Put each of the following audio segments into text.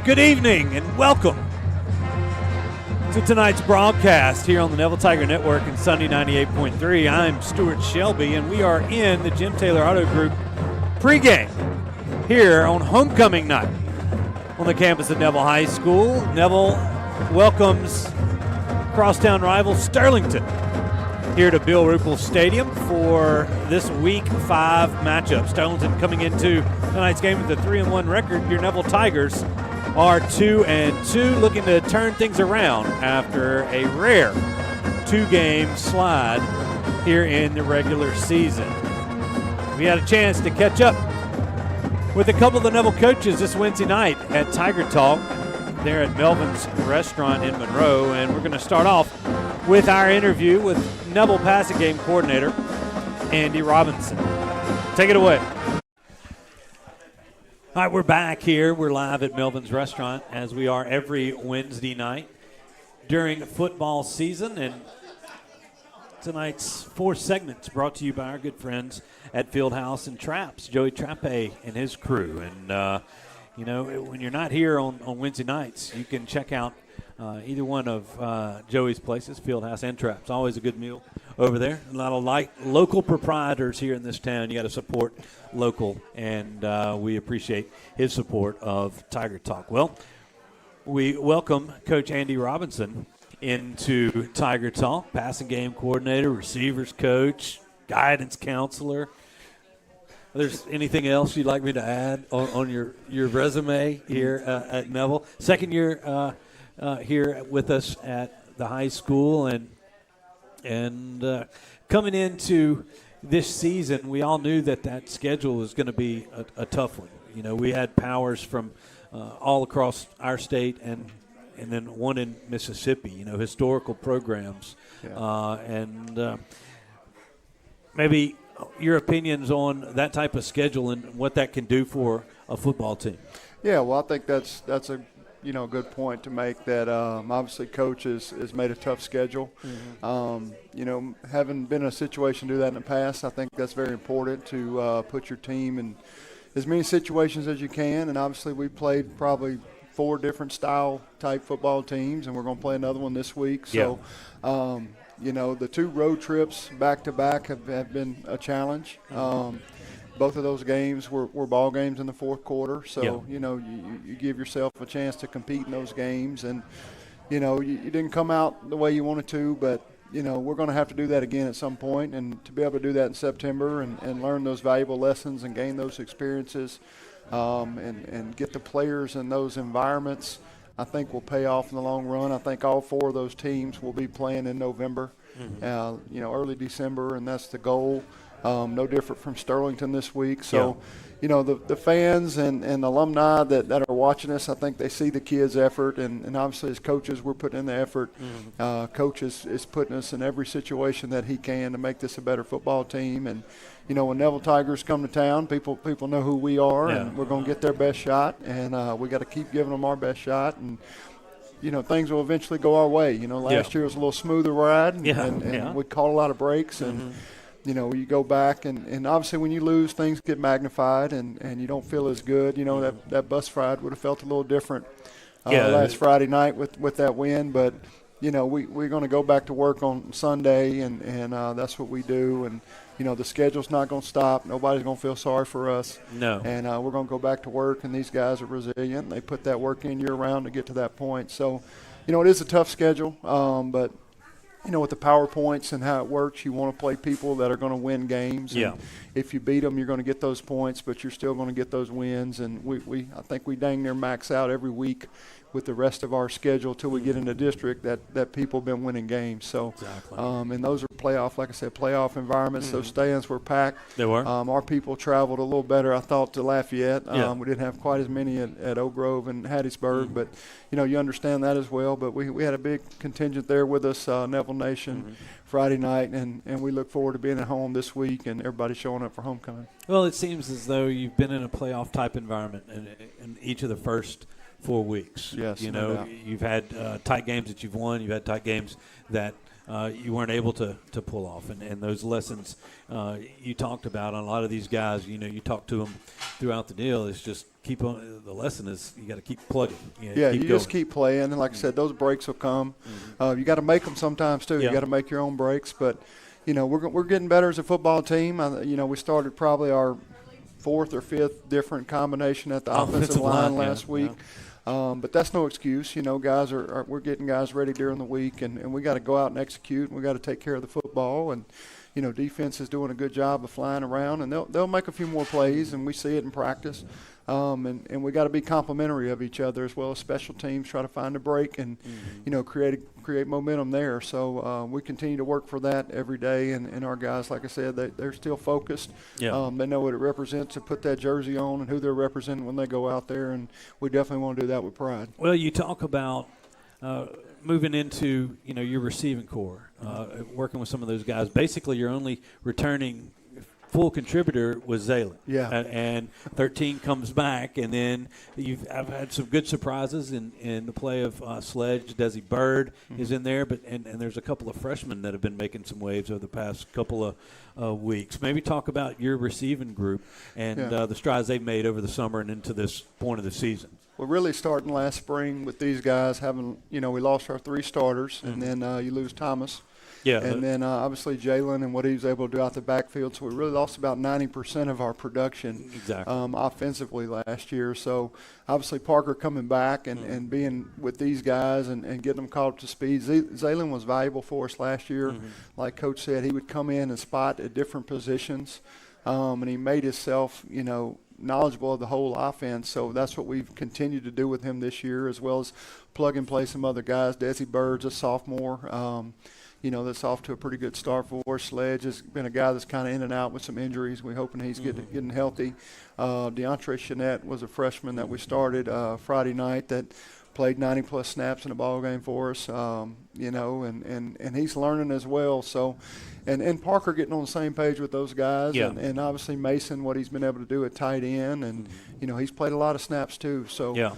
Good evening and welcome to tonight's broadcast here on the Neville Tiger Network and Sunday 98.3. I'm Stewart Shelby, and we are in the Jim Taylor Auto Group pregame here on homecoming night on the campus of Neville High School. Neville welcomes crosstown rival Sterlington here to Bill Ruple Stadium for this Week 5 matchup. Sterlington coming into tonight's game with a 3-1 record. Your Neville Tigers are 2-2, looking to turn things around after a rare 2-game slide here in the regular season. We had a chance to catch up with a couple of the Neville coaches this Wednesday night at Tiger Talk there at Melvin's Restaurant in Monroe, and we're going to start off with our interview with Neville passing game coordinator Andy Robinson. Take it away. All right, we're back here. We're live at Melvin's Restaurant, as we are every Wednesday night during football season. And tonight's 4 segments brought to you by our good friends at Fieldhouse and Traps, Joey Trappe and his crew. And, you know, when you're not here on Wednesday nights, you can check out either one of Joey's places, Fieldhouse and Traps. Always a good meal over there. A lot of local proprietors here in this town. You got to support local, and we appreciate his support of Tiger Talk. Well, we welcome Coach Andy Robinson into Tiger Talk, passing game coordinator, receivers coach, guidance counselor. There's anything else you'd like me to add on your resume here at Neville? Second year here with us at the high school, and coming into this season, we all knew that schedule was going to be a tough one. You know, we had powers from all across our state and then one in Mississippi, you know, historical programs. Yeah. Maybe your opinions on that type of schedule and what that can do for a football team. Yeah, well, I think that's a good point to make, that obviously coach has made a tough schedule. Mm-hmm. Having been in a situation to do that in the past, I think that's very important to put your team in as many situations as you can. And obviously we played probably 4 different style type football teams, and we're going to play another one this week. So, the 2 road trips back-to-back have been a challenge. Both of those games were ball games in the fourth quarter. So, you give yourself a chance to compete in those games. And, you didn't come out the way you wanted to, but, we're going to have to do that again at some point. And to be able to do that in September and learn those valuable lessons and gain those experiences and get the players in those environments, I think will pay off in the long run. I think all 4 of those teams will be playing in November, early December, and that's the goal. No different from Sterlington this week. So, the fans and alumni that are watching us, I think they see the kids' effort. And obviously as coaches, we're putting in the effort. Mm-hmm. Coach is putting us in every situation that he can to make this a better football team. And, when Neville Tigers come to town, people know who we are, and we're going to get their best shot. And we got to keep giving them our best shot. And, things will eventually go our way. Last year was a little smoother ride, and we caught a lot of breaks. And, you go back, and obviously when you lose, things get magnified, and you don't feel as good. That bus ride would have felt a little different last Friday night with that win. But, we're going to go back to work on Sunday, and that's what we do. And, the schedule's not going to stop. Nobody's going to feel sorry for us. No. And we're going to go back to work, and these guys are resilient. They put that work in year-round to get to that point. So, it is a tough schedule, but – with the PowerPoints and how it works, you want to play people that are going to win games. Yeah. And if you beat them, you're going to get those points, but you're still going to get those wins. And I think we dang near max out every week with the rest of our schedule till we get into district that people have been winning games. So, exactly. And those are playoff environments. Mm-hmm. Those stands were packed. They were. Our people traveled a little better, I thought, to Lafayette. We didn't have quite as many at Oak Grove and Hattiesburg, mm-hmm. but you understand that as well. But we had a big contingent there with us, Neville Nation, mm-hmm. Friday night, and we look forward to being at home this week and everybody showing up for homecoming. Well, it seems as though you've been in a playoff type environment in each of the first 4 weeks. Yes, you've had tight games that you've won. You've had tight games that you weren't able to pull off. And those lessons you talked about on a lot of these guys, you talk to them throughout the deal, is just keep on. The lesson is you got to keep plugging. Just keep playing. And like I said, those breaks will come. You got to make them sometimes too. You got to make your own breaks. But, we're getting better as a football team. We started probably our fourth or fifth different combination at the offensive line last week. But that's no excuse. Guys we're getting guys ready during the week, and we got to go out and execute, and we got to take care of the football. And, defense is doing a good job of flying around, and they'll make a few more plays, and we see it in practice. And we got to be complimentary of each other as well as special teams, try to find a break and, create momentum there. So we continue to work for that every day. And our guys, like I said, they're still focused. Yeah. They know what it represents to put that jersey on and who they're representing when they go out there. And we definitely want to do that with pride. Well, you talk about moving into, your receiving core, working with some of those guys. Basically, you're only returning – full contributor was Zaylen. Yeah. And 13 comes back, and then I've had some good surprises in the play of Sledge. Desi Bird is in there, and there's a couple of freshmen that have been making some waves over the past couple of weeks. Maybe talk about your receiving group and the strides they've made over the summer and into this point of the season. Well, really starting last spring with these guys having, we lost our 3 starters, and then you lose Thomas. Yeah, and then obviously Jalen and what he was able to do out the backfield. So we really lost about 90% of our production offensively last year. So obviously Parker coming back and being with these guys and getting them caught up to speed. Jalen was valuable for us last year. Like Coach said, he would come in and spot at different positions, and he made himself, knowledgeable of the whole offense. So that's what we've continued to do with him this year, as well as plug and play some other guys. Desi Bird's a sophomore. That's off to a pretty good start for us. Sledge has been a guy that's kind of in and out with some injuries. We're hoping he's getting healthy. DeAndre Chenette was a freshman that we started Friday night that played 90-plus snaps in the ball game for us, and he's learning as well. So, and Parker getting on the same page with those guys, and obviously Mason, what he's been able to do at tight end, and he's played a lot of snaps too. So,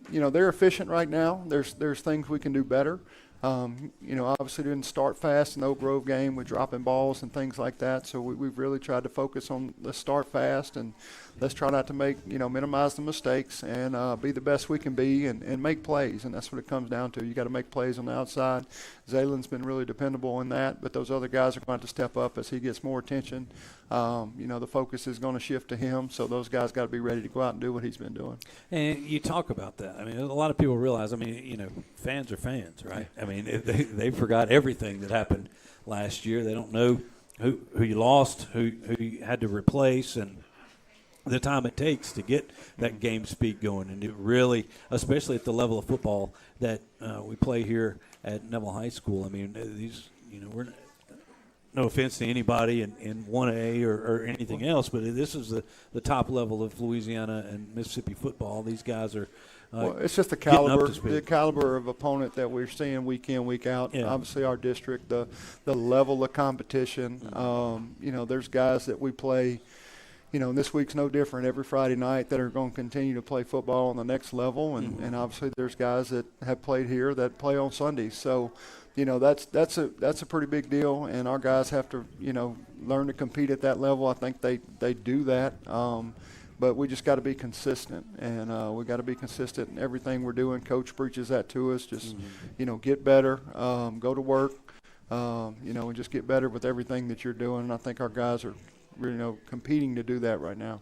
they're efficient right now. There's things we can do better. Obviously didn't start fast in the Oak Grove game with dropping balls and things like that. So we've really tried to focus on let's start fast and let's try not to minimize the mistakes and be the best we can be and make plays. And that's what it comes down to. You got to make plays on the outside. Zaylen's been really dependable in that, but those other guys are going to step up as he gets more attention. The focus is going to shift to him. So those guys got to be ready to go out and do what he's been doing. And you talk about that. I mean, a lot of people realize, fans are fans, right? I mean, they forgot everything that happened last year. They don't know who you lost, who you had to replace, and the time it takes to get that game speed going. And it really, especially at the level of football that we play here at Neville High School, these, we're – no offense to anybody in 1A or anything else, but this is the top level of Louisiana and Mississippi football. These guys are it's just the caliber of opponent that we're seeing week in, week out. Yeah. Obviously, our district, the level of competition. There's guys that we play. This week's no different every Friday night that are going to continue to play football on the next level, and obviously there's guys that have played here that play on Sundays. So. That's a pretty big deal, and our guys have to, learn to compete at that level. I think they do that, but we just got to be consistent, and we got to be consistent in everything we're doing. Coach preaches that to us. Just, get better, go to work, and just get better with everything that you're doing. And I think our guys are, competing to do that right now.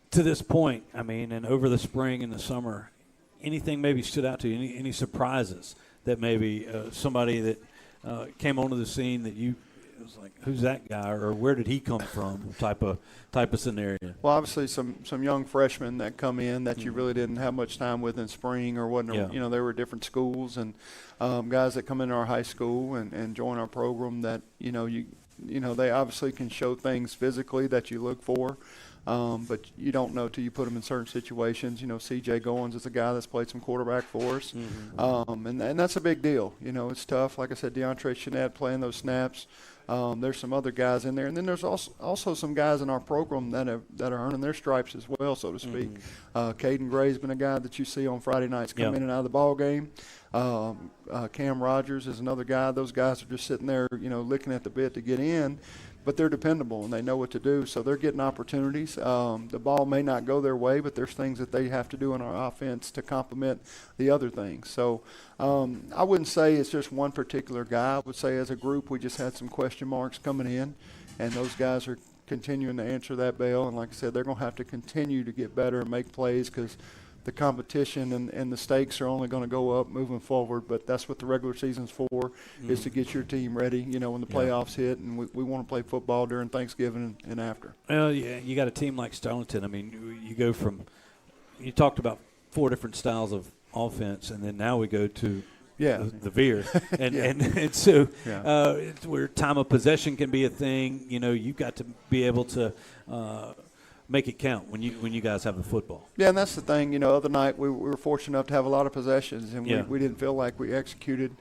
To this point, and over the spring and the summer, anything maybe stood out to you? Any surprises? That maybe somebody that came onto the scene that it was like, who's that guy, or where did he come from? Type of scenario. Well, obviously some young freshmen that come in that you really didn't have much time with in spring or wasn't. Yeah. They were different schools, and guys that come into our high school and join our program that they obviously can show things physically that you look for. But you don't know till you put them in certain situations. C.J. Goins is a guy that's played some quarterback for us, and that's a big deal. It's tough. Like I said, DeAndre Chenette playing those snaps. There's some other guys in there, and then there's also some guys in our program that are earning their stripes as well, so to speak. Caden Gray's been a guy that you see on Friday nights come in and out of the ball game. Cam Rogers is another guy. Those guys are just sitting there, licking at the bit to get in, but they're dependable and they know what to do, so they're getting opportunities. The ball may not go their way, but there's things that they have to do in our offense to complement the other things. So I wouldn't say it's just one particular guy. I would say as a group we just had some question marks coming in, and those guys are continuing to answer that bell. And like I said, they're going to have to continue to get better and make plays, because the competition and the stakes are only going to go up moving forward. But that's what the regular season's for, is to get your team ready, when the playoffs hit. And we want to play football during Thanksgiving and after. Well, yeah, you got a team like Sterlington. I mean, you go from – you talked about 4 different styles of offense, and then now we go to the veer. And so it's where time of possession can be a thing. You've got to be able to make it count when you guys have the football. Yeah, and that's the thing. The other night we were fortunate enough to have a lot of possessions, and we didn't feel like we executed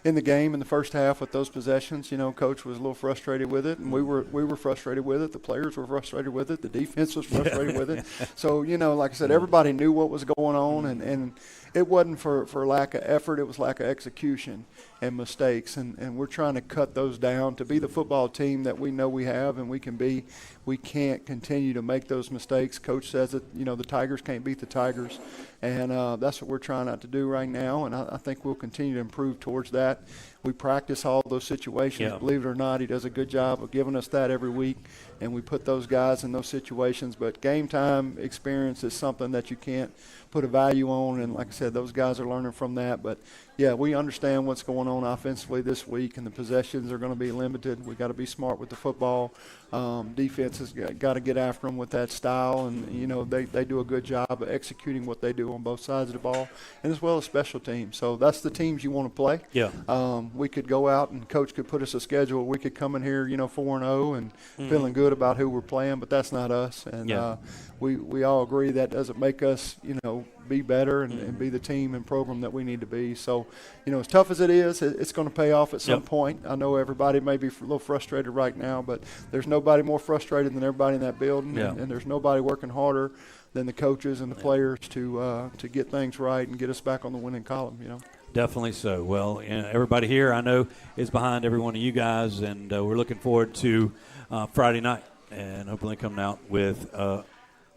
in the game in the first half with those possessions. Coach was a little frustrated with it, and we were frustrated with it. The players were frustrated with it. The defense was frustrated with it. So, like I said, everybody knew what was going on, and it wasn't for lack of effort. It was lack of execution and mistakes, and we're trying to cut those down to be the football team that we know we have and we can be. We can't continue to make those mistakes. Coach says that, the Tigers can't beat the Tigers, and that's what we're trying not to do right now, and I think we'll continue to improve towards that. We practice all those situations. Yeah. Believe it or not, he does a good job of giving us that every week, and we put those guys in those situations. But game time experience is something that you can't put a value on, and like I said, those guys are learning from that. But, yeah, we understand what's going on offensively this week, and the possessions are going to be limited. We've got to be smart with the football. Defense has got to get after them with that style, and, they do a good job of executing what they do on both sides of the ball, and as well as special teams. So that's the teams you want to play. Yeah. We could go out and Coach could put us a schedule. We could come in here, 4-0 and feeling good about who we're playing, but that's not us. And we all agree that doesn't make us, be better and be the team and program that we need to be. So, as tough as it is, it's going to pay off at some point. I know everybody may be a little frustrated right now, but there's nobody more frustrated than everybody in that building, and there's nobody working harder than the coaches and the players to get things right and get us back on the winning column, Definitely so. Well, everybody here I know is behind every one of you guys, and we're looking forward to Friday night and hopefully coming out with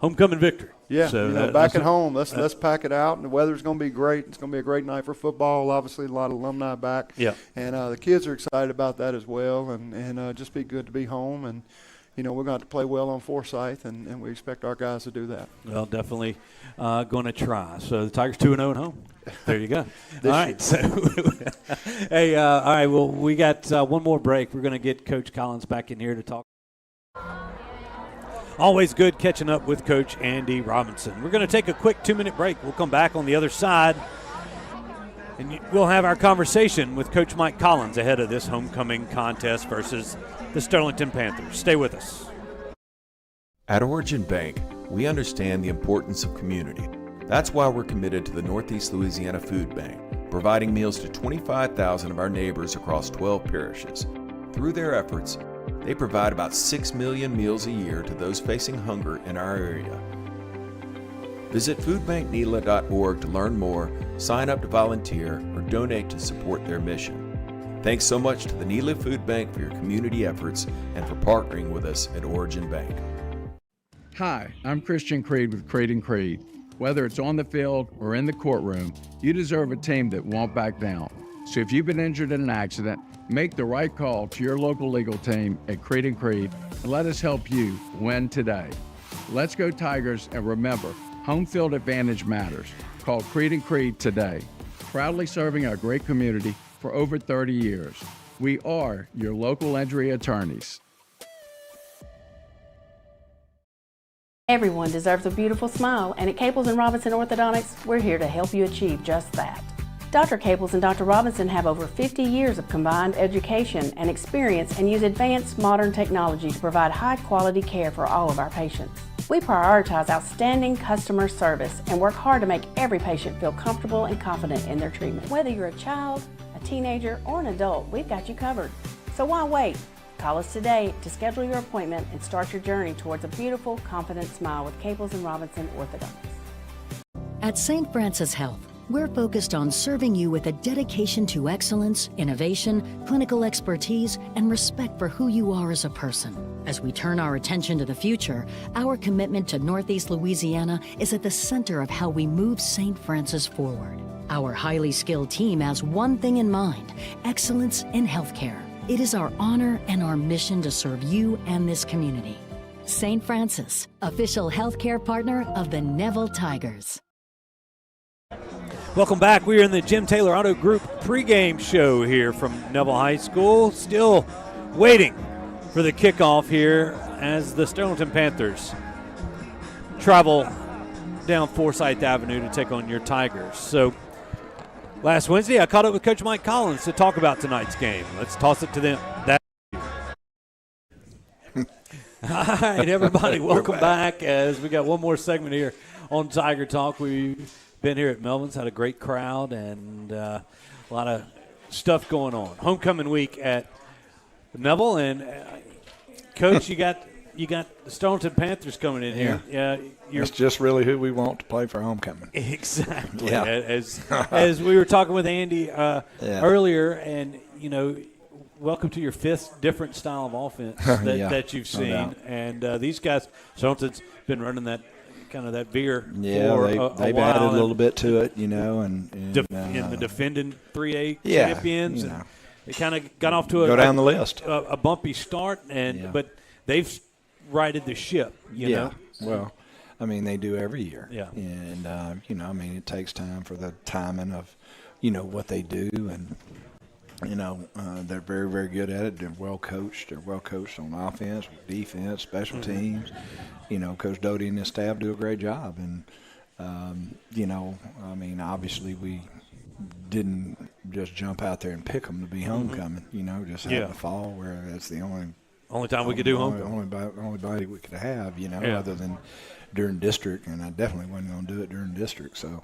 homecoming victory. Yeah, so back at home, let's pack it out, and the weather's going to be great. It's going to be a great night for football. Obviously, a lot of alumni back. Yeah, and the kids are excited about that as well, and just be good to be home. And we're going to have to play well on Forsyth, and we expect our guys to do that. Well, definitely going to try. So the Tigers 2-0 at home. There you go. All right. So, hey, all right. Well, we got one more break. We're going to get Coach Collins back in here to talk. Always good catching up with Coach Andy Robinson. We're going to take a quick 2-minute break. We'll come back on the other side, and we'll have our conversation with Coach Mike Collins ahead of this homecoming contest versus the Sterlington Panthers. Stay with us. At Origin Bank, we understand the importance of community. That's why we're committed to the Northeast Louisiana Food Bank, providing meals to 25,000 of our neighbors across 12 parishes. Through their efforts, they provide about 6 million meals a year to those facing hunger in our area. Visit foodbankneela.org to learn more, sign up to volunteer, or donate to support their mission. Thanks so much to the Neela Food Bank for your community efforts and for partnering with us at Origin Bank. Hi, I'm Christian Creed with Creed & Creed. Whether it's on the field or in the courtroom, you deserve a team that won't back down. So if you've been injured in an accident, make the right call to your local legal team at Creed & Creed and let us help you win today. Let's go Tigers, and remember, home field advantage matters. Call Creed & Creed today. Proudly serving our great community for over 30 years. We are your local injury attorneys. Everyone deserves a beautiful smile, and at Caples & Robinson Orthodontics, we're here to help you achieve just that. Dr. Caples and Dr. Robinson have over 50 years of combined education and experience and use advanced modern technology to provide high-quality care for all of our patients. We prioritize outstanding customer service and work hard to make every patient feel comfortable and confident in their treatment. Whether you're a child, a teenager, or an adult, we've got you covered. So why wait? Call us today to schedule your appointment and start your journey towards a beautiful, confident smile with Caples and Robinson Orthodontics. At St. Francis Health, we're focused on serving you with a dedication to excellence, innovation, clinical expertise, and respect for who you are as a person. As we turn our attention to the future, our commitment to Northeast Louisiana is at the center of how we move St. Francis forward. Our highly skilled team has one thing in mind: excellence in healthcare. It is our honor and our mission to serve you and this community. St. Francis, official healthcare partner of the Neville Tigers. Welcome back. We are in the Jim Taylor Auto Group pregame show here from Neville High School. Still waiting for the kickoff here as the Sterlington Panthers travel down Forsyth Avenue to take on your Tigers. So last Wednesday, I caught up with Coach Mike Collins to talk about tonight's game. Let's toss it to them. All right, everybody, welcome back as we got one more segment here on Tiger Talk. We've been here at Melvin's, had a great crowd and a lot of stuff going on. Homecoming week at Neville, and Coach, you got the Sterlington Panthers coming in here. Yeah, it's just really who we want to play for homecoming. Exactly. Yeah. As we were talking with Andy earlier, and welcome to your fifth different style of offense that you've seen. No doubt. And these guys, Sterlington's been running that kind of that veer for they've while, added a little bit to it, and the defending 3A champions. And they kind of got off to down the list a bumpy start, but they've righted the ship. You know. Well, I mean, they do every year. Yeah. And I mean, it takes time for the timing of what they do, and they're very, very good at it. They're well coached. They're well coached on offense, defense, special teams. Coach Doty and his staff do a great job. And, I mean, obviously we didn't just jump out there and pick them to be homecoming, just have the fall where that's the only time we could do homecoming. Only body we could have, other than during district. And I definitely wasn't going to do it during district. So,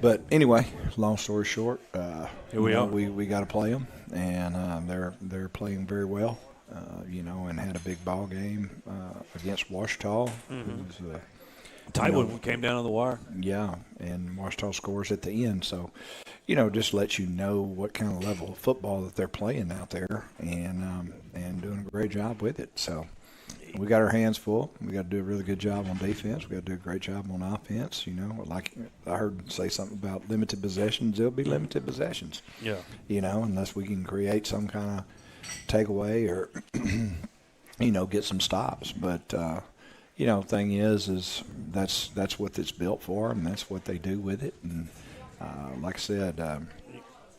but anyway, long story short, here we are. We got to play them, and they're playing very well. And had a big ball game against Washita. Tight one came down on the wire. Yeah, and Washita scores at the end. So, just let you know what kind of level of football that they're playing out there, and doing a great job with it. So, we got our hands full. We got to do a really good job on defense. We got to do a great job on offense. Like I heard say something about limited possessions. There'll be limited possessions. Yeah. Unless we can create some kind of takeaway or get some stops. But thing is that's what it's built for, and that's what they do with it. And like I said,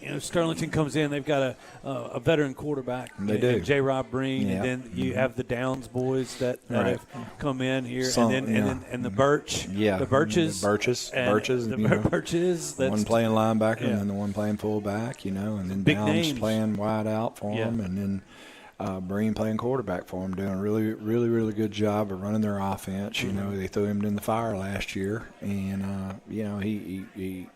Sterlington comes in. They've got a veteran quarterback. They do. J. Rob Breen, and then you have the Downs boys that have come in here, and the Birch, the Birches, the Birches. That's one playing linebacker, and then the one playing fullback. And then big Downs names. playing wide out for them, and then Breen playing quarterback for them, doing a really, really, really good job of running their offense. They threw him in the fire last year, and he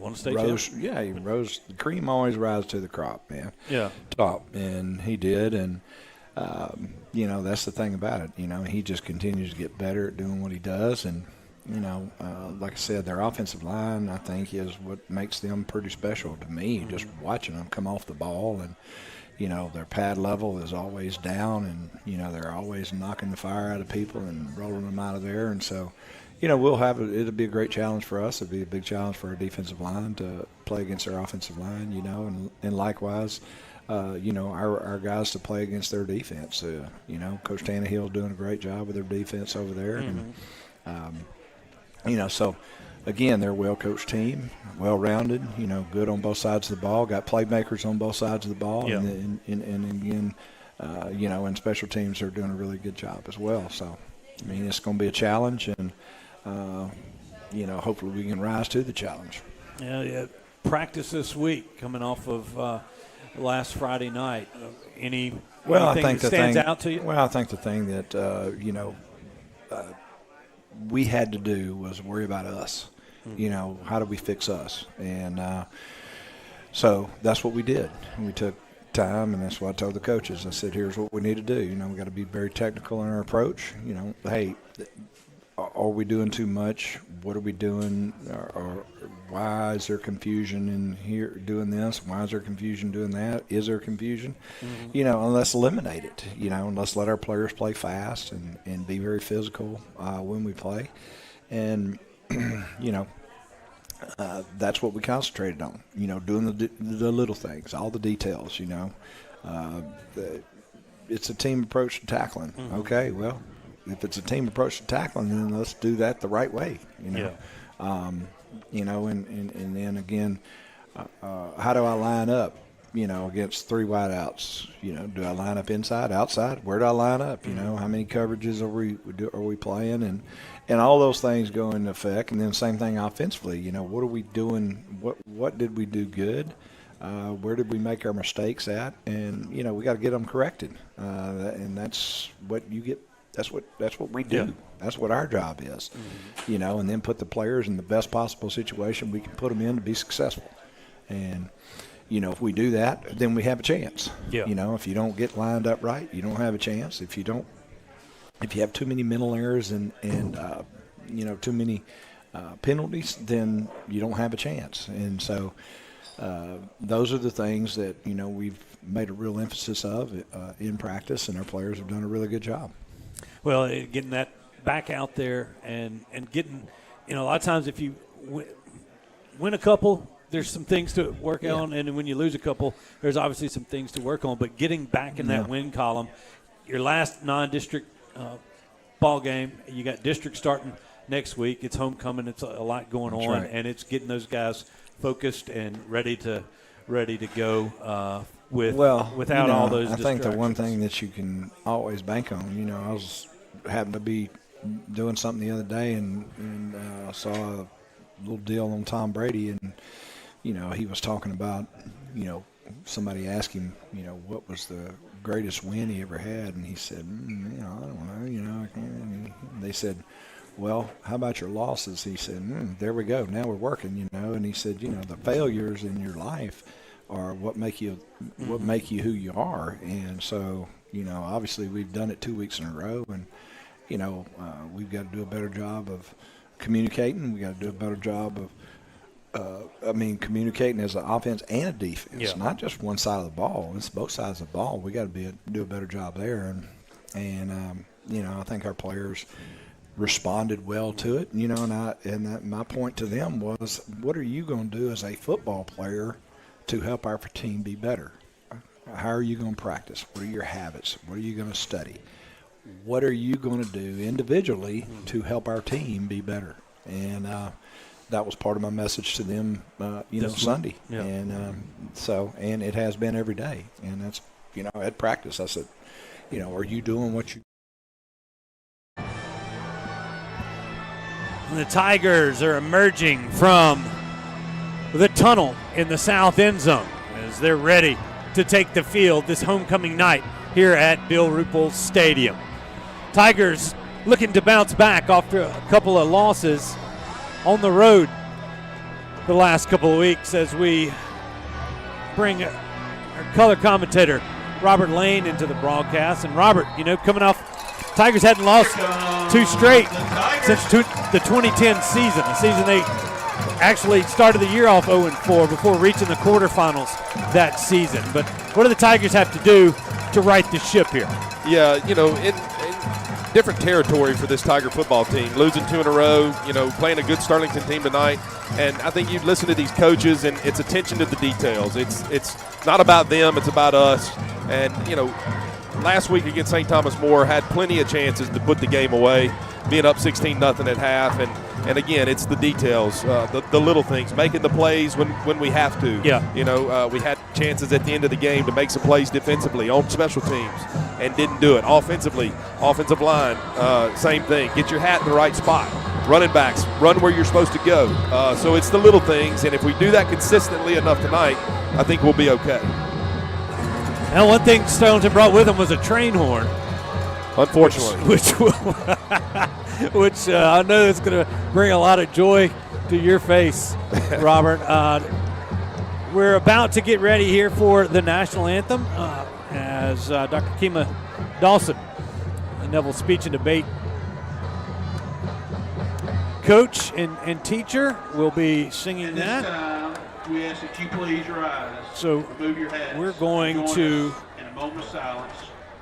won a state rose. Yeah, he rose. The cream always rises to the crop, man. Yeah, top, and he did, and that's the thing about it. He just continues to get better at doing what he does, and like I said, their offensive line, I think, is what makes them pretty special to me. Just watching them come off the ball, and their pad level is always down, and they're always knocking the fire out of people and rolling them out of there, and so. It'll be a great challenge for us. It'll be a big challenge for our defensive line to play against their offensive line, and likewise, our guys to play against their defense. Coach Tannehill's doing a great job with their defense over there. And, so, again, they're a well-coached team, well-rounded, good on both sides of the ball, got playmakers on both sides of the ball. Yeah. And again, and special teams are doing a really good job as well. So, I mean, it's going to be a challenge, and hopefully we can rise to the challenge. Yeah. Practice this week, coming off of last Friday night. Anything that stands out to you? Well, I think the thing that we had to do was worry about us. How do we fix us? And so that's what we did. We took time, and that's what I told the coaches. I said, here's what we need to do. You know, we got to be very technical in our approach. You know, hey, are we doing too much? What are we doing? Or why is there confusion in here doing this? Why is there confusion doing that? Is there confusion? Mm-hmm. You know, and let's eliminate it. You know, and let's let our players play fast and be very physical when we play. And, you know, that's what we concentrated on, you know, doing the little things, all the details, you know. It's a team approach to tackling. Mm-hmm. Okay, well, if it's a team approach to tackling, then let's do that the right way, you know. Yeah. You know, and then again, how do I line up, you know, against three wideouts? You know, do I line up inside, outside? Where do I line up? You know, how many coverages are we playing? And all those things go into effect. And then same thing offensively. You know, what are we doing? What did we do good? Where did we make our mistakes at? And, you know, we got to get them corrected. And that's what you get. That's what we do. Yeah. That's what our job is. Mm-hmm. You know, and then put the players in the best possible situation we can put them in to be successful. And, you know, if we do that, then we have a chance. Yeah. You know, if you don't get lined up right, you don't have a chance. If you have too many mental errors and you know, too many penalties, then you don't have a chance. And so those are the things that, you know, we've made a real emphasis of in practice, and our players have done a really good job. Well, getting that back out there and getting, you know, a lot of times if you win a couple, there's some things to work on, and when you lose a couple, there's obviously some things to work on. But getting back in that win column, your last non-district ball game, you got district starting next week. It's homecoming. It's a lot going on, right. And it's getting those guys focused and ready to go without all those distractions. I think the one thing that you can always bank on, you know, I happened to be doing something the other day and saw a little deal on Tom Brady, and, you know, he was talking about, you know, somebody asked him, you know, what was the greatest win he ever had, and he said, you know, I don't know, you know. And they said, well, how about your losses? He said, there we go, now we're working, you know. And he said, you know, the failures in your life are what make you who you are. And so, you know, obviously we've done it 2 weeks in a row, and, you know, we've got to do a better job of communicating. We got to do a better job of communicating as an offense and a defense, not just one side of the ball. It's both sides of the ball. We got to do a better job there, and you know, I think our players responded well to it. You know, and my point to them was, what are you going to do as a football player to help our team be better? How are you going to practice? What are your habits? What are you going to study? What are you going to do individually to help our team be better? And that was part of my message to them, you know, Sunday. Yeah. And and it has been every day. And that's, you know, at practice, I said, you know, are you doing what you? The Tigers are emerging from the tunnel in the south end zone as they're ready to take the field this homecoming night here at Bill Ruple Stadium. Tigers looking to bounce back after a couple of losses on the road the last couple of weeks, as we bring our color commentator Robert Lane into the broadcast. And Robert, you know, coming off, Tigers hadn't lost two straight since the 2010 season, the season they actually started the year off 0-4 before reaching the quarterfinals that season. But what do the Tigers have to do to right the ship here? Yeah, you know, in different territory for this Tiger football team, losing 2 in a row, you know, playing a good Sterlington team tonight. And I think you listen to these coaches, and it's attention to the details. It's not about them, it's about us. And, you know, last week against St. Thomas More had plenty of chances to put the game away, being up 16-0 at half. And again, it's the details, the little things, making the plays when we have to. Yeah. You know, we had chances at the end of the game to make some plays defensively on special teams and didn't do it. Offensively, offensive line, same thing. Get your hat in the right spot. Running backs, run where you're supposed to go. So it's the little things, and if we do that consistently enough tonight, I think we'll be okay. Now, one thing Sterlington brought with him was a train horn. Unfortunately. Which I know is going to bring a lot of joy to your face, Robert. We're about to get ready here for the national anthem as Dr. Kima Dawson, the Neville Speech and Debate coach and teacher, will be singing that. Time, we ask that you please rise. So remove your hats. we're going to, in a moment of silence,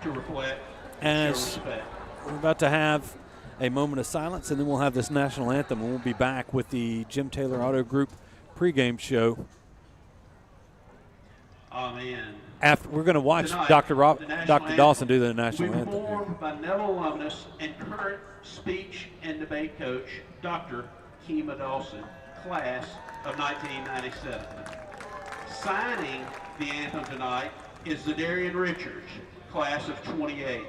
to reflect as and show respect. We're about to have a moment of silence, and then we'll have this national anthem, and we'll be back with the Jim Taylor Auto Group pregame show. Amen. After we're going to watch Tonight, Dr. anthem Dawson do the national anthem. Performed by Neville alumnus and current speech and debate coach, Dr. Kima Dawson, class of 1997. Signing the anthem tonight is Zadarian Richards, class of 28.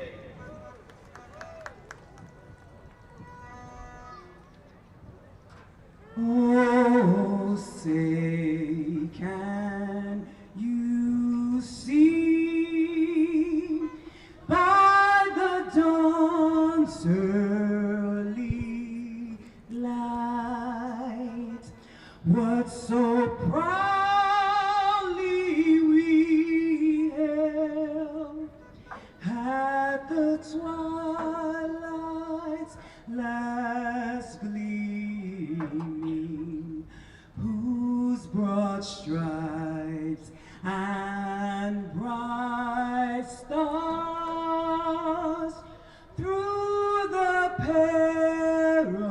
Oh, say can you see by the dawn's early light what so proudly we held at the twilight's last gleaming, whose broad stripes and bright stars through the perilous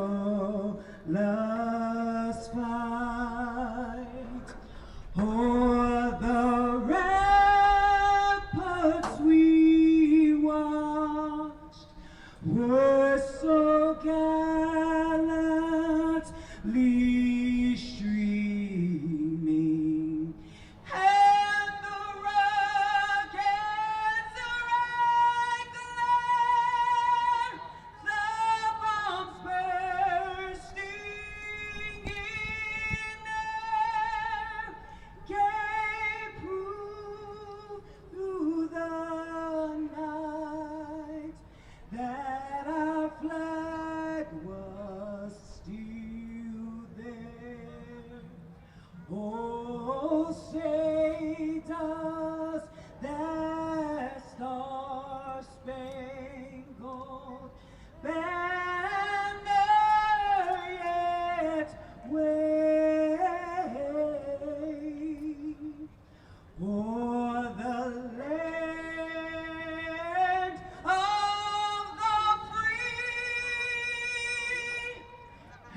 fight o'er the ramparts we watched were so gallantly streaming, and the rockets irregular, the bombs bursting in air, gave proof through the night that our flag was still there. Oh, say does that star-spangled banner yet wave o'er the land of the free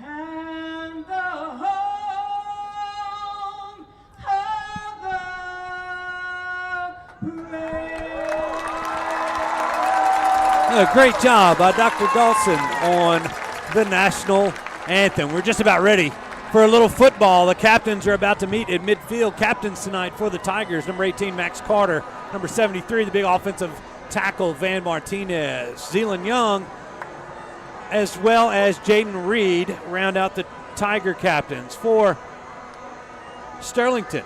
and the home of the brave. Great job by Dr. Dawson on the national anthem. We're just about ready for a little football. The captains are about to meet at midfield. Captains tonight for the Tigers, number 18, Max Carter, number 73, the big offensive tackle, Van Martinez. Zealand Young, as well as Jaden Reed, round out the Tiger captains. For Sterlington,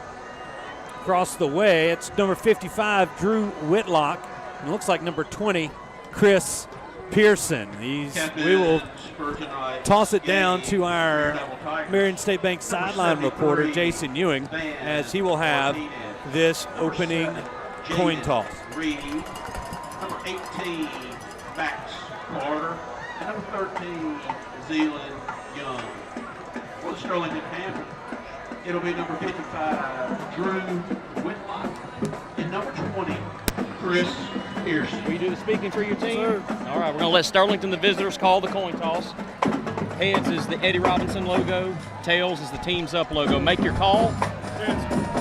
across the way, it's number 55, Drew Whitlock, and it looks like number 20, Chris Pearson. We will toss it down to our Marion State Bank sideline reporter, Jason Ewing, as he will have this opening coin toss. Reed, number 18, Max Carter, and number 13, Zealand Young. For the Sterlington Panthers, it'll be number 55, Drew Whitlock, and number 20, Chris Pearson. Will you do the speaking for your team? Sir. All right, we're going to let Sterlington, the visitors, call the coin toss. Heads is the Eddie Robinson logo. Tails is the Teams Up logo. Make your call.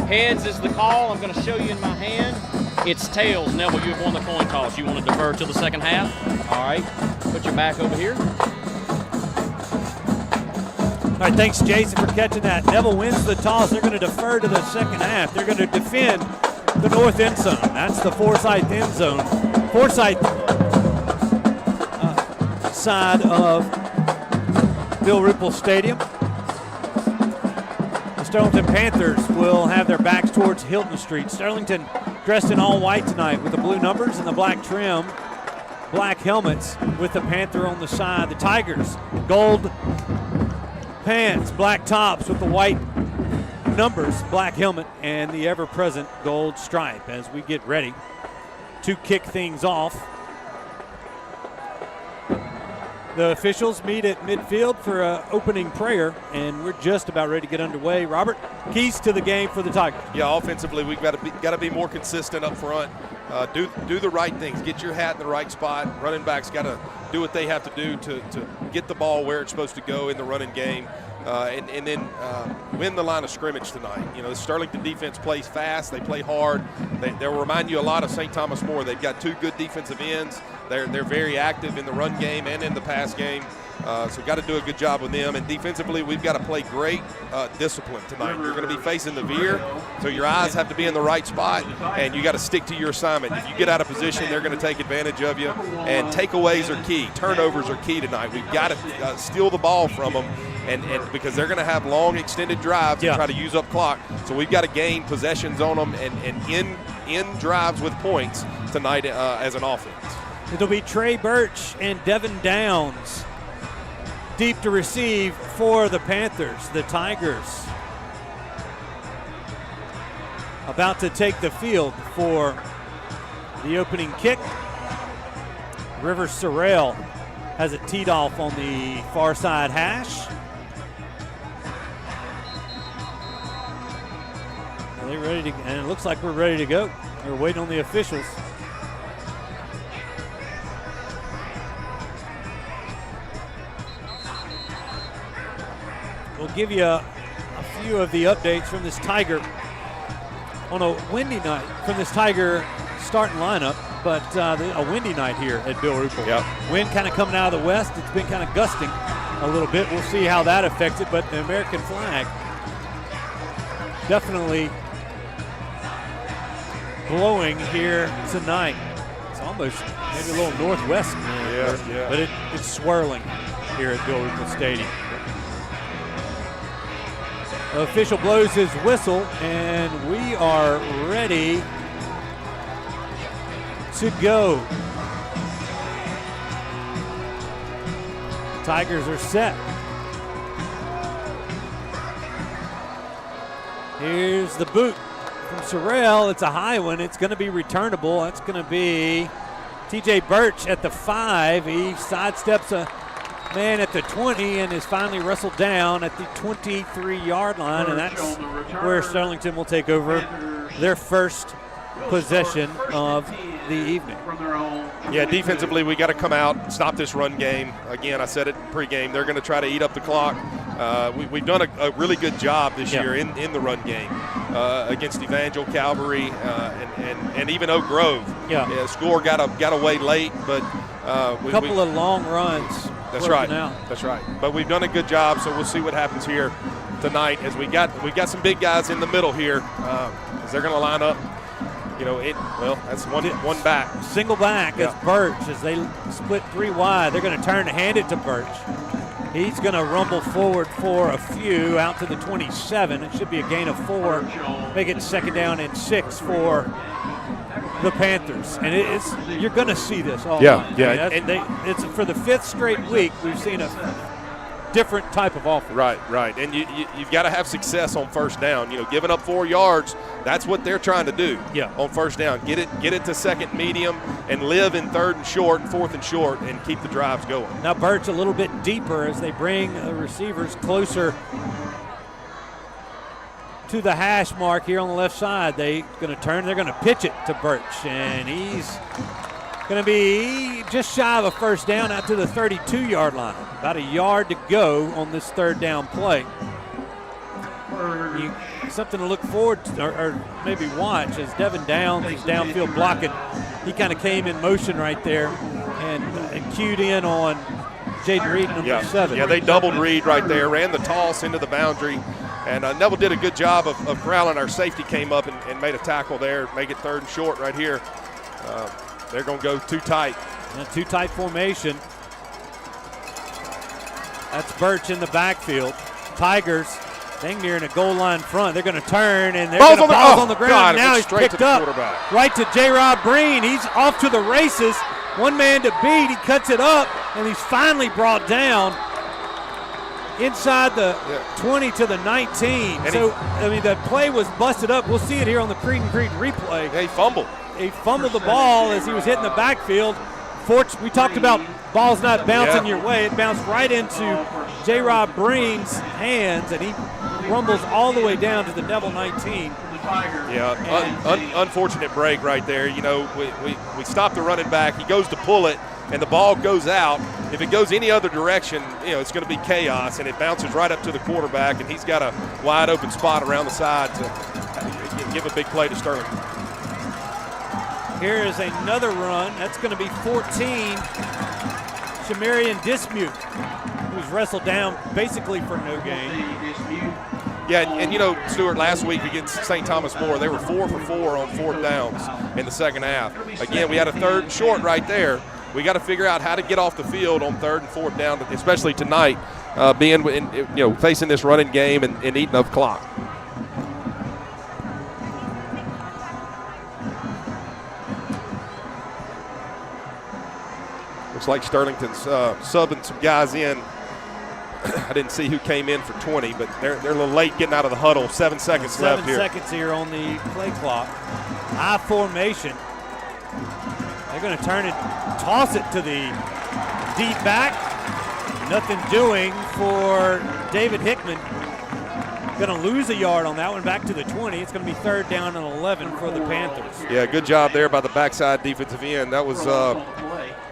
Heads is the call. I'm going to show you in my hand. It's tails. Neville, you have won the coin toss. You want to defer till the second half? All right. Put your back over here. All right, thanks, Jason, for catching that. Neville wins the toss. They're going to defer to the second half. They're going to defend the north end zone. That's the Forsyth end zone. Forsyth side of Bill Ruple Stadium. The Sterlington Panthers will have their backs towards Hilton Street. Sterlington dressed in all white tonight with the blue numbers and the black trim, black helmets with the Panther on the side. The Tigers, gold pants, black tops with the white numbers, black helmet, and the ever-present gold stripe as we get ready to kick things off. The officials meet at midfield for an opening prayer, and we're just about ready to get underway. Robert, keys to the game for the Tigers. Yeah, offensively, we've got to be more consistent up front. Do the right things. Get your hat in the right spot. Running backs got to do what they have to do to get the ball where it's supposed to go in the running game. And then win the line of scrimmage tonight. You know, the Sterlington defense plays fast. They play hard. They'll remind you a lot of St. Thomas More. They've got two good defensive ends. They're very active in the run game and in the pass game. So got to do a good job with them. And defensively, we've got to play great discipline tonight. You're going to be facing the veer, so your eyes have to be in the right spot, and you got to stick to your assignment. If you get out of position, they're going to take advantage of you. And takeaways are key. Turnovers are key tonight. We've got to steal the ball from them, and because they're going to have long, extended drives and try to use up clock. So we've got to gain possessions on them and end drives with points tonight as an offense. It'll be Trey Birch and Devin Downs deep to receive for the Panthers. The Tigers about to take the field for the opening kick. River Sorrell has it teed off on the far side hash. Are they ready to? And it looks like we're ready to go. We're waiting on the officials. We'll give you a few of the updates from this Tiger on a windy night, from this Tiger starting lineup, but a windy night here at Bill Ruple. Yep. Wind kind of coming out of the west. It's been kind of gusting a little bit. We'll see how that affects it, but the American flag definitely blowing here tonight. It's almost maybe a little northwest, but it's swirling here at Bill Ruple Stadium. The official blows his whistle, and we are ready to go. Tigers are set. Here's the boot from Sorrell. It's a high one. It's going to be returnable. That's going to be TJ Birch at the 5. He sidesteps a man at the 20 and is finally wrestled down at the 23-yard line, and that's where Sterlington will take over their first possession of the evening. Yeah, defensively, we got to come out, stop this run game. Again, I said it in pregame. They're going to try to eat up the clock. We've done a really good job this year in the run game against Evangel, Calvary, and even Oak Grove. Score got away late, but a couple of long runs. That's right. That's right. But we've done a good job, so we'll see what happens here tonight as we got some big guys in the middle here as they're going to line up. You know, that's one back. Single back as Birch as they split 3 wide. They're going to turn to hand it to Birch. He's going to rumble forward for a few out to the 27. It should be a gain of 4. Make it 2nd down and 6 for the Panthers. And you're going to see this all night. Yeah. It's for the 5th straight week we've seen a different type of offense. Right. And you've got to have success on first down. You know, giving up 4 yards, that's what they're trying to do on first down. Get it to second medium and live in 3rd and short, 4th and short, and keep the drives going. Now Birch a little bit deeper as they bring the receivers closer to the hash mark here on the left side. They're going to pitch it to Birch, and he's going to be just shy of a first down out to the 32-yard line. About a yard to go on this 3rd down play. Something to look forward to, or maybe watch, as Devin Downs is downfield blocking. He kind of came in motion right there and cued in on Jaden Reed, number 7. Yeah, they doubled Reed right there, ran the toss into the boundary. And Neville did a good job of corralling. Our safety came up and made a tackle there, make it 3rd and short right here. They're going to go too tight. Too tight formation. That's Birch in the backfield. Tigers, dang near in a goal line front. They're going to turn, and they're going to balls on the ground. God, now he's picked up right to J-Rob Breen. He's off to the races. One man to beat. He cuts it up, and he's finally brought down inside the 20 to the 19. And so, I mean, the play was busted up. We'll see it here on the Creed and Creed replay. He fumbled. He fumbled the ball as he was hitting the backfield. We talked about balls not bouncing your way. It bounced right into J-Rob Breen's hands, and he rumbles all the way down to the Neville 19. Yeah, unfortunate break right there. You know, we stopped the running back. He goes to pull it, and the ball goes out. If it goes any other direction, you know, it's going to be chaos, and it bounces right up to the quarterback, and he's got a wide open spot around the side to give a big play to Sterlington. Here is another run. That's going to be 14. Shamarian Dismute, who's wrestled down basically for no gain. Yeah, and you know, Stewart, last week against St. Thomas More, they were 4 for 4 on 4th downs in the second half. Again, we had a 3rd and short right there. We got to figure out how to get off the field on 3rd and 4th down, especially tonight, facing this running game and eating up clock. Looks like Sterlington's subbing some guys in. I didn't see who came in for 20, but they're a little late getting out of the huddle. 7 seconds left here. 7 seconds here on the play clock. High formation. They're going to turn it, toss it to the deep back. Nothing doing for David Hickman. Going to lose a yard on that one, back to the 20. It's going to be 3rd down and 11 for the Panthers. Yeah, good job there by the backside defensive end. That was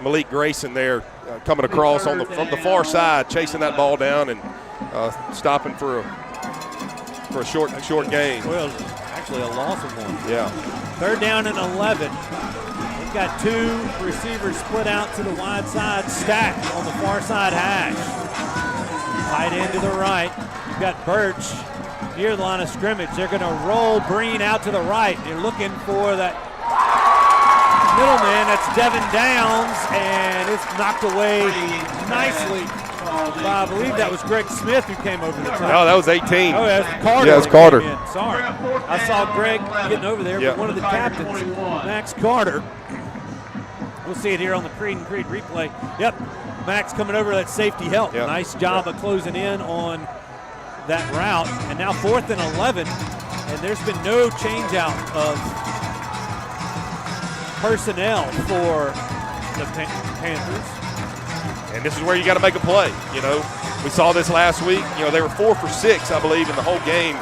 Malik Grayson there coming across from the far side, chasing that ball down and stopping for a short gain. Well, actually a loss of one. Yeah. 3rd down and 11. They've got 2 receivers split out to the wide side, stacked on the far side hash. Tight end to the right. You've got Birch near the line of scrimmage. They're going to roll Breen out to the right. They're looking for that middleman. That's Devin Downs, and it's knocked away nicely by, I believe that was Greg Smith who came over the top. No, that was 18. Oh, that's Carter. Yeah, it's Carter. Sorry. I saw Greg getting over there, but one of the captains, Max Carter. We'll see it here on the Creed and Creed replay. Yep, Max coming over that safety help. Yep. Nice job of closing in on that route. And now 4th and 11, and there's been no change out of personnel for the Panthers. And this is where you got to make a play. You know, we saw this last week. You know, they were 4 for 6, I believe, in the whole game.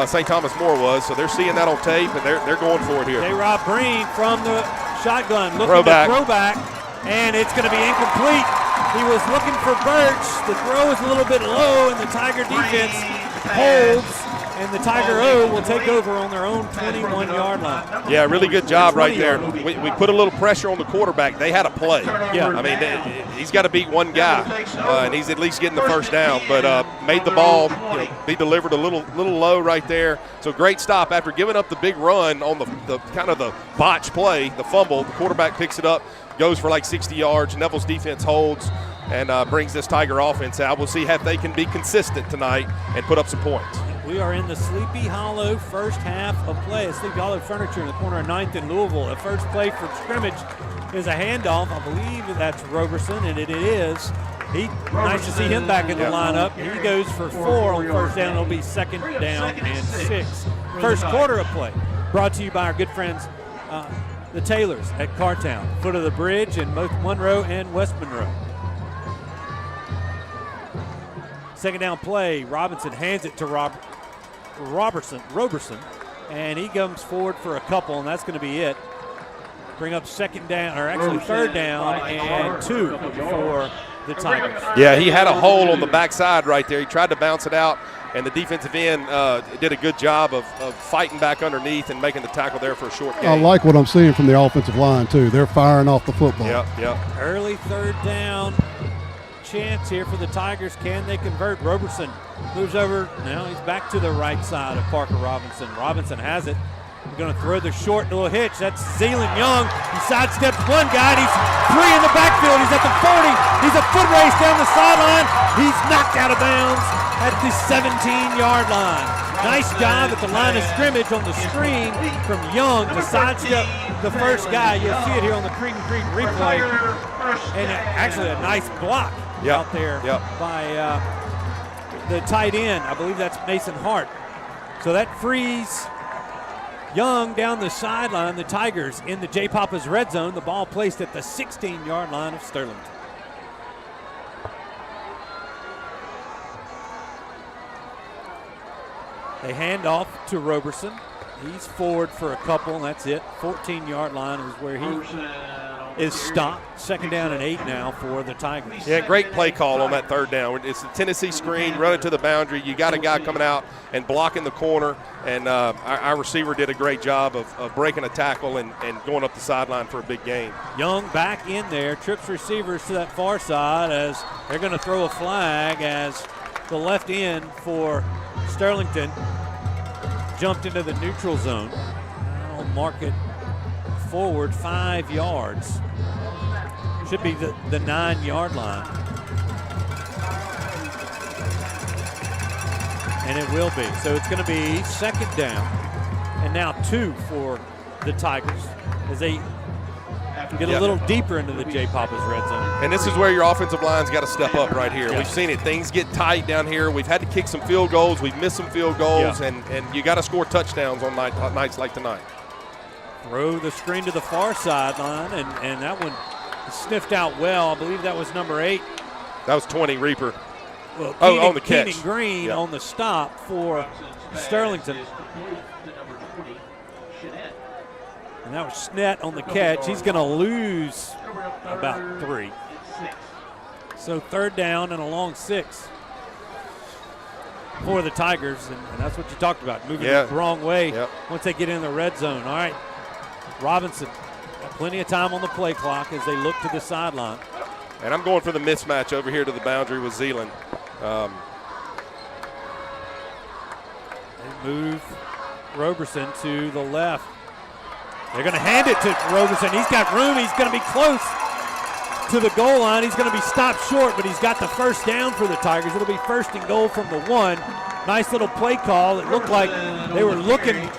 St. Thomas More was, so they're seeing that on tape, and they're going for it here. J-Rob Breen from the shotgun, looking to throw back, and it's going to be incomplete. He was looking for Birch. The throw is a little bit low, and the Tiger defense holds, and the Tiger O will take over on their own 21-yard line. Yeah, really good job right there. We put a little pressure on the quarterback. They had a play. Yeah. I mean, he's got to beat one guy, and he's at least getting the first down. But made the ball be delivered a little low right there. So great stop after giving up the big run on the kind of the botch play, the fumble. The quarterback picks it up, goes for like 60 yards. Neville's defense holds and brings this Tiger offense out. We'll see if they can be consistent tonight and put up some points. We are in the Sleepy Hollow first half of play. Sleepy Hollow Furniture in the corner of 9th and Louisville. The first play for scrimmage is a handoff. I believe that's Roberson, and it is. Nice to see him back in the lineup. He goes for 4 on first down. It'll be 2nd down and 6. First quarter of play brought to you by our good friends, the Taylors at Cartown, foot of the bridge in both Monroe and West Monroe. 2nd down play. Robinson hands it to Roberson, and he comes forward for a couple, and that's going to be it. Bring up 2nd down, or actually 3rd down and 2 for the Tigers. Yeah, he had a hole on the backside right there. He tried to bounce it out, and the defensive end did a good job of fighting back underneath and making the tackle there for a short gain. I like what I'm seeing from the offensive line, too. They're firing off the football. Yep. Early 3rd down chance here for the Tigers. Can they convert? Roberson moves over. Now he's back to the right side of Parker Robinson. Robinson has it. He's going to throw the short little hitch. That's Zealand Young. He sidesteps one guy, and he's 3 in the backfield. He's at the 40. He's a foot race down the sideline. He's knocked out of bounds at the 17-yard line. Nice job at the line of scrimmage on the screen from Young to sidestep the first guy. You'll see it here on the Creed and Creed replay. And actually a nice block out there by the tight end. I believe that's Mason Hart. So that frees Young down the sideline. The Tigers in the J. Papa's red zone. The ball placed at the 16-yard line of Sterlington. They hand off to Roberson. He's forward for a couple, and that's it. 14-yard line is where he is stopped. Second down and 8 now for the Tigers. Yeah, great play call on that third down. It's the Tennessee screen, run it to the boundary. You got a guy coming out and blocking the corner, and our receiver did a great job of breaking a tackle and going up the sideline for a big gain. Young back in there, trips receivers to that far side as they're going to throw a flag as the left end for Sterlington jumped into the neutral zone. I'll mark it forward 5 yards. Should be the 9-yard line. And it will be. So it's going to be second down. And now 2 for the Tigers as they get a little deeper into the J. Papa's red zone. And this is where your offensive line's got to step up right here. Yeah. We've seen it. Things get tight down here. We've had to kick some field goals. We've missed some field goals, and you got to score touchdowns on nights like tonight. Throw the screen to the far sideline, and that one sniffed out well. I believe that was number 8. That was 20, Reaper. Well, on the catch. Keenan Green on the stop for Sterlington. And that was Snett on the catch. He's going to lose about 3. So third down and a long 6 for the Tigers, and that's what you talked about, moving the wrong way once they get in the red zone. All right, Robinson got plenty of time on the play clock as they look to the sideline. And I'm going for the mismatch over here to the boundary with Zeeland. They move Roberson to the left. They're going to hand it to Roberson. He's got room. He's going to be close to the goal line. He's going to be stopped short, but he's got the first down for the Tigers. It'll be first and goal from the 1. Nice little play call. It looked like they were looking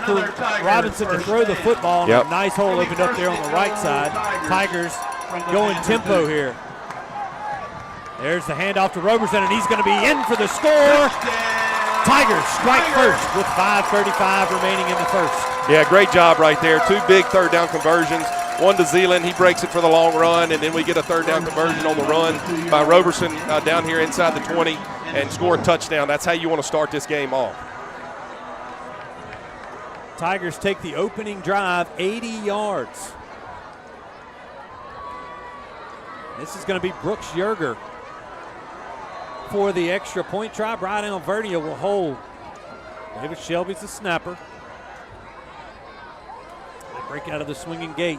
for Robinson to throw the football. A nice hole opened up there on the right side. Tigers going tempo here. There's the handoff to Roberson, and he's going to be in for the score. Tigers strike first with 5:35 remaining in the first. Yeah, great job right there. 2 big third down conversions. One to Zeeland. He breaks it for the long run, and then we get a third down conversion on the run by Roberson down here inside the 20 and score a touchdown. That's how you want to start this game off. Tigers take the opening drive 80 yards. This is going to be Brooks Yerger for the extra point try. Brian Alvernia will hold. David Shelby's the snapper. They break out of the swinging gate.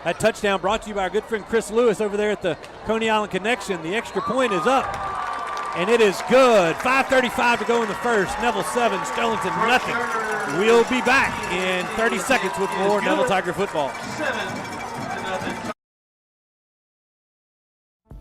That touchdown brought to you by our good friend Chris Lewis over there at the Coney Island Connection. The extra point is up, and it is good. 5:35 to go in the first. Neville 7, Sterlington nothing. We'll be back in 30 seconds with more Neville Tiger football. 7-0.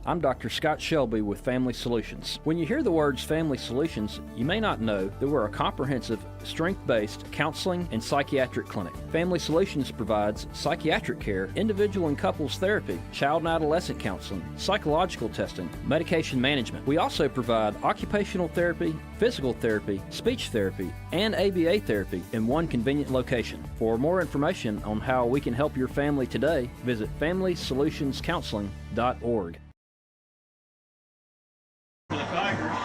I'm Dr. Scott Shelby with Family Solutions. When you hear the words Family Solutions, you may not know that we're a comprehensive, strength-based counseling and psychiatric clinic. Family Solutions provides psychiatric care, individual and couples therapy, child and adolescent counseling, psychological testing, medication management. We also provide occupational therapy, physical therapy, speech therapy, and ABA therapy in one convenient location. For more information on how we can help your family today, visit FamilySolutionsCounseling.org. For the Tigers.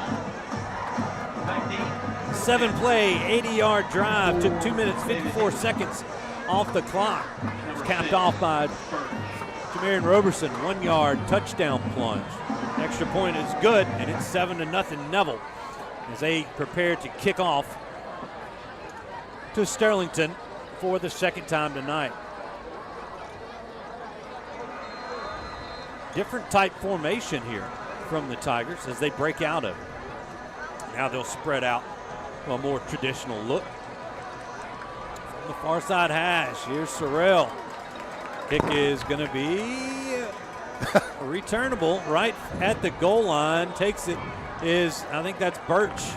7-play, 80-yard drive. Took 2 minutes, 54 seconds off the clock. It was capped off by Jamarian Roberson. 1-yard touchdown plunge. Extra point is good, and it's 7-0 Neville as they prepare to kick off to Sterlington for the second time tonight. Different type formation here from the Tigers as they break out of it. Now they'll spread out a more traditional look. From the far side hash, here's Sorrell. Kick is going to be returnable right at the goal line. Takes it is, I think that's Birch.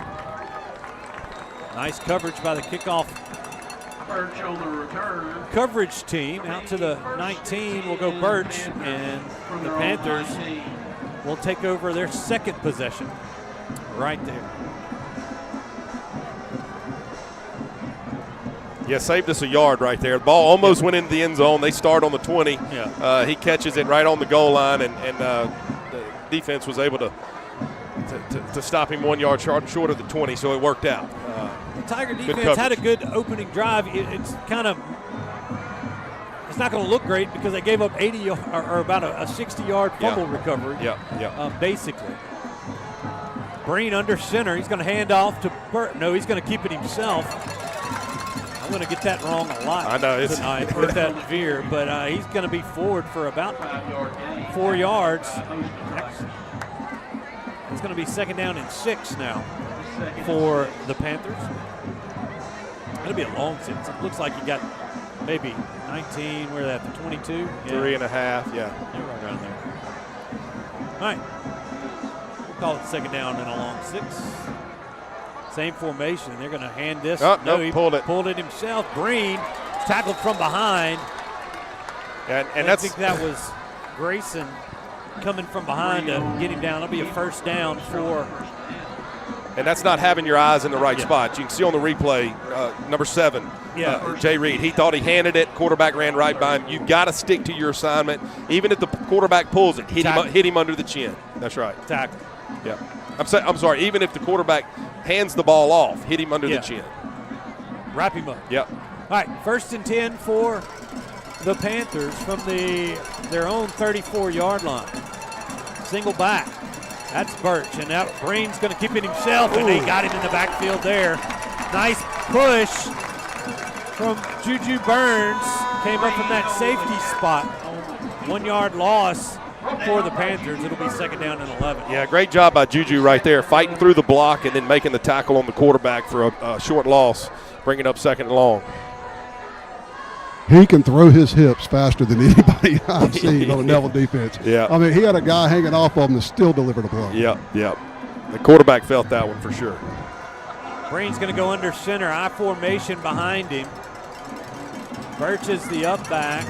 Nice coverage by the kickoff Birch on the return. coverage team. Out to the 19 will go Birch, and the Panthers will take over their second possession right there. Yeah, saved us a yard right there. The ball almost went into the end zone. They start on the 20. Yeah. He catches it right on the goal line, and the defense was able to stop him 1 yard short of the 20, so it worked out. The Tiger defense had a good opening drive. It's not going to look great because they gave up 80 or about a 60-yard fumble recovery. Basically. Breen under center. He's going to hand off to Burt. No, he's going to keep it himself. I'm going to get that wrong a lot tonight with that veer, but he's going to be forward for about 4 yards. It's going to be 2nd down and 6 now for the Panthers. It'll be a long sentence. It looks like you got maybe 19, where that, the 22? Yeah. 3.5, yeah. You're right around there. All right. We'll call it 2nd down and a long 6. Same formation. They're going to hand this. No, he pulled it. Pulled it himself. Breen tackled from behind. And I think that was Grayson coming from behind to get him down. It'll be a 1st down for. And that's not having your eyes in the right spot. You can see on the replay, number 7, Jay Reed. He thought he handed it. Quarterback ran right by him. You've got to stick to your assignment. Even if the quarterback pulls it, hit him under the chin. That's right. Tackle. Yeah. I'm sorry. Even if the quarterback hands the ball off, hit him under the chin. Wrap him up. Yep. All right, 1st and 10 for the Panthers from their own 34-yard line. Single back. That's Birch, and now Breen's going to keep it himself, and he got him in the backfield there. Nice push from Juju Burns. Came up from that safety spot. 1 yard loss for the Panthers. It'll be 2nd down and 11. Yeah, great job by Juju right there, fighting through the block and then making the tackle on the quarterback for a short loss, bringing up 2nd and long. He can throw his hips faster than anybody I've seen on the Neville defense. Yeah. I mean, he had a guy hanging off of him that still delivered a blow. Yep. The quarterback felt that one for sure. Breen's going to go under center, I formation behind him. Birch is the up back.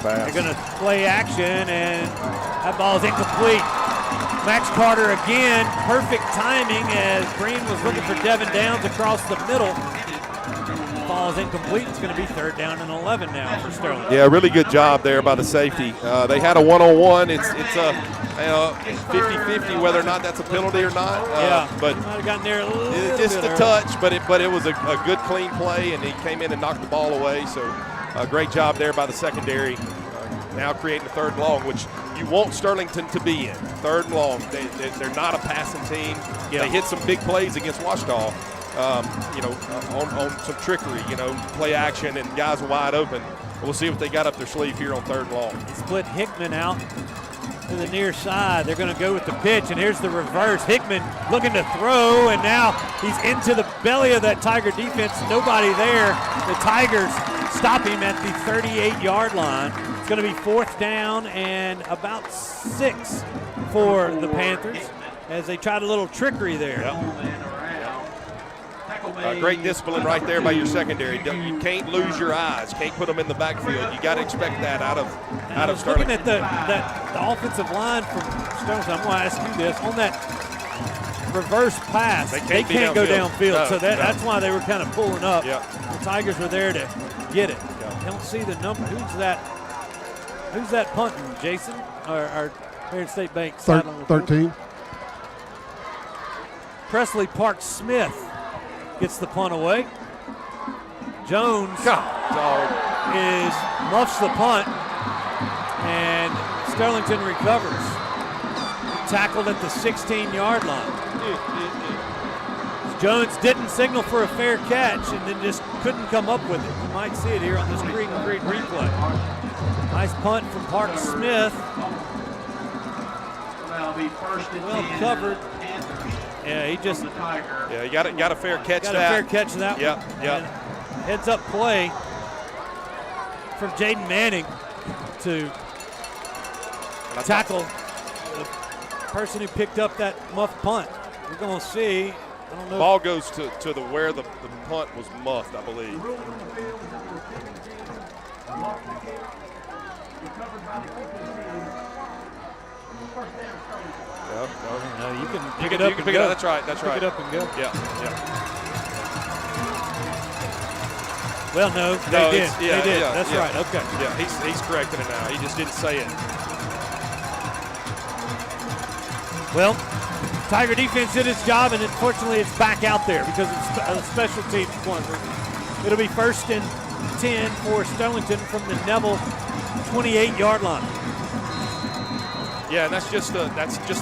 They're going to play action, and that ball's incomplete. Max Carter again, perfect timing as Breen was looking for Devin Downs across the middle. Ball is incomplete. It's going to be 3rd down and 11 now for Sterling. Yeah, really good job there by the safety. They had a one-on-one. It's a 50-50 whether or not that's a penalty or not. But might have gotten there a little just bit a touch, but it was a good, clean play, and he came in and knocked the ball away. So great job there by the secondary. Now creating a 3rd and long, which you want Sterlington to be in. 3rd and long. They're not a passing team. Yeah. They hit some big plays against Washita. On some trickery, play action, and guys are wide open. We'll see what they got up their sleeve here on 3rd and long. They split Hickman out to the near side. They're going to go with the pitch, and here's the reverse. Hickman looking to throw, and now he's into the belly of that Tiger defense. Nobody there. The Tigers stop him at the 38-yard line. It's going to be 4th down and about 6 for the Panthers as they tried a little trickery there. Yep. Great discipline right there by your secondary. You can't lose your eyes. Can't put them in the backfield. You got to expect that out of Sterling. Looking at the offensive line from Sterlington, I'm going to ask you this. On that reverse pass, they can't go downfield. No, so that's why they were kind of pulling up. Yep. The Tigers were there to get it. Yep. Don't see the number. Who's that punting, Jason? Or Marion State Bank? 13. Presley Park Smith gets the punt away. Jones muffs the punt, and Sterlington recovers. Tackled at the 16-yard line. Jones didn't signal for a fair catch and then just couldn't come up with it. You might see it here on this great replay. Nice punt from Park Smith. Well covered. Yeah, he just. Yeah, he got a fair catch. Got a fair catch to that. Yeah. Heads up play from Jaden Manning to tackle the person who picked up that muffed punt. We're going to see. I don't know. Ball goes to where the punt was muffed, I believe. You can You pick it can up and pick go. it up. That's right. That's right. Pick it up and go. Yeah. Well, no, they did. They did. That's right. Okay. Yeah, he's correcting it now. He just didn't say it. Well, Tiger defense did its job, and unfortunately it's back out there because it's a special teams one. It'll be 1st and 10 for Sterlington from the Neville 28-yard line. Yeah, and that's just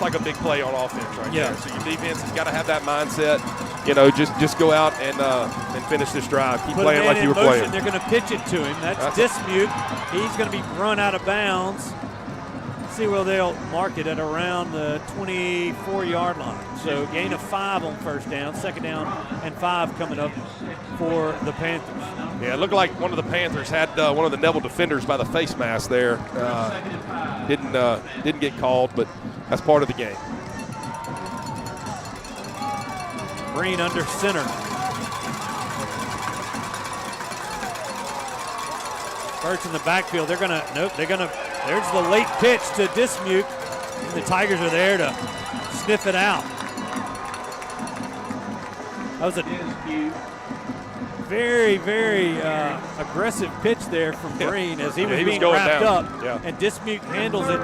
like a big play on offense right there. So your defense has got to have that mindset. Just go out and finish this drive. Keep playing like you were playing. They're going to pitch it to him. That's Dismute. He's going to be run out of bounds. See where they'll mark it at around the 24-yard line. So gain of 5 on 1st down, 2nd down, and 5 coming up for the Panthers. Yeah, it looked like one of the Panthers had one of the Neville defenders by the face mask there. Didn't get called, but that's part of the game. Green under center. First in the backfield. There's the late pitch to Dismute. And the Tigers are there to sniff it out. That was a very, very aggressive pitch there from Green as he was being wrapped up. Yeah. And Dismute handles it,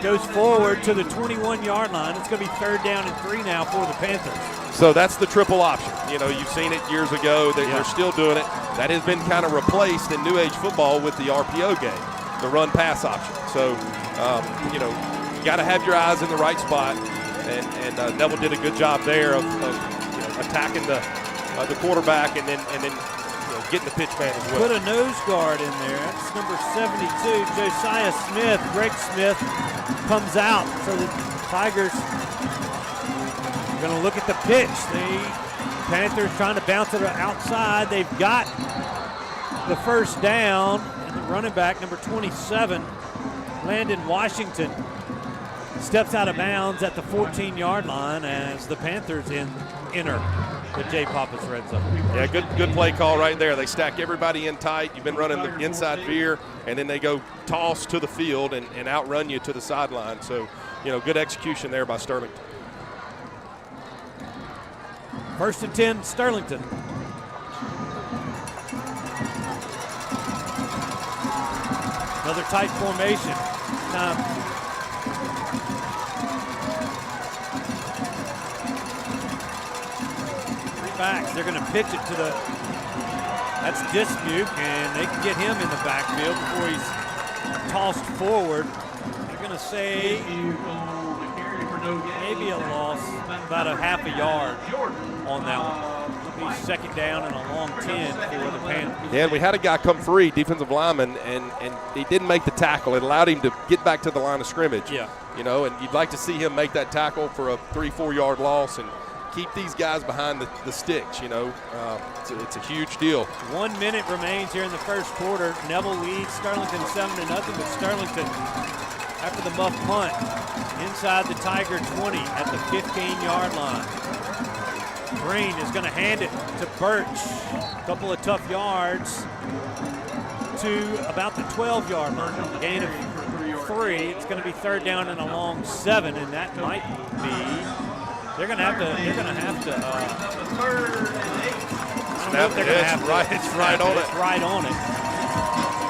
goes forward to the 21-yard line. It's going to be 3rd down and 3 now for the Panthers. So that's the triple option. You've seen it years ago. They're still doing it. That has been kind of replaced in New Age football with the RPO game, the run-pass option. So, you got to have your eyes in the right spot, and Neville did a good job there of attacking the quarterback and then getting the pitch man as well. Put a nose guard in there. That's number 72, Josiah Smith. Greg Smith comes out. So the Tigers are going to look at the pitch. The Panthers trying to bounce it outside. They've got the 1st down. And the running back, number 27, Landon Washington, steps out of bounds at the 14-yard line as the Panthers enter the J. Pappas red zone. Yeah, good play call right there. They stack everybody in tight. You've been running the inside veer, and then they go toss to the field and outrun you to the sideline. So, good execution there by Sterlington. 1st and 10, Sterlington. Another tight formation. Backs. They're going to pitch it to that's Dismute, and they can get him in the backfield before he's tossed forward. They're going to say maybe a loss, about a half a yard on that one. It'll be 2nd down and a long 10 for the Panthers. Yeah, and we had a guy come free, defensive lineman, and he didn't make the tackle. It allowed him to get back to the line of scrimmage. Yeah. And you'd like to see him make that tackle for a 3-4 yard loss and keep these guys behind the sticks, it's a huge deal. 1 minute remains here in the 1st quarter. Neville leads Sterlington 7-0, but Sterlington, after the muff punt, inside the Tiger 20 at the 15-yard line. Green is going to hand it to Birch. A couple of tough yards to about the 12-yard line. Gain of 3. It's going to be 3rd down and a long 7, and that might be. They're going to have to. I don't know if they're going to have to. It's right on it. It's right on it.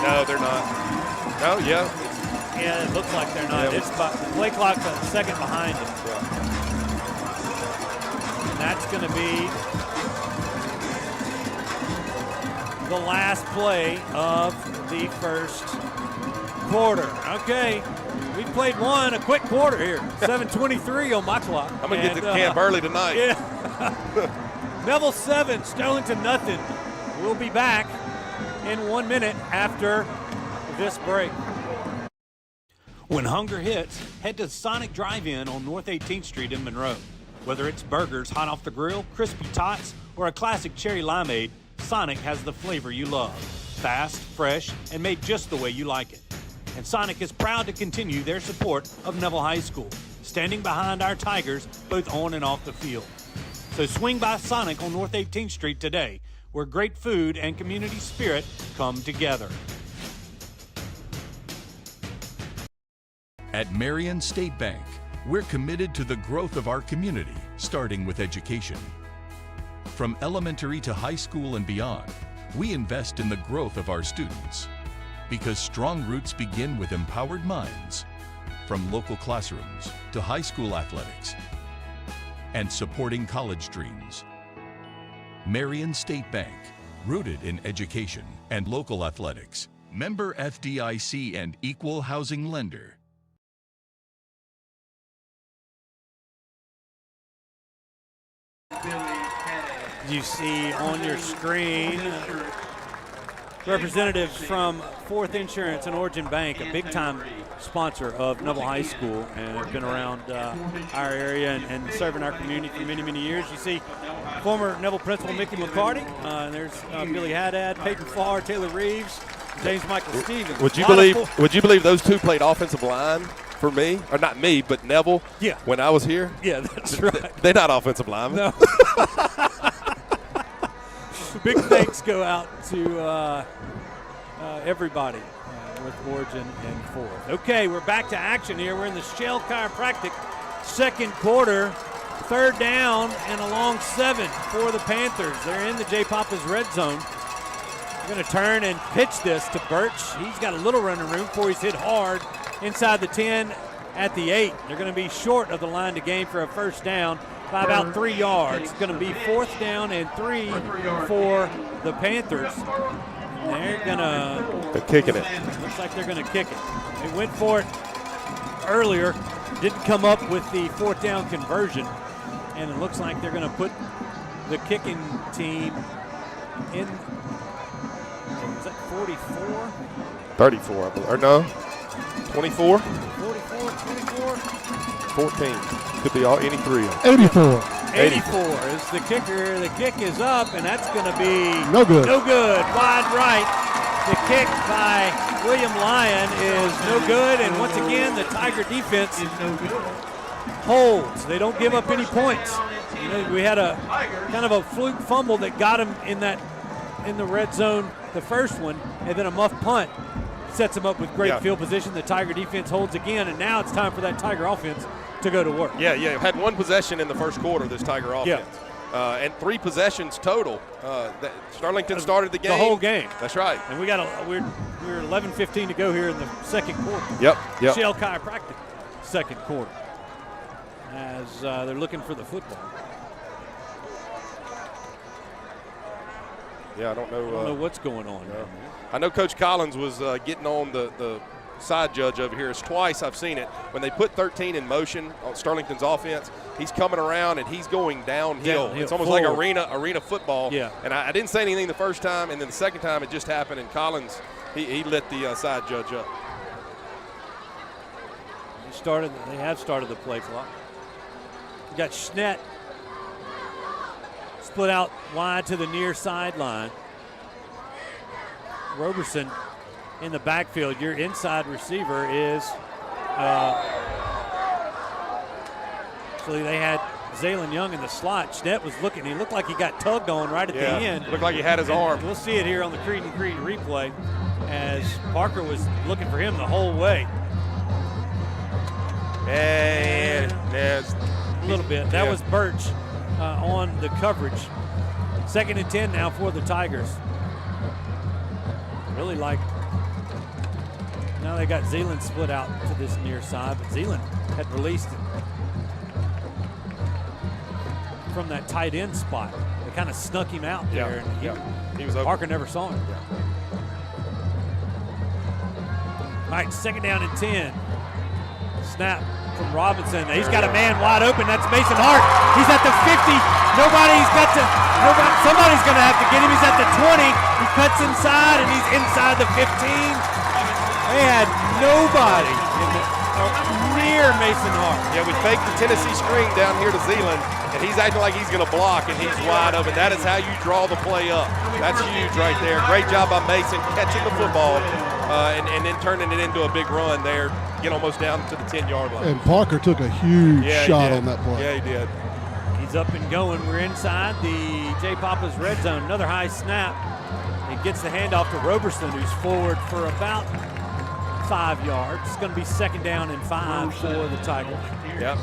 No, they're not. No, yeah. Yeah, it looks like they're not. Yeah. It's the play clock's a second behind it. Yeah. And that's going to be the last play of the 1st quarter. Okay. We played a quick quarter here. 7:23 on my clock. I'm going to get to camp early tonight. Yeah. Neville 7, Sterlington nothing. We'll be back in 1 minute after this break. When hunger hits, head to Sonic Drive-In on North 18th Street in Monroe. Whether it's burgers hot off the grill, crispy tots, or a classic cherry limeade, Sonic has the flavor you love. Fast, fresh, and made just the way you like it. And Sonic is proud to continue their support of Neville High School, standing behind our Tigers both on and off the field. So swing by Sonic on North 18th Street today, where great food and community spirit come together. At Marion State Bank, We're committed to the growth of our community, starting with education. From elementary to high school and beyond, we invest in the growth of our students. Because strong roots begin with empowered minds, from local classrooms to high school athletics, and supporting college dreams. Marion State Bank, rooted in education and local athletics. Member FDIC and equal housing lender. You see on your screen representatives from Fourth Insurance and Origin Bank, a big-time sponsor of Neville High School, and have been around our area and serving our community for many, many years. You see former Neville principal Mickey McCarty, and there's Billy Haddad, Peyton Farr, Taylor Reeves, James Michael Stevens. Would you believe those two played offensive line for me? Or not me, but Neville? Yeah. When I was here? Yeah, that's right. They're not offensive linemen. No. Big thanks go out to everybody with Origin and Fourth. Okay, we're back to action here. We're in the Shell Chiropractic second quarter. Third down and a long 7 for the Panthers. They're in the J. Papa's red zone. They're going to turn and pitch this to Birch. He's got a little running room before he's hit hard inside the 10 at the 8. They're going to be short of the line to gain for a first down by about 3 yards. It's going to be 4th down and 3 for the Panthers. And they're kicking it. Looks like they're going to kick it. They went for it earlier, didn't come up with the 4th down conversion, and it looks like they're going to put the kicking team in. Is that 44? 34, or no? 24? 44, 24? 14. Could be any three of them. 84. 84 is the kicker. The kick is up, and that's going to be no good. No good. Wide right. The kick by William Lyon is no good, and once again, the Tiger defense holds. They don't give up any points. You know, we had a kind of a fluke fumble that got him in the red zone, the first one, and then a muff punt sets him up with great field position. The Tiger defense holds again, and now it's time for that Tiger offense to go to work. Yeah, had one possession in the first quarter, this Tiger offense. Yeah. And 3 possessions total. Sterlington started the game. The whole game. That's right. And we're 11:15 to go here in the second quarter. Yep. Shell Chiropractic, second quarter, as they're looking for the football. Yeah, I don't know what's going on. I know Coach Collins was getting on the side judge over here. It's twice I've seen it. When they put 13 in motion on Sterlington's offense, he's coming around and he's going downhill. It's almost like arena football. Yeah. And I didn't say anything the first time, and then the second time it just happened, and Collins, he lit the side judge up. They have started the play clock. You got Schnett split out wide to the near sideline. Roberson in the backfield. Your inside receiver is so they had Zaylen Young in the slot. Schnett was looking. He looked like he got tugged on right at the end. Looked like he had his arm. We'll see it here on the Creed and Creed replay as Parker was looking for him the whole way. And a little bit. That was Birch on the coverage. 2nd and 10 now for the Tigers. Really like. Now they got Zeeland split out to this near side, but Zeeland had released it from that tight end spot. They kind of snuck him out there, and he was open. Parker never saw him. All right, 2nd down and 10. Snap from Robinson. He's got a man wide open. That's Mason Hart. He's at the 50. Somebody's going to have to get him. He's at the 20. He cuts inside, and he's inside the 15. They had nobody near Mason Hart. Yeah, we faked the Tennessee screen down here to Zeeland, and he's acting like he's going to block, and he's wide open. That is how you draw the play up. That's huge right there. Great job by Mason catching the football and then turning it into a big run there, get almost down to the 10-yard line. And Parker took a huge shot on that play. Yeah, he did. He's up and going. We're inside the J. Papa's red zone. Another high snap. He gets the handoff to Roberson, who's forward for about 5 yards. It's going to be 2nd down and 5 for the Tigers. Yep,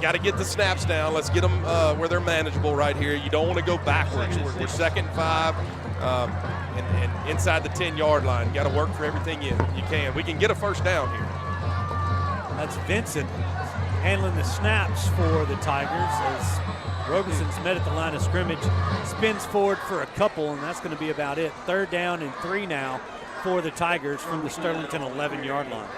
got to get the snaps down. Let's get them where they're manageable right here. You don't want to go backwards. We're 2nd and 5 and inside the 10-yard line. You got to work for everything you can. We can get a 1st down here. That's Vincent handling the snaps for the Tigers as Roberson's met at the line of scrimmage, spins forward for a couple, and that's going to be about it. 3rd down and 3 now for the Tigers from the Sterlington 11-yard line.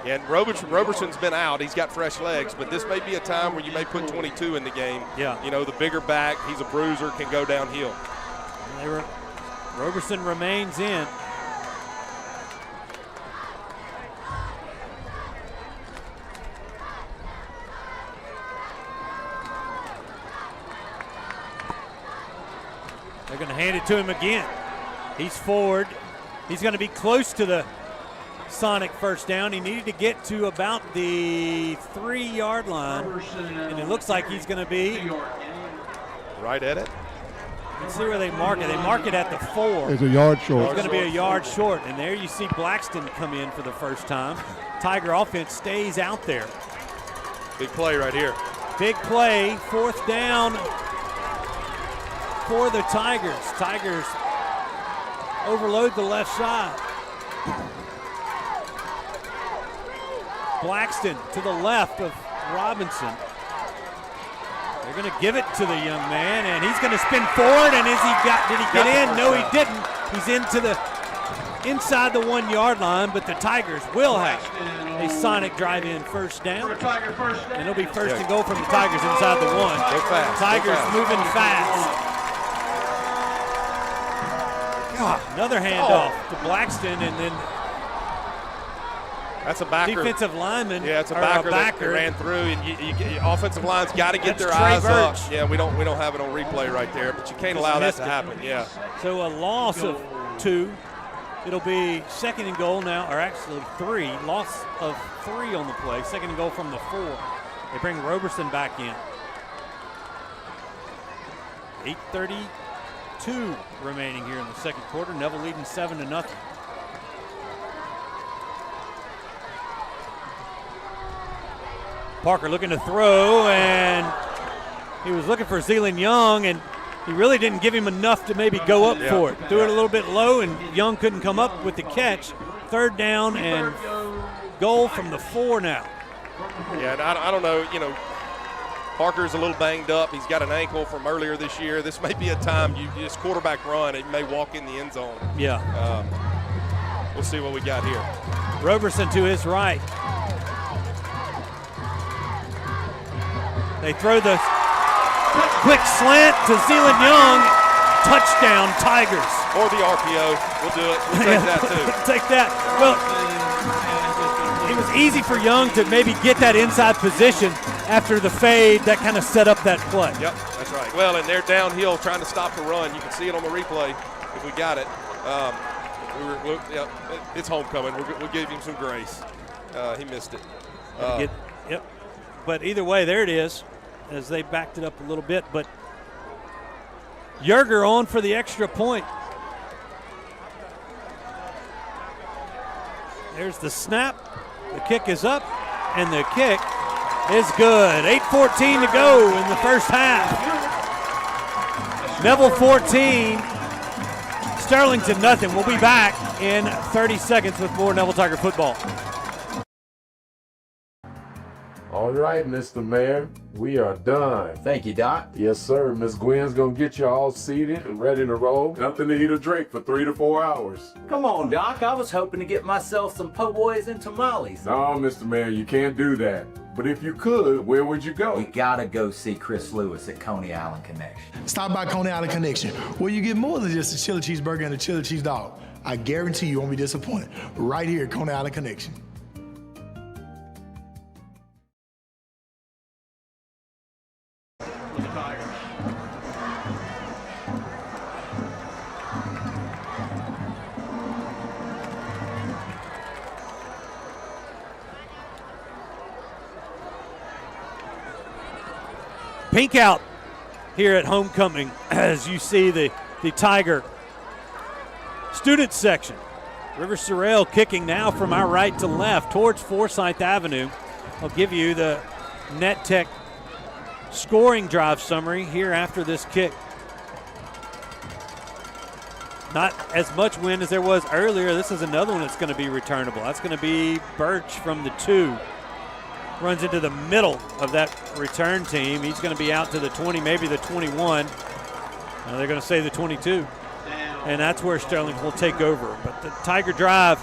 Yeah, and Roberson's been out. He's got fresh legs, but this may be a time where you may put 22 in the game. Yeah. You know, the bigger back, he's a bruiser, can go downhill. Roberson remains in. They're going to hand it to him again. He's forward. He's going to be close to the Sonic 1st down. He needed to get to about the 3-yard line, and it looks like he's going to be right at it. Let's see where they mark it. They mark it at the 4. It's a yard short. It's going to be a yard short, and there you see Blackston come in for the first time. Tiger offense stays out there. Big play right here. Big play, 4th down for the Tigers. Tigers overload the left side. Blackston to the left of Robinson. They're going to give it to the young man, and he's going to spin forward. And did he get in? No, he didn't. He's inside the 1-yard line, but the Tigers will have a Sonic drive-in 1st down. And it'll be 1st and goal from the Tigers inside the 1. Go fast. Tigers moving fast. Another handoff to Blackston, and then that's a backer. Defensive lineman. Yeah, it's a backer that ran through, and offensive line's got to get their eyes up. Yeah, we don't have it on replay right there, but you can't allow that to happen. Yeah. So a loss of 2. It'll be 2nd and goal now, or actually 3. Loss of 3 on the play. 2nd and goal from the 4. They bring Roberson back in. 8:32 remaining here in the 2nd quarter. Neville leading 7-0. Parker looking to throw, and he was looking for Zealand Young, and he really didn't give him enough to maybe go up for it. Threw it a little bit low, and Young couldn't come up with the catch. 3rd down and goal from the 4 now. Yeah, and I don't know, Parker's a little banged up. He's got an ankle from earlier this year. This may be a time you just quarterback run. It may walk in the end zone. Yeah. We'll see what we got here. Roberson to his right. They throw the quick slant to Zealand Young. Touchdown, Tigers. Or the RPO. We'll do it. We'll take that, too. Take that. Well, it was easy for Young to maybe get that inside position after the fade. That kind of set up that play. Yep, that's right. Well, and they're downhill trying to stop the run. You can see it on the replay if we got it. It's homecoming. We'll give him some grace. He missed it. Yep. But either way, there it is, as they backed it up a little bit. But Yerger on for the extra point. There's the snap. The kick is up, and the kick is good. 8:14 to go in the first half. Neville 14, Sterlington nothing. We'll be back in 30 seconds with more Neville Tiger football. All right, Mr. Mayor, we are done. Thank you, Doc. Yes, sir. Miss Gwen's gonna get you all seated and ready to roll. Nothing to eat or drink for 3 to 4 hours. Come on, Doc. I was hoping to get myself some po' boys and tamales. No, Mr. Mayor, you can't do that. But if you could, where would you go? We gotta go see Chris Lewis at Coney Island Connection. Stop by Coney Island Connection, where you get more than just a chili cheeseburger and a chili cheese dog. I guarantee you won't be disappointed. Right here at Coney Island Connection. Pink out here at homecoming as you see the Tiger student section River Sorrell kicking now from our right to left towards Forsyth Avenue. I'll give you the Net Tech scoring drive summary here after this kick. Not as much wind as there was earlier. This is another one that's going to be returnable. That's going to be Birch from the 2. Runs into the middle of that return team. He's going to be out to the 20, maybe the 21. They're going to say the 22. And that's where Sterlington will take over. But the Tiger drive,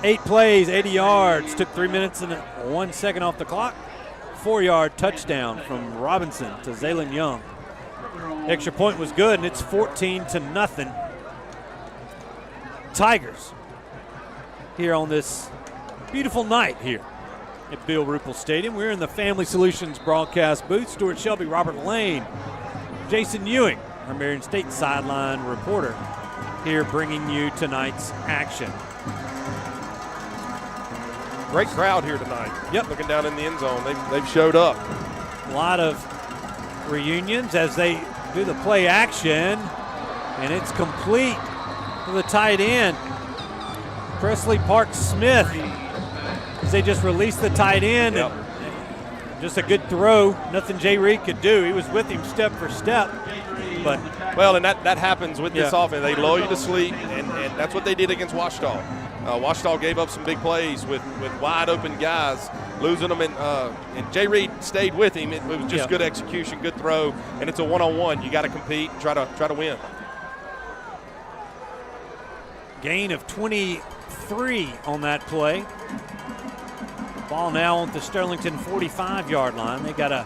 8 plays, 80 yards, took 3 minutes and 1 second off the clock. 4-yard touchdown from Robinson to Zaylen Young. Extra point was good, and it's 14-0. Tigers here on this beautiful night here at Bill Ruple Stadium. We're in the Family Solutions broadcast booth. Stewart Shelby, Robert Lane, Jason Ewing, our Marion State sideline reporter, here bringing you tonight's action. Great crowd here tonight. Yep. Looking down in the end zone, they've showed up. A lot of reunions as they do the play action, and it's complete to the tight end, Presley Parks Smith, as they just released the tight end. Yep. And just a good throw. Nothing Jay Reed could do. He was with him step for step. But well, and that happens with this offense. They lull you to sleep, and that's what they did against Washita. Washita gave up some big plays with wide open guys, losing them, and Jay Reed stayed with him. It was just good execution, good throw, and it's a one-on-one. You got to compete and try to win. Gain of 23 on that play. Ball now on the Sterlington 45-yard line. They got a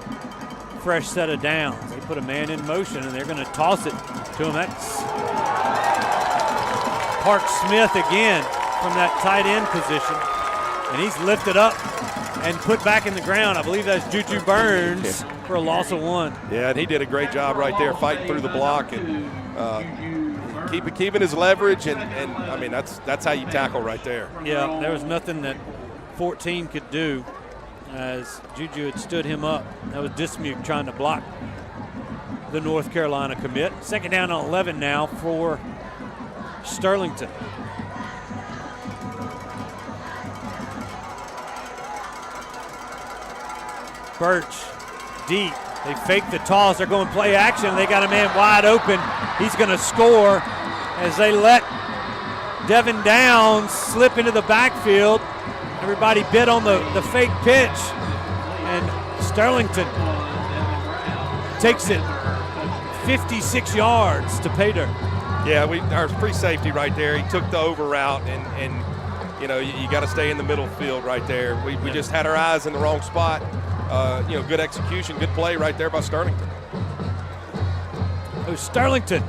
fresh set of downs. They put a man in motion, and they're going to toss it to him. That's Park Smith again from that tight end position, and he's lifted up and put back in the ground. I believe that's Juju Burns for a loss of 1. Yeah, and he did a great job right there fighting through the block and keeping his leverage, and I mean, that's how you tackle right there. Yeah, there was nothing that 14 could do as Juju had stood him up. That was Dismuke trying to block the North Carolina commit. Second down on 11 now for Sterlington. Birch deep. They fake the toss. They're going play action. They got a man wide open. He's going to score as they let Devin Downs slip into the backfield. Everybody bid on the fake pitch, and Sterlington takes it 56 yards to pay dirt. Yeah, our free safety right there. He took the over route, and you know, you got to stay in the middle field right there. We just had our eyes in the wrong spot. Good execution, good play right there by Sterlington. Oh, Sterlington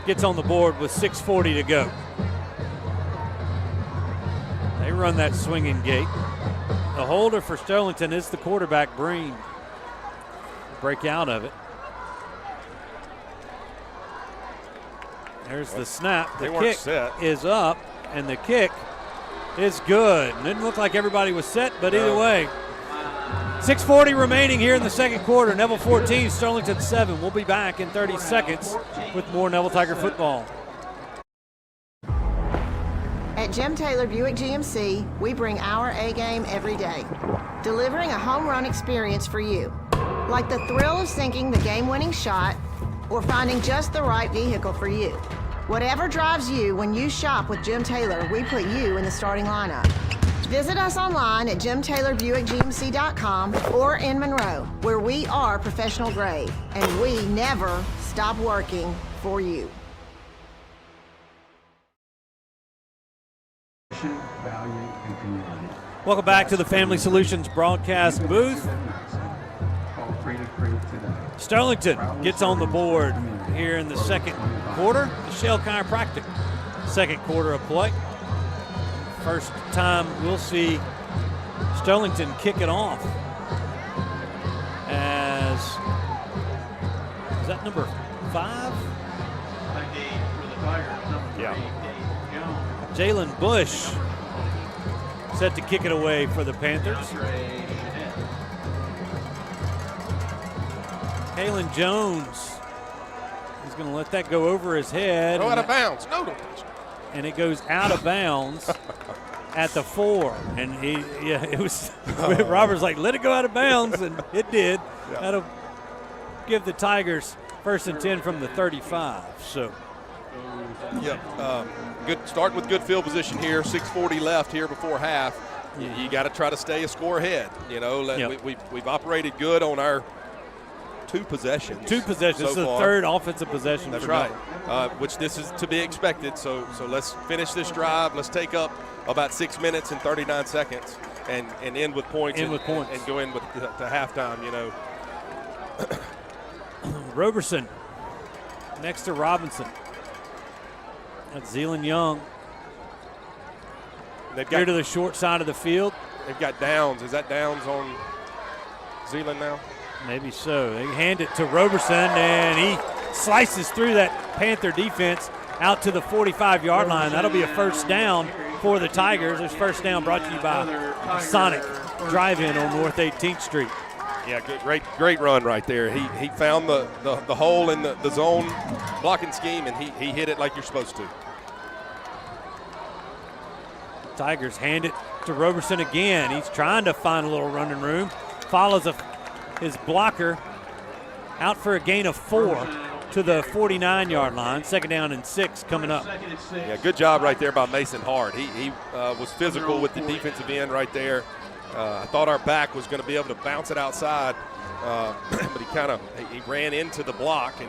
gets on the board with 6:40 to go. They run that swinging gate. The holder for Sterlington is the quarterback, Breen. Break out of it. There's the snap. The kick is up, and the kick is good. Didn't look like everybody was set, but either way. 6:40 remaining here in the second quarter. Neville 14, Sterlington 7. We'll be back in 30 seconds with more Neville Tiger football. At Jim Taylor Buick GMC, we bring our A-game every day, delivering a home run experience for you, like the thrill of sinking the game-winning shot or finding just the right vehicle for you. Whatever drives you when you shop with Jim Taylor, we put you in the starting lineup. Visit us online at jimtaylorbuickgmc.com or in Monroe, where we are professional grade, and we never stop working for you. Welcome back to the Family Solutions broadcast booth. Sterlington gets on the board here in the second quarter. Michelle Chiropractic, second quarter of play. First time we'll see Sterlington kick it off. As is that number 5? Yeah. Jalen Bush set to kick it away for the Panthers. Kalen Jones is going to let that go over his head. Go out of bounds. No, don't touch it. and it goes out of bounds at the 4. And it was Robert's like, let it go out of bounds, and it did. Yeah. That'll give the Tigers 1st and 10 from the 35. So, good starting with good field position here. 6:40 left here before half. You got to try to stay a score ahead. You know, we've operated good on our 2 possessions. 2 possessions. So this is the far. 3rd offensive possession. That's for right. Neville. Which this is to be expected. So let's finish this drive. Let's take up about 6 minutes and 39 seconds and end with points. And go in with to halftime. You know. Roberson next to Robinson. That's Zealand Young. They've Here to the short side of the field. They've got Downs. Is that Downs on Zealand now? Maybe so. They hand it to Roberson, and he slices through that Panther defense out to the 45-yard line. That'll be a 1st down for the Tigers. This 1st down brought to you by Sonic Drive-In on North 18th Street. Yeah, great run right there. He found the hole in the zone blocking scheme, and he hit it like you're supposed to. Tigers hand it to Roberson again. He's trying to find a little running room. Follows his blocker out for a gain of 4 to the 49-yard line. 2nd down and 6 coming up. Yeah, good job right there by Mason Hart. He was physical with the defensive end right there. I thought our back was going to be able to bounce it outside, but he ran into the block and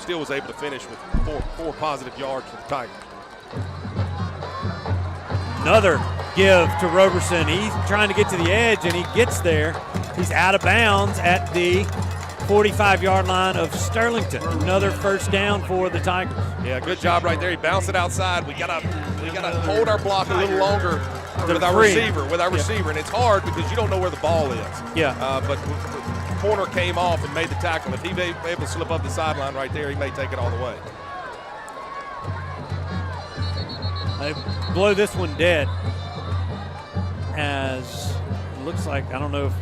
still was able to finish with four positive yards for the Tigers. Another give to Roberson. He's trying to get to the edge, and he gets there. He's out of bounds at the 45-yard line of Sterlington. Another 1st down for the Tigers. Yeah, good job right there. He bounced it outside. We gotta hold our block a little longer with our receiver. And it's hard because you don't know where the ball is. Yeah. But the corner came off and made the tackle. If he's able to slip up the sideline right there, he may take it all the way. They blow this one dead, as it looks like, I don't know if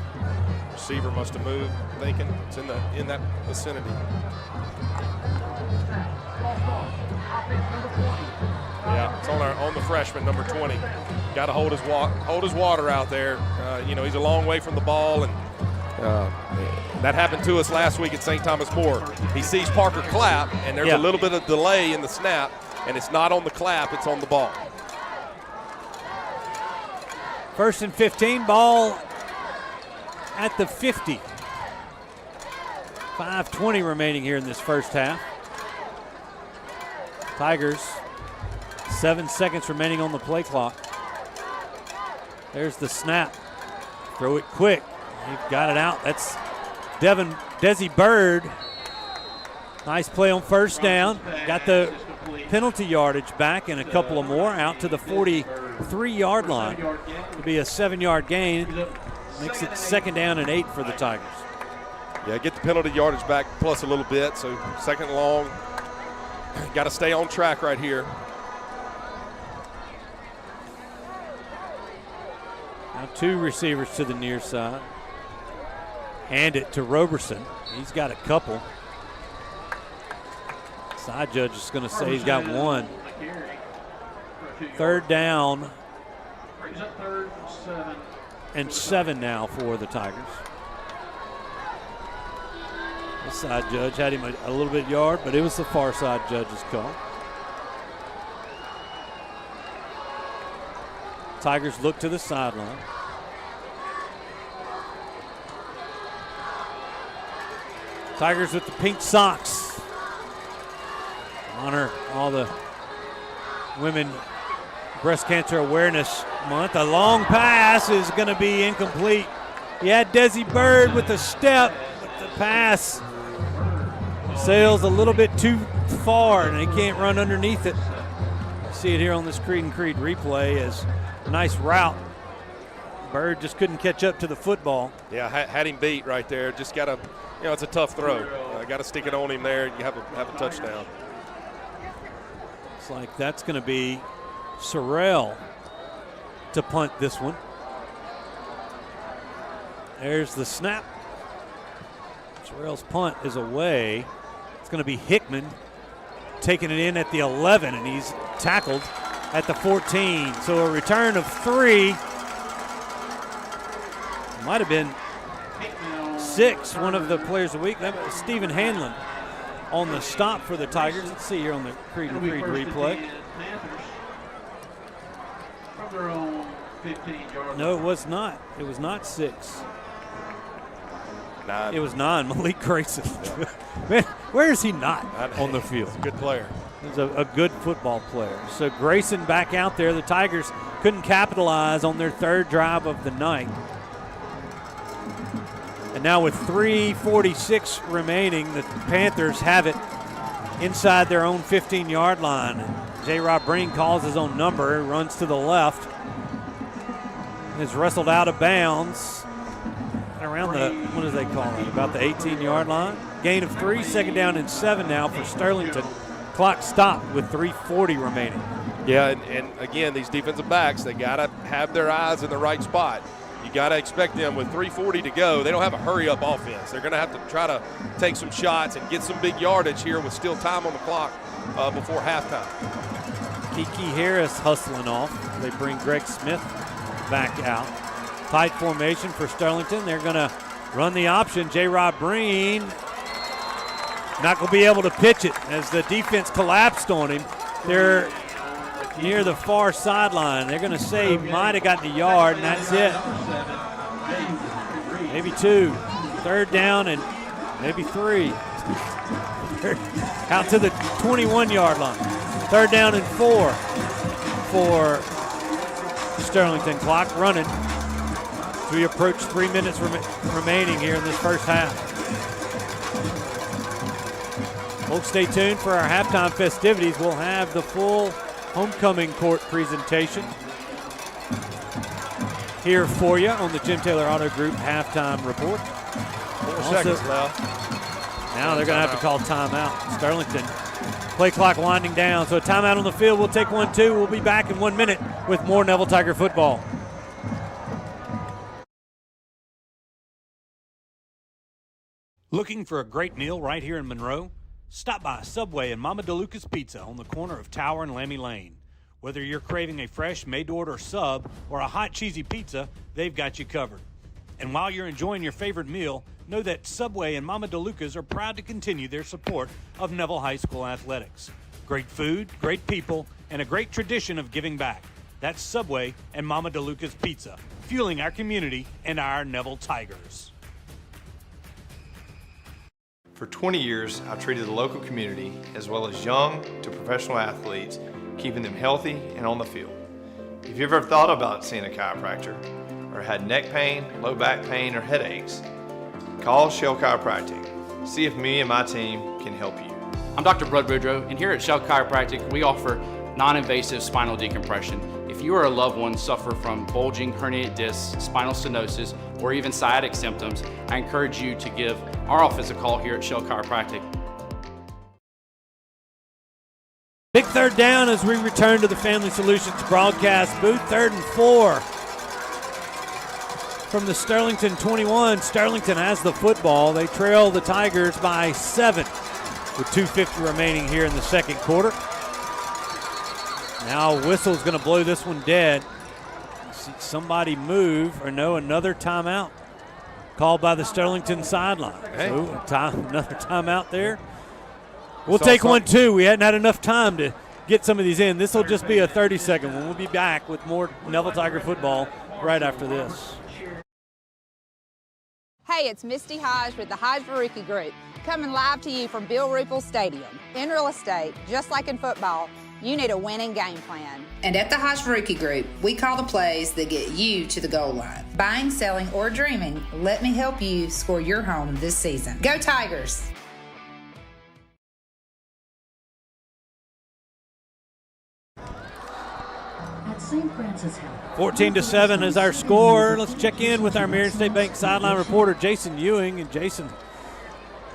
receiver must have moved, thinking it's in that vicinity. Yeah, it's on the freshman, number 20. Got to hold his water out there. He's a long way from the ball, and that happened to us last week at St. Thomas More. He sees Parker clap, and there's a little bit of delay in the snap, and it's not on the clap, it's on the ball. 1st and 15, ball at the 50. 5:20 remaining here in this 1st half. Tigers, 7 seconds remaining on the play clock. There's the snap. Throw it quick. They've got it out. That's Desi Bird. Nice play on 1st down. Got the penalty yardage back and a couple of more out to the 43-yard line. It'll be a 7-yard gain. Makes it 2nd down and 8 for the Tigers. Yeah, get the penalty yardage back plus a little bit. So 2nd and long. Got to stay on track right here. Now 2 receivers to the near side. Hand it to Roberson. He's got a couple. Side judge is going to say he's got 1. 3rd down and 7 now for the Tigers. The side judge had him a little bit yard, but it was the far side judge's call. Tigers look to the sideline. Tigers with the pink socks. Honor all the Women Breast Cancer Awareness Month. A long pass is going to be incomplete. He had Desi Bird with a step, but the pass sails a little bit too far, and he can't run underneath it. See it here on this Creed and Creed replay as a nice route. Bird just couldn't catch up to the football. Yeah, had him beat right there. Just got to, it's a tough throw. Got to stick it on him there. You have a touchdown. Looks like that's going to be Sorrell to punt this one. There's the snap. Sorrell's punt is away. It's going to be Hickman taking it in at the 11, and he's tackled at the 14. So a return of 3. Might have been 6, one of the players of the week. That was Stephen Hanlon on the stop for the Tigers. Let's see here on the Creed and Creed replay. From their own 15-yard No, it was not. It was not 6. 9. It was 9. Malik Grayson. Man, where is he not on the field? He's a good player. He's a good football player. So Grayson back out there. The Tigers couldn't capitalize on their third drive of the night. And now with 3:46 remaining, the Panthers have it inside their own 15-yard line. J-Rob Breen calls his own number, runs to the left, is wrestled out of bounds around the, what do they call it, about the 18-yard line. Gain of 3, second down and 7 now for Sterlington. Clock stopped with 3:40 remaining. Yeah, and again, these defensive backs, they got to have their eyes in the right spot. You got to expect them with 3:40 to go. They don't have a hurry-up offense. They're going to have to try to take some shots and get some big yardage here with still time on the clock before halftime. Kiki Harris hustling off. They bring Greg Smith back out. Tight formation for Sterlington. They're going to run the option. J-Rob Breen not going to be able to pitch it as the defense collapsed on him. They're near the far sideline. They're going to say he might have gotten a yard, and that's it. Maybe 2. Third down and maybe 3. Out to the 21-yard line. Third down and 4 for Sterlington. Clock running. So we approach 3 minutes remaining here in this first half. Folks, stay tuned for our halftime festivities. We'll have the full homecoming court presentation here for you on the Jim Taylor Auto Group halftime report. 4 seconds left. Now they're going to have to call timeout. Sterlington, play clock winding down. So a timeout on the field. We'll take 1-2. We'll be back in 1 minute with more Neville Tiger football. Looking for a great meal right here in Monroe? Stop by Subway and Mama DeLuca's Pizza on the corner of Tower and Lammy Lane. Whether you're craving a fresh, made-to-order sub or a hot, cheesy pizza, they've got you covered. And while you're enjoying your favorite meal, know that Subway and Mama DeLuca's are proud to continue their support of Neville High School athletics. Great food, great people, and a great tradition of giving back. That's Subway and Mama DeLuca's Pizza, fueling our community and our Neville Tigers. For 20 years, I've treated the local community, as well as young to professional athletes, keeping them healthy and on the field. If you've ever thought about seeing a chiropractor, or had neck pain, low back pain, or headaches, call Shell Chiropractic. See if me and my team can help you. I'm Dr. Bud Boudreaux, and here at Shell Chiropractic, we offer non-invasive spinal decompression. If you or a loved one suffer from bulging herniated discs, spinal stenosis, or even sciatic symptoms, I encourage you to give our office a call here at Shell Chiropractic. Big third down as we return to the Family Solutions broadcast booth. 3rd and 4 from the Sterlington 21. Sterlington has the football. They trail the Tigers by 7 with 2:50 remaining here in the second quarter. Now Whistle's going to blow this one dead. See somebody move, or no, another timeout called by the Sterlington sideline. Hey. So another timeout there. We'll take 1-2. We hadn't had enough time to get some of these in. This will just be a 30-second one. We'll be back with more Neville Tiger football right after this. Hey, it's Misty Hodge with the Hodge Verucchi Group, coming live to you from Bill Ruple Stadium. In real estate, just like in football, you need a winning game plan. And at the Hodge Verucchi Group, we call the plays that get you to the goal line. Buying, selling, or dreaming, let me help you score your home this season. Go Tigers! At St. Francis Health. 14-7 is our score. Let's check in with our Marion State Bank sideline reporter, Jason Ewing. And Jason,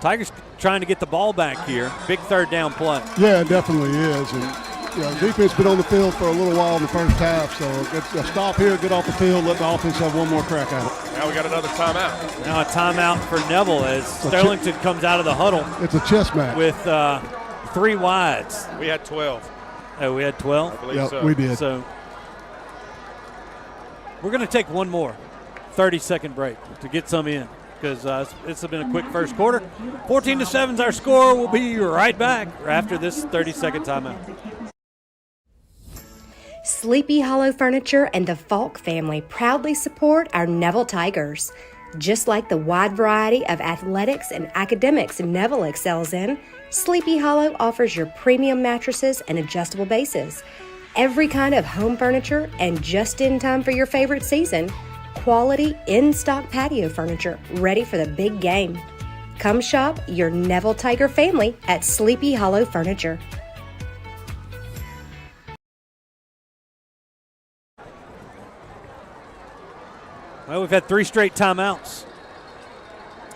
Tigers trying to get the ball back here. Big third down play. Yeah, it definitely is. And defense been on the field for a little while in the first half, so it's a stop here, get off the field, let the offense have one more crack at it. Now we got another timeout. Now a timeout for Neville as Sterlington comes out of the huddle. It's a chess match. With 3 wides. We had 12. Oh, we had 12? I believe Yep, so. we did. So we're going to take one more 30-second break to get some in because it's been a quick first quarter. 14-7 is our score. We'll be right back after this 30-second timeout. Sleepy Hollow Furniture and the Falk family proudly support our Neville Tigers. Just like the wide variety of athletics and academics Neville excels in, Sleepy Hollow offers your premium mattresses and adjustable bases. Every kind of home furniture and just in time for your favorite season. Quality in-stock patio furniture ready for the big game. Come shop your Neville Tiger family at Sleepy Hollow Furniture. Well, we've had 3 straight timeouts.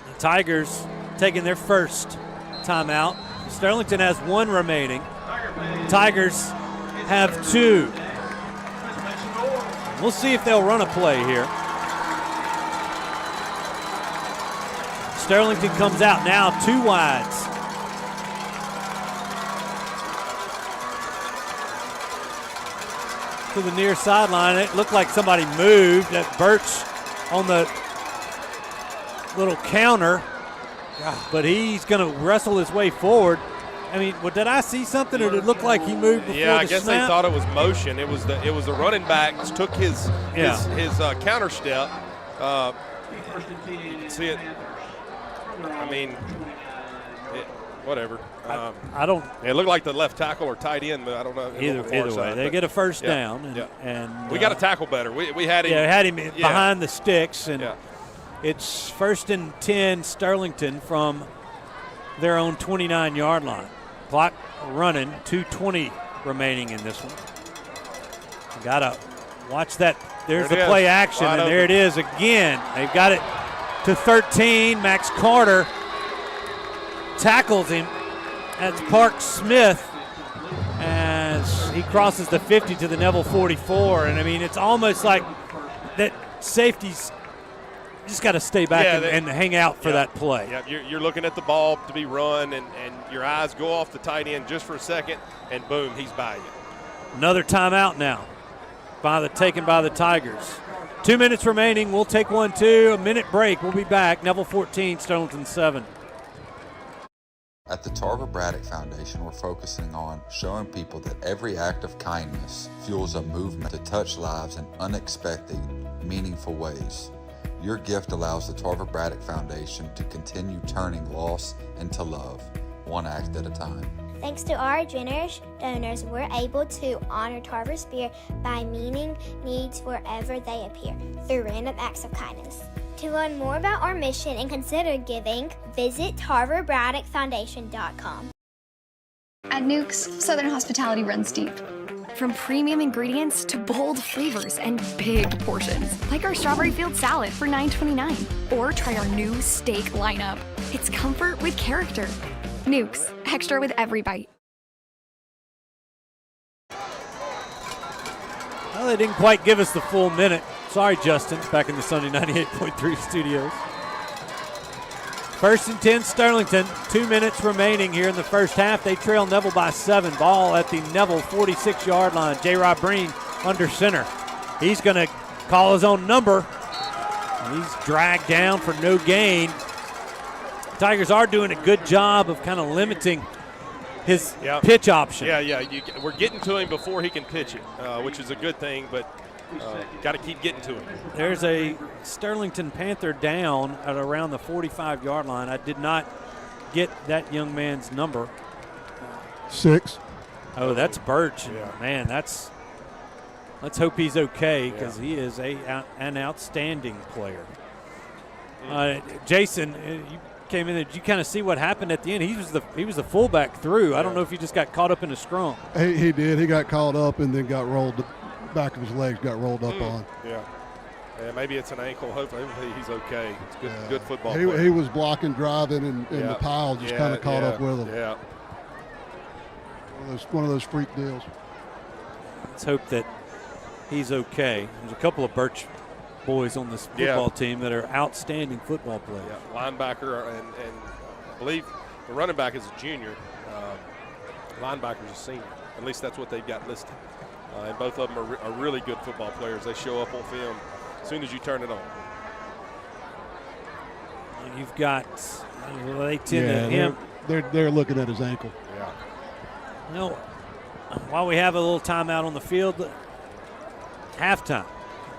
The Tigers taking their first timeout. Sterlington has 1 remaining. Tigers have 2. We'll see if they'll run a play here. Sterlington comes out now, 2 wides. To the near sideline. It looked like somebody moved. That Birch on the little counter, but he's going to wrestle his way forward. I mean, did I see something, or did it look like he moved before Yeah, I the guess snap? they thought it was motion. It was the running back took his counter step. You can see it. I mean, whatever. I don't. It looked like the left tackle or tight end, but I don't know. Either way, they get a first down, and we got to tackle better. We had him. Yeah, had him behind the sticks, and it's 1st and 10 Sterlington from their own 29-yard line. Clock running, 2:20 remaining in this one. Got to watch that. There's the play action, and there it is again. They've got it to 13. Max Carter tackles him. That's Park Smith as he crosses the 50 to the Neville 44. And, I mean, it's almost like that safety's just got to stay back and hang out for that play. Yeah, you're looking at the ball to be run, and your eyes go off the tight end just for a second, and boom, he's by you. Another timeout now taken by the Tigers. 2 minutes remaining. We'll take 1, 2. A minute break. We'll be back. Neville 14, Sterlington 7. At the Tarver Braddock Foundation, we're focusing on showing people that every act of kindness fuels a movement to touch lives in unexpected, meaningful ways. Your gift allows the Tarver Braddock Foundation to continue turning loss into love, one act at a time. Thanks to our generous donors, we're able to honor Tarver's spirit by meeting needs wherever they appear through random acts of kindness. To learn more about our mission and consider giving, visit TarverBraddockFoundation.com. At Nukes, Southern hospitality runs deep. From premium ingredients to bold flavors and big portions, like our strawberry field salad for $9.29. Or try our new steak lineup. It's comfort with character. Nukes, extra with every bite. Well, they didn't quite give us the full minute. Sorry, Justin, back in the Sunday 98.3 studios. 1st and 10 Sterlington. 2 minutes remaining here in the first half. They trail Neville by 7. Ball at the Neville 46-yard line. J. Rob Breen under center. He's going to call his own number. He's dragged down for no gain. Tigers are doing a good job of kind of limiting his pitch option. We're getting to him before he can pitch it, which is a good thing, but got to keep getting to him. There's a Sterlington Panther down at around the 45-yard line. I did not get that young man's number. 6. Oh, that's Birch. Man, let's hope he's okay because he is an outstanding player. Jason, you came in. Did you kind of see what happened at the end? He was the fullback through. I don't know if he just got caught up in a scrum. He did. He got caught up and then got rolled. The back of his legs got rolled up on. Yeah, maybe it's an ankle. Hopefully he's okay. It's good football player. He was blocking, driving, and the pile just kind of caught up with him. Yeah. One of those freak deals. Let's hope that he's okay. There's a couple of Birch boys on this football team that are outstanding football players. Yeah, linebacker and I believe the running back is a junior. Linebacker's a senior. At least that's what they've got listed. And both of them are really good football players. They show up on film as soon as you turn it on. You've got they tend to him. They're looking at his ankle. Yeah. You know, while we have a little timeout on the field, halftime,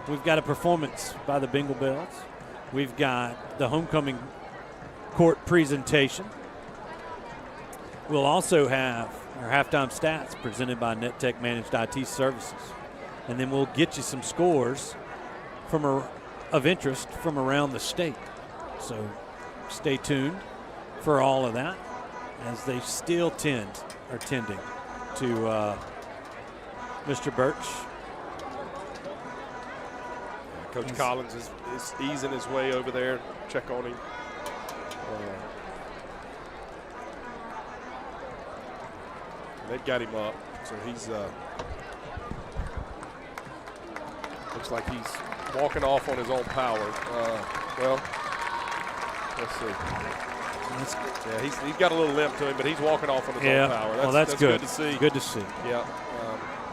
we've got a performance by the Bengal Bells. We've got the homecoming court presentation. We'll also have our halftime stats presented by NetTech Managed IT Services. And then we'll get you some scores of interest from around the state. So stay tuned for all of that as they still tending to Mr. Birch. Coach Collins is easing his way over there. Check on him. They've got him up, so he's looks like he's walking off on his own power. Well, let's see. Yeah, he's got a little limp to him, but he's walking off on his own power. That's good. Good to see. Good to see. Yeah.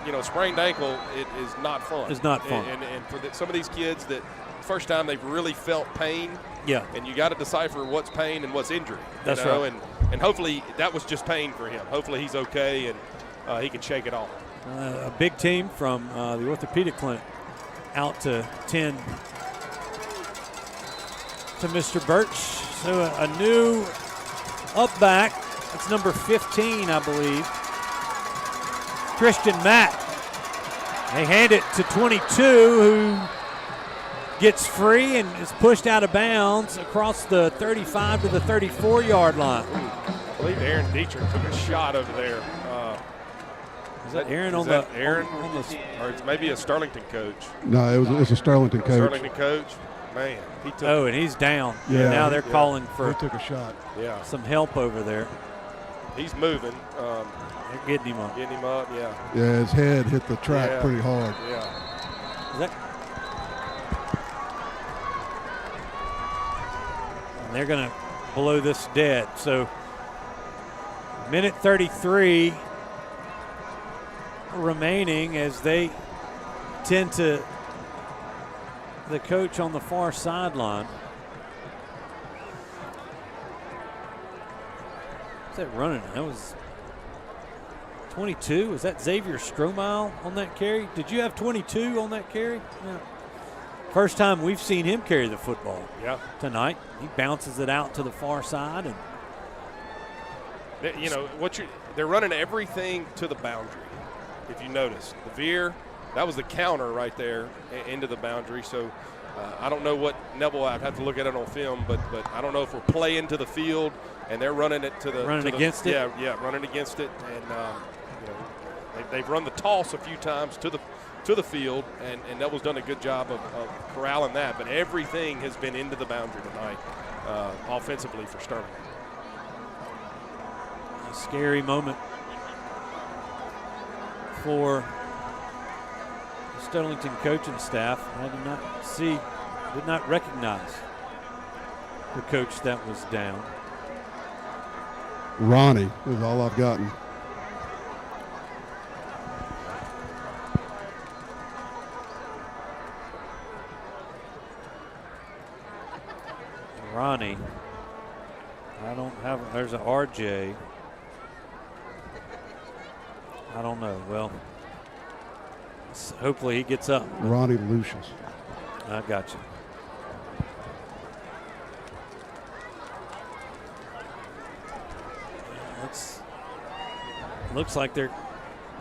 You know, sprained ankle, it is not fun. It's not fun. And for some of these kids that first time they've really felt pain. Yeah. And you got to decipher what's pain and what's injury. That's right. And hopefully that was just pain for him. Hopefully he's okay and he can shake it off. A big team from the orthopedic clinic out to 10 to Mr. Birch. So a new up back. It's number 15, I believe. Christian Mack. They hand it to 22, who gets free and is pushed out of bounds across the 35 to the 34-yard line. I believe Aaron Dietrich took a shot over there. Is that Aaron on the or it's maybe a Sterlington coach? No, it's a Sterlington coach. Sterlington coach, man. He took and he's down. Yeah, now they're calling for he took a shot. Yeah, some help over there. He's moving. They're getting him up. Getting him up, yeah. Yeah, his head hit the track pretty hard. Yeah. Is that? And they're going to blow this dead. So, minute 33 remaining as they tend to the coach on the far sideline. What's that running? That was 22. Was that Xavier Stromile on that carry? Did you have 22 on that carry? Yeah. First time we've seen him carry the football tonight. He bounces it out to the far side. And you know, they're running everything to the boundary. If you notice, the veer, that was the counter right there into the boundary. So I don't know what Neville, I'd have to look at it on film, but I don't know if we're playing to the field and they're running it to the against it. Yeah, running against it, and you know, they've run the toss a few times to the field, and Neville's done a good job of corralling that. But everything has been into the boundary tonight, offensively for Sterling. A scary moment for the Sterlington coaching staff. I did not recognize the coach that was down. Ronnie is all I've gotten. Ronnie. I don't have, there's an RJ. I don't know. Well, hopefully he gets up. Ronnie Lucius. I got you. Looks like their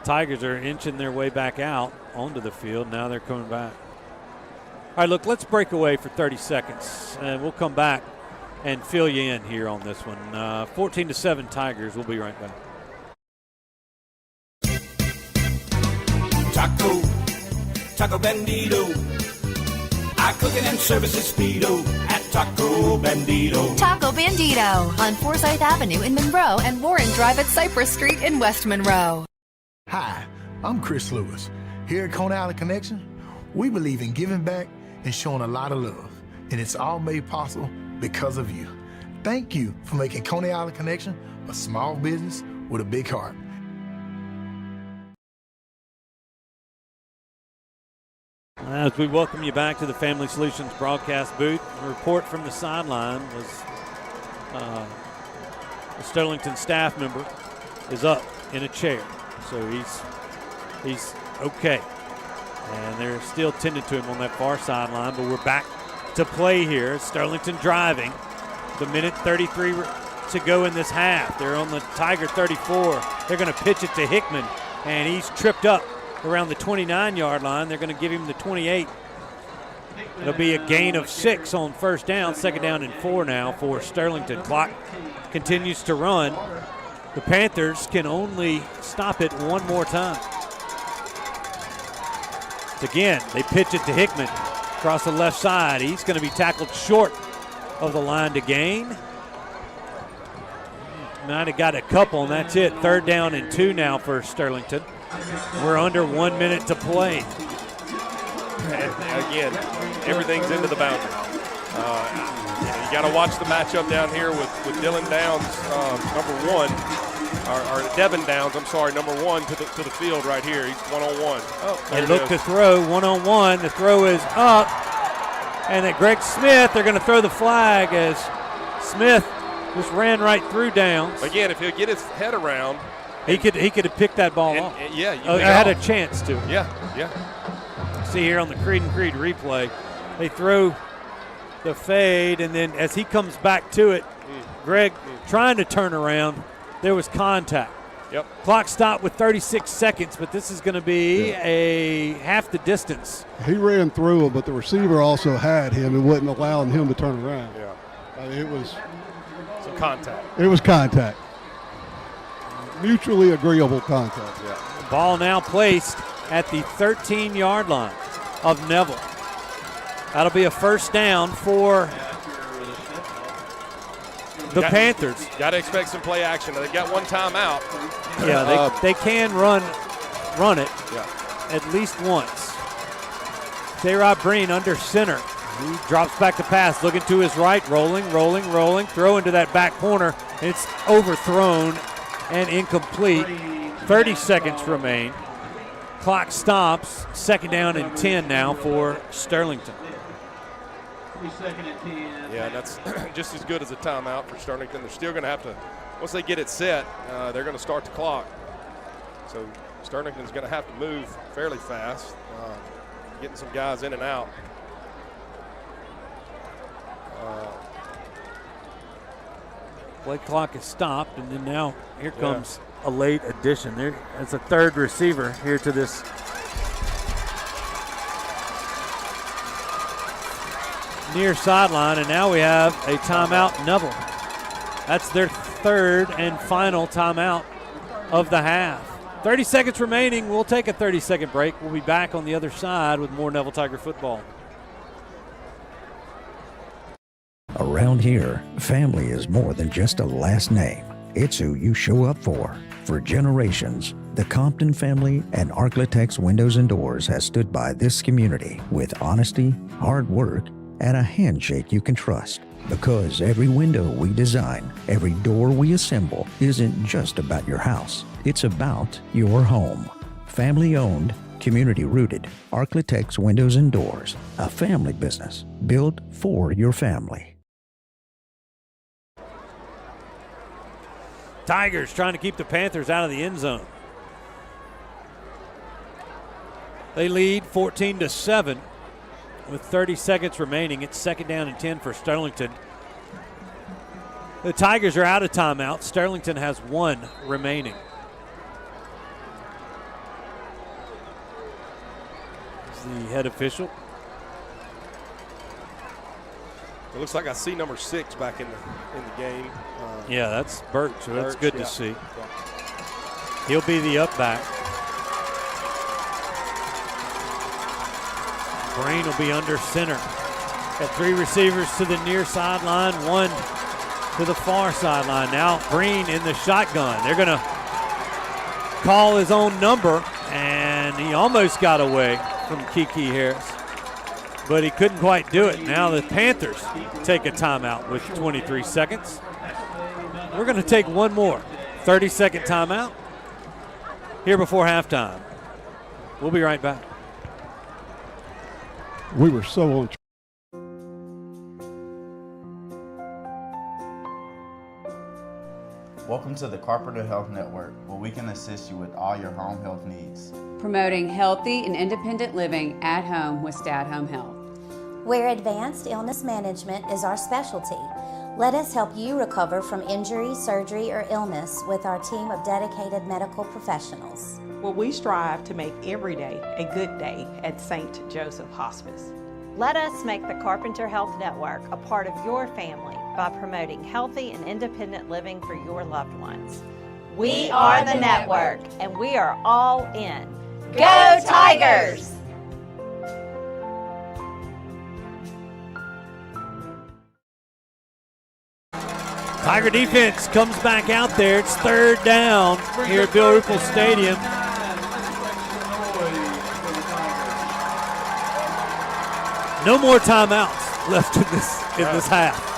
Tigers are inching their way back out onto the field. Now they're coming back. All right, look, let's break away for 30 seconds, and we'll come back and fill you in here on this one. 14-7 Tigers. We'll be right back. Taco Bandito. I cook it and service it speedo at Taco Bandito. Taco Bandito on Forsyth Avenue in Monroe and Warren Drive at Cypress Street in West Monroe. Hi, I'm Chris Lewis. Here at Coney Island Connection, we believe in giving back and showing a lot of love. And it's all made possible because of you. Thank you for making Coney Island Connection a small business with a big heart. As we welcome you back to the Family Solutions broadcast booth, a report from the sideline was the Sterlington staff member is up in a chair, so he's okay. And they're still tending to him on that far sideline, but we're back to play here. Sterlington driving. The minute 33 to go in this half. They're on the Tiger 34. They're going to pitch it to Hickman, and he's tripped up around the 29-yard line. They're going to give him the 28. It'll be a gain of 6 on first down, second down and 4 now for Sterlington. Clock continues to run. The Panthers can only stop it one more time. Again, they pitch it to Hickman across the left side. He's going to be tackled short of the line to gain. Might have got a couple, and that's it. Third down and 2 now for Sterlington. We're under 1 minute to play. And again, everything's into the boundary. You got to watch the matchup down here with Dylan Downs, number 1, or Devin Downs, I'm sorry, number 1 to the field right here. He's one-on-one. They look to throw one-on-one. The throw is up, and at Greg Smith, they're going to throw the flag as Smith just ran right through Downs. Again, if he'll get his head around, he could have picked that ball off. Yeah, I had a chance to. Yeah. See here on the Creed and Creed replay, they throw the fade, and then as he comes back to it, Greg trying to turn around, there was contact. Yep. Clock stopped with 36 seconds, but this is going to be a half the distance. He ran through him, but the receiver also had him and wasn't allowing him to turn around. Yeah. It was some contact. It was contact. Mutually agreeable contact. Yeah. Ball now placed at the 13-yard line of Neville. That'll be a first down for the Panthers. Got to expect some play action. They've got one timeout. Yeah, they can run it yeah. at least once. J-Rob Breen under center. He drops back to pass, looking to his right, rolling, throw into that back corner. It's overthrown and incomplete. 30 seconds remain. Clock stops. Second down and 10 now for Sterlington. Second and 10. Yeah, that's just as good as a timeout for Sterlington. They're still going to have to, once they get it set, they're going to start the clock. So Sterlington's going to have to move fairly fast, getting some guys in and out. Play clock is stopped, and then now here comes a late addition. There's a third receiver here to this near sideline, and now we have a timeout, Neville. That's their third and final timeout of the half. 30 seconds remaining. We'll take a 30-second break. We'll be back on the other side with more Neville Tiger football. Around here, family is more than just a last name. It's who you show up for. For generations, the Compton family and Architects Windows and Doors has stood by this community with honesty, hard work, and a handshake you can trust. Because every window we design, every door we assemble, isn't just about your house. It's about your home. Family owned, community rooted, Architects Windows and Doors, a family business built for your family. Tigers trying to keep the Panthers out of the end zone. They lead 14-7 with 30 seconds remaining. It's second down and 10 for Sterlington. The Tigers are out of timeout. Sterlington has one remaining. Is the head official. It looks like I see number 6 back in the game. Yeah, that's Birch, so that's good to see. Yeah. He'll be the up back. Green will be under center. Got 3 receivers to the near sideline, 1 to the far sideline. Now Green in the shotgun. They're going to call his own number, and he almost got away from Kiki Harris, but he couldn't quite do it. Now the Panthers take a timeout with 23 seconds. We're going to take one more 30-second timeout here before halftime. We'll be right back. We were so on track. Welcome to the Carpenter Health Network, where we can assist you with all your home health needs. Promoting healthy and independent living at home with Stay at Home Health. Where advanced illness management is our specialty. Let us help you recover from injury, surgery, or illness with our team of dedicated medical professionals. Well, we strive to make every day a good day at St. Joseph Hospice. Let us make the Carpenter Health Network a part of your family by promoting healthy and independent living for your loved ones. We are the network, and we are all in. Go Tigers! Tiger defense comes back out there. It's third down here at Bill Ruple Stadium. No more timeouts left in this half.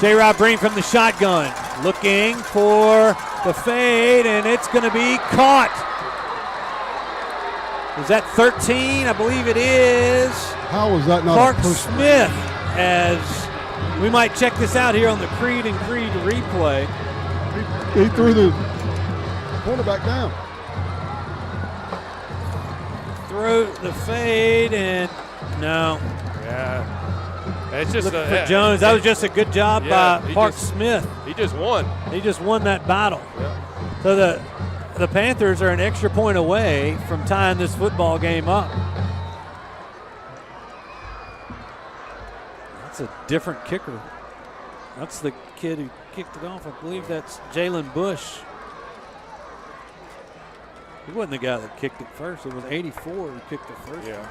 J-Rod Breen from the shotgun, looking for the fade, and it's going to be caught. Is that 13? I believe it is. How was that not Clark a push? Smith, as we might check this out here on the Creed and Creed replay. He threw the quarterback down. Throw the fade, and no. Yeah. It's just for Jones. That was just a good job by Clark Smith. He just won. He just won that battle. Yeah. So the Panthers are an extra point away from tying this football game up. That's a different kicker. That's the kid who kicked it off. I believe that's Jalen Bush. He wasn't the guy that kicked it first. It was 84 who kicked it first. Yeah.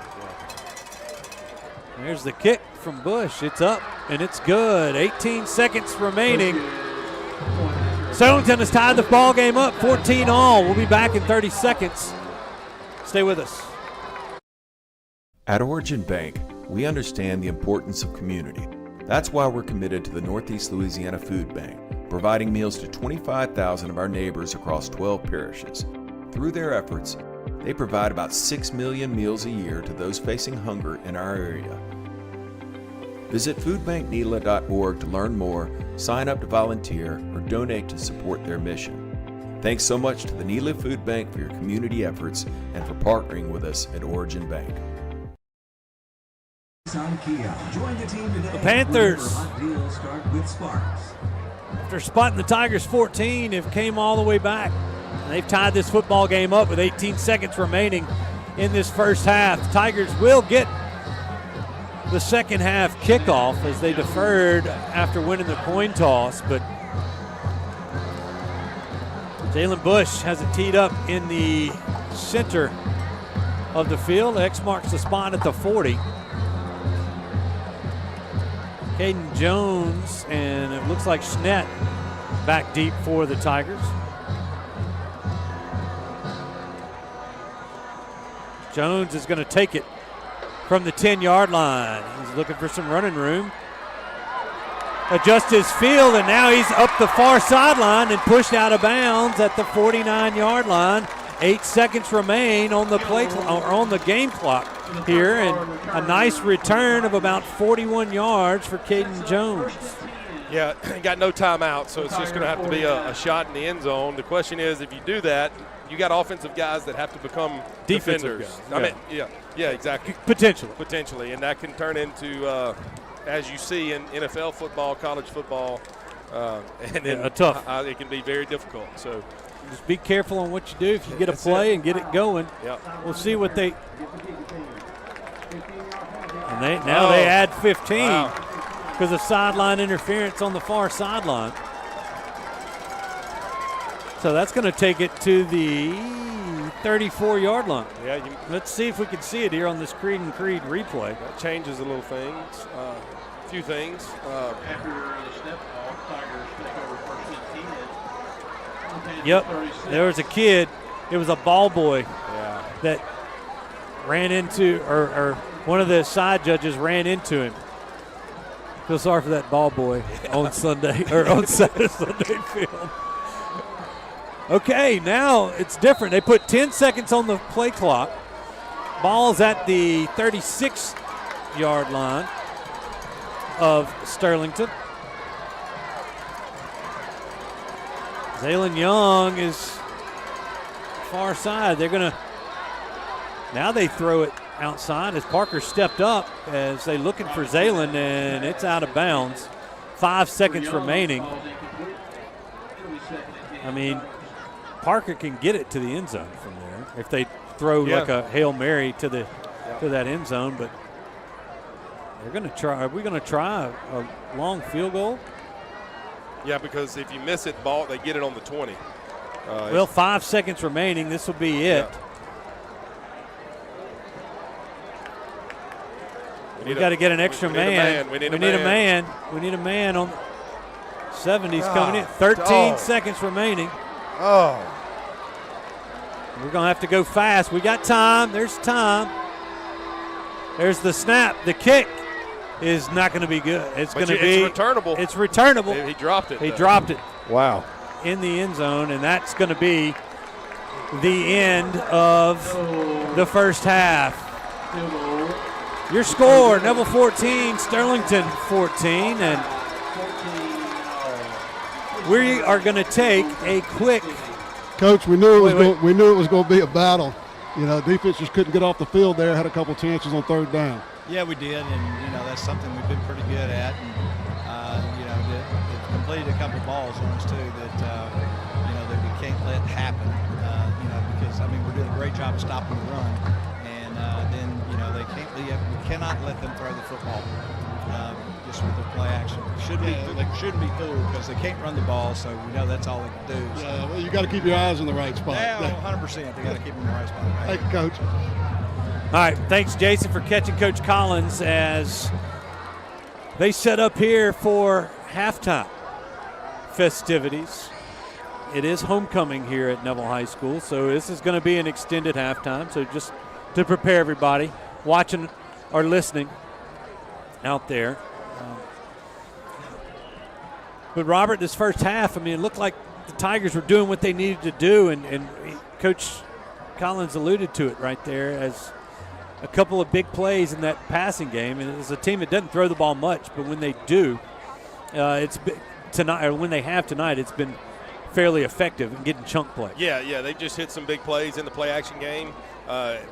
There's the kick from Bush. It's up, and it's good. 18 seconds remaining. Sterlington has tied the ball game up, 14-all. We'll be back in 30 seconds. Stay with us. At Origin Bank, we understand the importance of community. That's why we're committed to the Northeast Louisiana Food Bank, providing meals to 25,000 of our neighbors across 12 parishes. Through their efforts, they provide about 6 million meals a year to those facing hunger in our area. Visit foodbankneela.org to learn more, sign up to volunteer, or donate to support their mission. Thanks so much to the Neela Food Bank for your community efforts and for partnering with us at Origin Bank. The Panthers, after spotting the Tigers 14, have came all the way back. They've tied this football game up with 18 seconds remaining in this first half. The Tigers will get the second half kickoff as they deferred after winning the coin toss, but Jalen Bush has it teed up in the center of the field. X marks the spot at the 40. Caden Jones, and it looks like Schnett back deep for the Tigers. Jones is going to take it from the 10-yard line. He's looking for some running room. Adjusts his field, and now he's up the far sideline and pushed out of bounds at the 49-yard line. 8 seconds remain on the play or on the game clock here, and a nice return of about 41 yards for Caden Jones. Yeah, got no timeout, so it's just going to have to be a shot in the end zone. The question is, if you do that, you got offensive guys that have to become defensive defenders. guys. I mean, exactly. Potentially, and that can turn into, as you see in NFL football, college football, and then tough. It can be very difficult. So just be careful on what you do. If you get a play and get it going, we'll see what they. And they add 15 because of sideline interference on the far sideline. So that's going to take it to the 34-yard line. Yeah, let's see if we can see it here on this Creed and Creed replay. That changes a little things, a few things. After the step ball, Tigers take over first and 10. Yep, there was a kid. It was a ball boy that ran into, or one of the side judges ran into him. Feel sorry for that ball boy on Sunday or on Saturday Sunday field. Okay, now it's different. They put 10 seconds on the play clock. Ball's at the 36-yard line of Sterlington. Zaylen Young is far side. They're going to, now they throw it outside as Parker stepped up as they looking for Zaylen, and it's out of bounds. 5 seconds remaining. I mean, Parker can get it to the end zone from there if they throw like a Hail Mary to that end zone, but they're going to try. Are we going to try a long field goal? Yeah, because if you miss it, they get it on the 20. Well, 5 seconds remaining. This will be it. We've got to get an extra man. We need a man. We need a man on 70s coming in. 13 seconds remaining. Oh. We're going to have to go fast. We got time. There's time. There's the snap. The kick is not going to be good. It's going to be returnable. It's returnable. He dropped it. He dropped it. Wow. In the end zone, and that's going to be the end of the first half. Your score, Neville 14, Sterlington 14, and we are going to take a quick. Coach, we knew it was going to be a battle. You know, defense just couldn't get off the field there. Had a couple chances on third down. Yeah, we did, and that's something we've been pretty good at. And they've completed a couple balls on us too that that we can't let happen. Because we're doing a great job of stopping the run, and then they can't. We cannot let them throw the football. Just with their play action. They shouldn't be fooled because they can't run the ball, so we know that's all they can do. So. Yeah, well, you got to keep your eyes in the right spot. Yeah, 100%. They got to keep them in the right spot. Right? Thank you, Coach. All right, thanks, Jason, for catching Coach Collins as they set up here for halftime festivities. It is homecoming here at Neville High School, so this is going to be an extended halftime. So just to prepare everybody watching or listening out there. But, Robert, this first half, it looked like the Tigers were doing what they needed to do, and Coach Collins alluded to it right there as a couple of big plays in that passing game. And it's a team that doesn't throw the ball much, but when they do, it's been tonight, or when they have tonight, it's been fairly effective in getting chunk play. Yeah, they just hit some big plays in the play action game.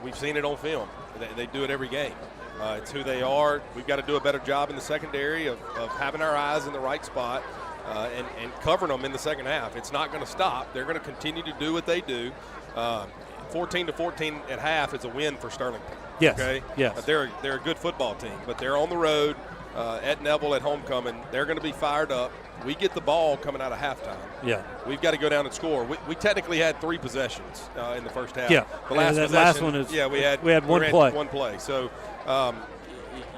We've seen it on film. They do it every game. It's who they are. We've got to do a better job in the secondary of having our eyes in the right spot and covering them in the second half. It's not going to stop. They're going to continue to do what they do. 14-14 at half is a win for Sterlington. Yes. Okay. Yes. They're a good football team, but they're on the road at Neville at homecoming. They're going to be fired up. We get the ball coming out of halftime. Yeah. We've got to go down and score. We technically had 3 possessions in the first half. Yeah. The last one is. Yeah, we had one play. One play. So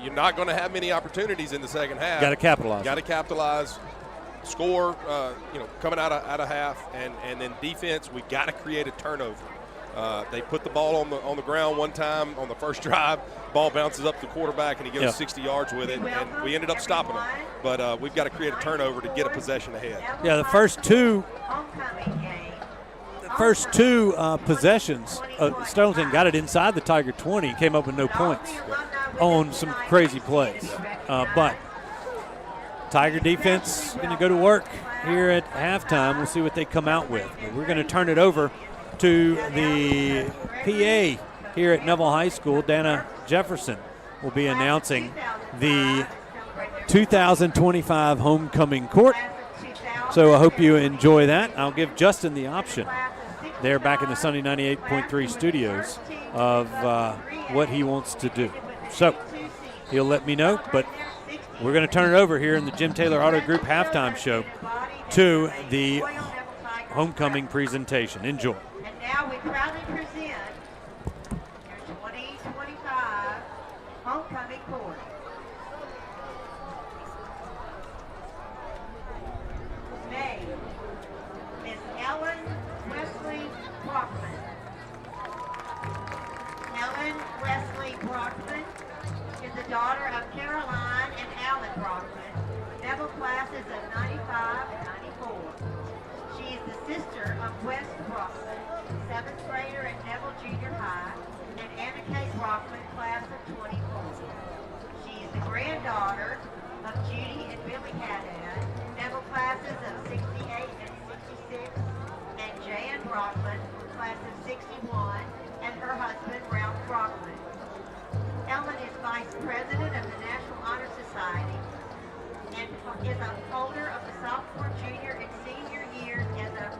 you're not going to have many opportunities in the second half. Got to capitalize. Got to capitalize. Score. Coming out of half, and then defense. We got to create a turnover. They put the ball on the ground one time on the first drive. Ball bounces up to the quarterback, and he goes 60 yards with it, and we ended up stopping him. But we've got to create a turnover to get a possession ahead. Yeah, the first two possessions, Sterlington got it inside the Tiger 20, came up with no points on some crazy plays. But Tiger defense going to go to work here at halftime. We'll see what they come out with. But we're going to turn it over to the PA here at Neville High School. Dana Jefferson will be announcing the 2025 homecoming court. So I hope you enjoy that. I'll give Justin the option there back in the Sunny 98.3 studios of what he wants to do. So he'll let me know, but we're going to turn it over here in the Jim Taylor Auto Group halftime show to the homecoming presentation. Enjoy. And now we proudly present your 2025 homecoming court. Name, Miss Ellen Wesley Brockman. Ellen Wesley Brockman is the daughter of Caroline and Alan Brockman, Neville classes of 95 and 94. She is the sister of Wes Brockman, 7th grader and Brockman, class of 61, and her husband, Ralph Brockman. Ellen is Vice President of the National Honor Society and is a holder of the sophomore, junior, and senior years as a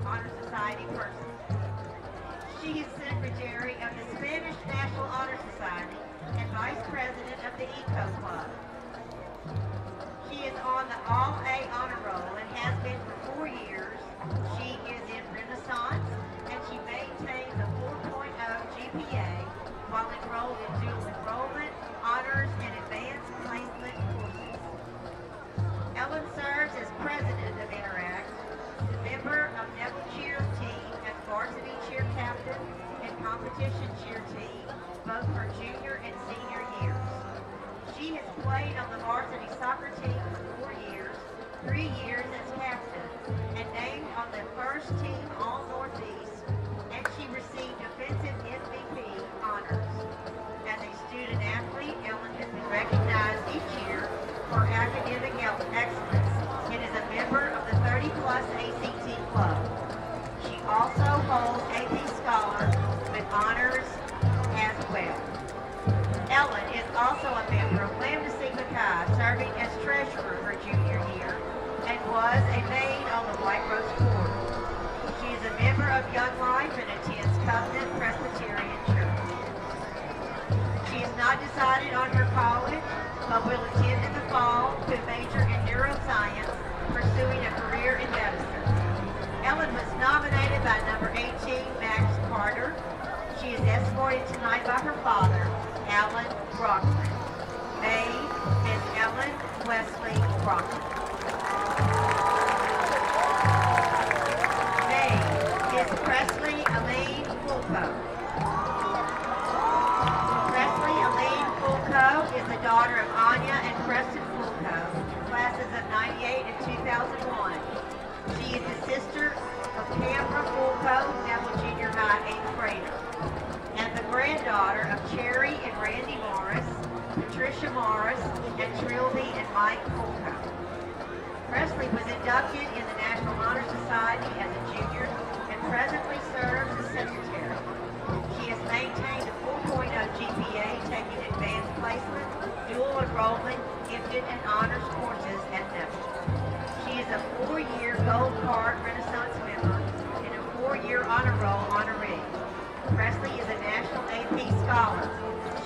Honor Society person. She is Secretary of the Spanish National Honor Society and Vice President of the Eco Club. She is on the All-A Honor Roll and has been for 4 years. She is in Renaissance and she maintains a 4.0 GPA while enrolled in dual enrollment, honors, and advanced placement courses. Ellen serves as president of Interact, a member of Neville Cheer Team as varsity cheer captain and competition cheer team, both for junior and senior years. She has played on the varsity soccer team for 4 years, 3 years as captain, and named on the first team All-Northeast, and she received defensive MVP honors. As a student athlete, Ellen has been recognized each year for academic excellence and is a member of the 30-plus ACT Club. She also holds AP Scholar with honors as well. Ellen is also a member of Lambda Sigma Chi, serving as treasurer her junior year, and was a maid on the White Rose Board. She is a member of Young Life and attends Covenant Presbyterian Church. She has not decided on her college, but will attend in the fall to major in neuroscience, pursuing a career in medicine. Ellen was nominated by number 18, Max Carter. She is escorted tonight by her father, Alan Brockman. Maid, Miss Ellen Wesley Brockman. Maid, Miss Presley Aline Fulco. Presley Aline Fulco is the daughter of Anya and Preston Fulco, classes of 98 and 2001. She is the sister of Tamara Fulco, Neville Junior High 8th grader, and the granddaughter of Cherry and Randy Morris, Patricia Morris, and Trilby and Mike Fulco. Presley was inducted in the National Honor Society as a junior and presently serves as secretary. She has maintained a 4.0 GPA, taking advanced placement, dual enrollment, gifted, and honors courses at Neville. She is a 4-year Gold Card Renaissance member and a 4-year Honor Roll honoree. Presley is a National AP Scholar.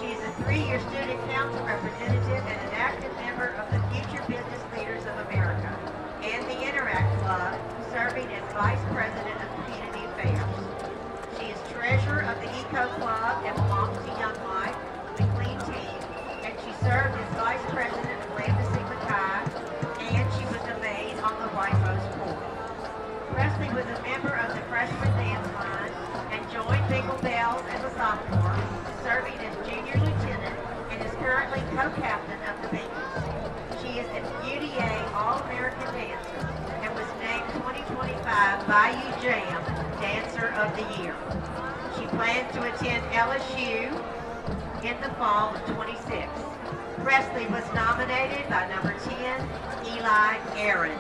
She is a 3-year Student Council representative and an active member of the Future Business Leaders of America and the Interact Club, serving as Vice President of Community Affairs. She is treasurer of the Eco Club and belongs to Young Life, the Clean Team, and she served as Vice President of Lambda Sigma Chi, and she was a maid on the White Rose Board. Presley was a member of the freshman dance line and joined Bingle Bells as a sophomore, serving as junior lieutenant and is currently co-captain of the Bengals. She is an UDA All-American Dancer and was named 2025 Bayou Jam Dancer of the Year. She plans to attend LSU in the fall of 26. Presley was nominated by number 10, Eli Aaron.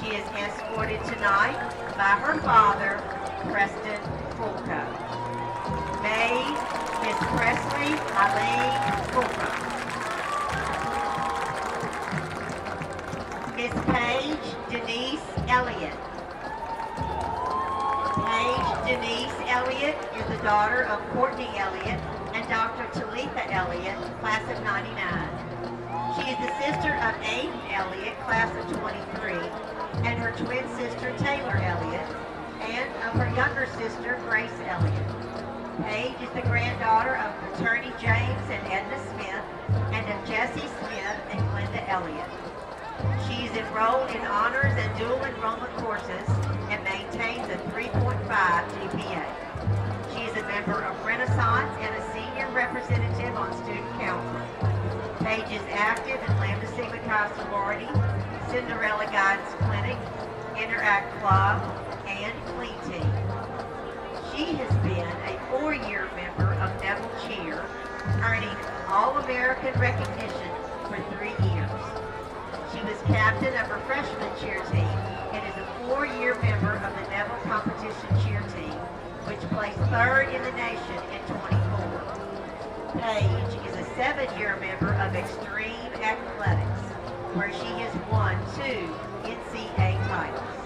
She is escorted tonight by her father, Preston Fulco. Maid, Miss Presley Eileen Fulco. Miss Paige Denise Elliott. Paige Denise Elliott is the daughter of Courtney Elliott and Dr. Talitha Elliott, class of 99. She is the sister of Aiden Elliott, class of 23, and her twin sister Taylor Elliott, and of her younger sister Grace Elliott. Paige is the granddaughter of attorney James and Edna Smith, and of Jesse Smith and Glenda Elliott. She is enrolled in honors and dual enrollment courses and maintains a 3.5 GPA. She is a member of Renaissance and a senior representative on student council. Paige is active in Lambda Sigma Chi sorority, Cinderella Guidance Clinic, Interact Club, and Clean Team. She has been a 4-year member of Neville Cheer, earning All-American recognition for 3 years. She was captain of her freshman cheer team and is a 4-year member of the Neville Competition 7-year member of Extreme Athletics, where she has won 2 NCAA titles.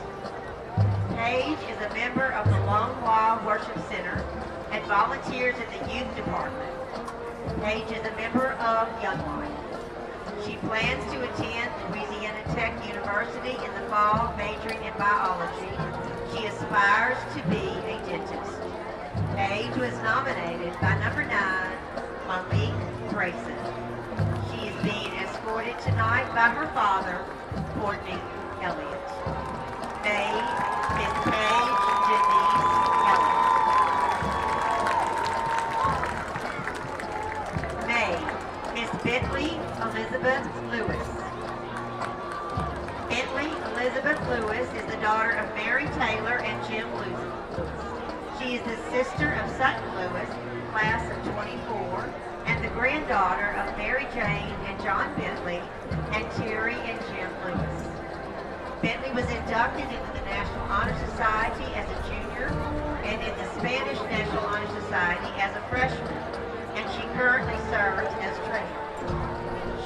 Paige is a member of the Lone Wild Worship Center and volunteers in the youth department. Paige is a member of Young Life. She plans to attend Louisiana Tech University in the fall, majoring in biology. She aspires to be a dentist. Paige was nominated by number 9, Monique Grayson. She is being escorted tonight by her father, Courtney Elliott. Miss Paige Denise Elliott. Miss Bentley Elizabeth Lewis. Bentley Elizabeth Lewis is the daughter of Mary Taylor and Jim Lewis. She is the sister of Sutton Lewis, class of 24, and the granddaughter of Mary Jane and John Bentley and Terry and Jim Lewis. Bentley was inducted into the National Honor Society as a junior and in the Spanish National Honor Society as a freshman, and she currently serves as treasurer.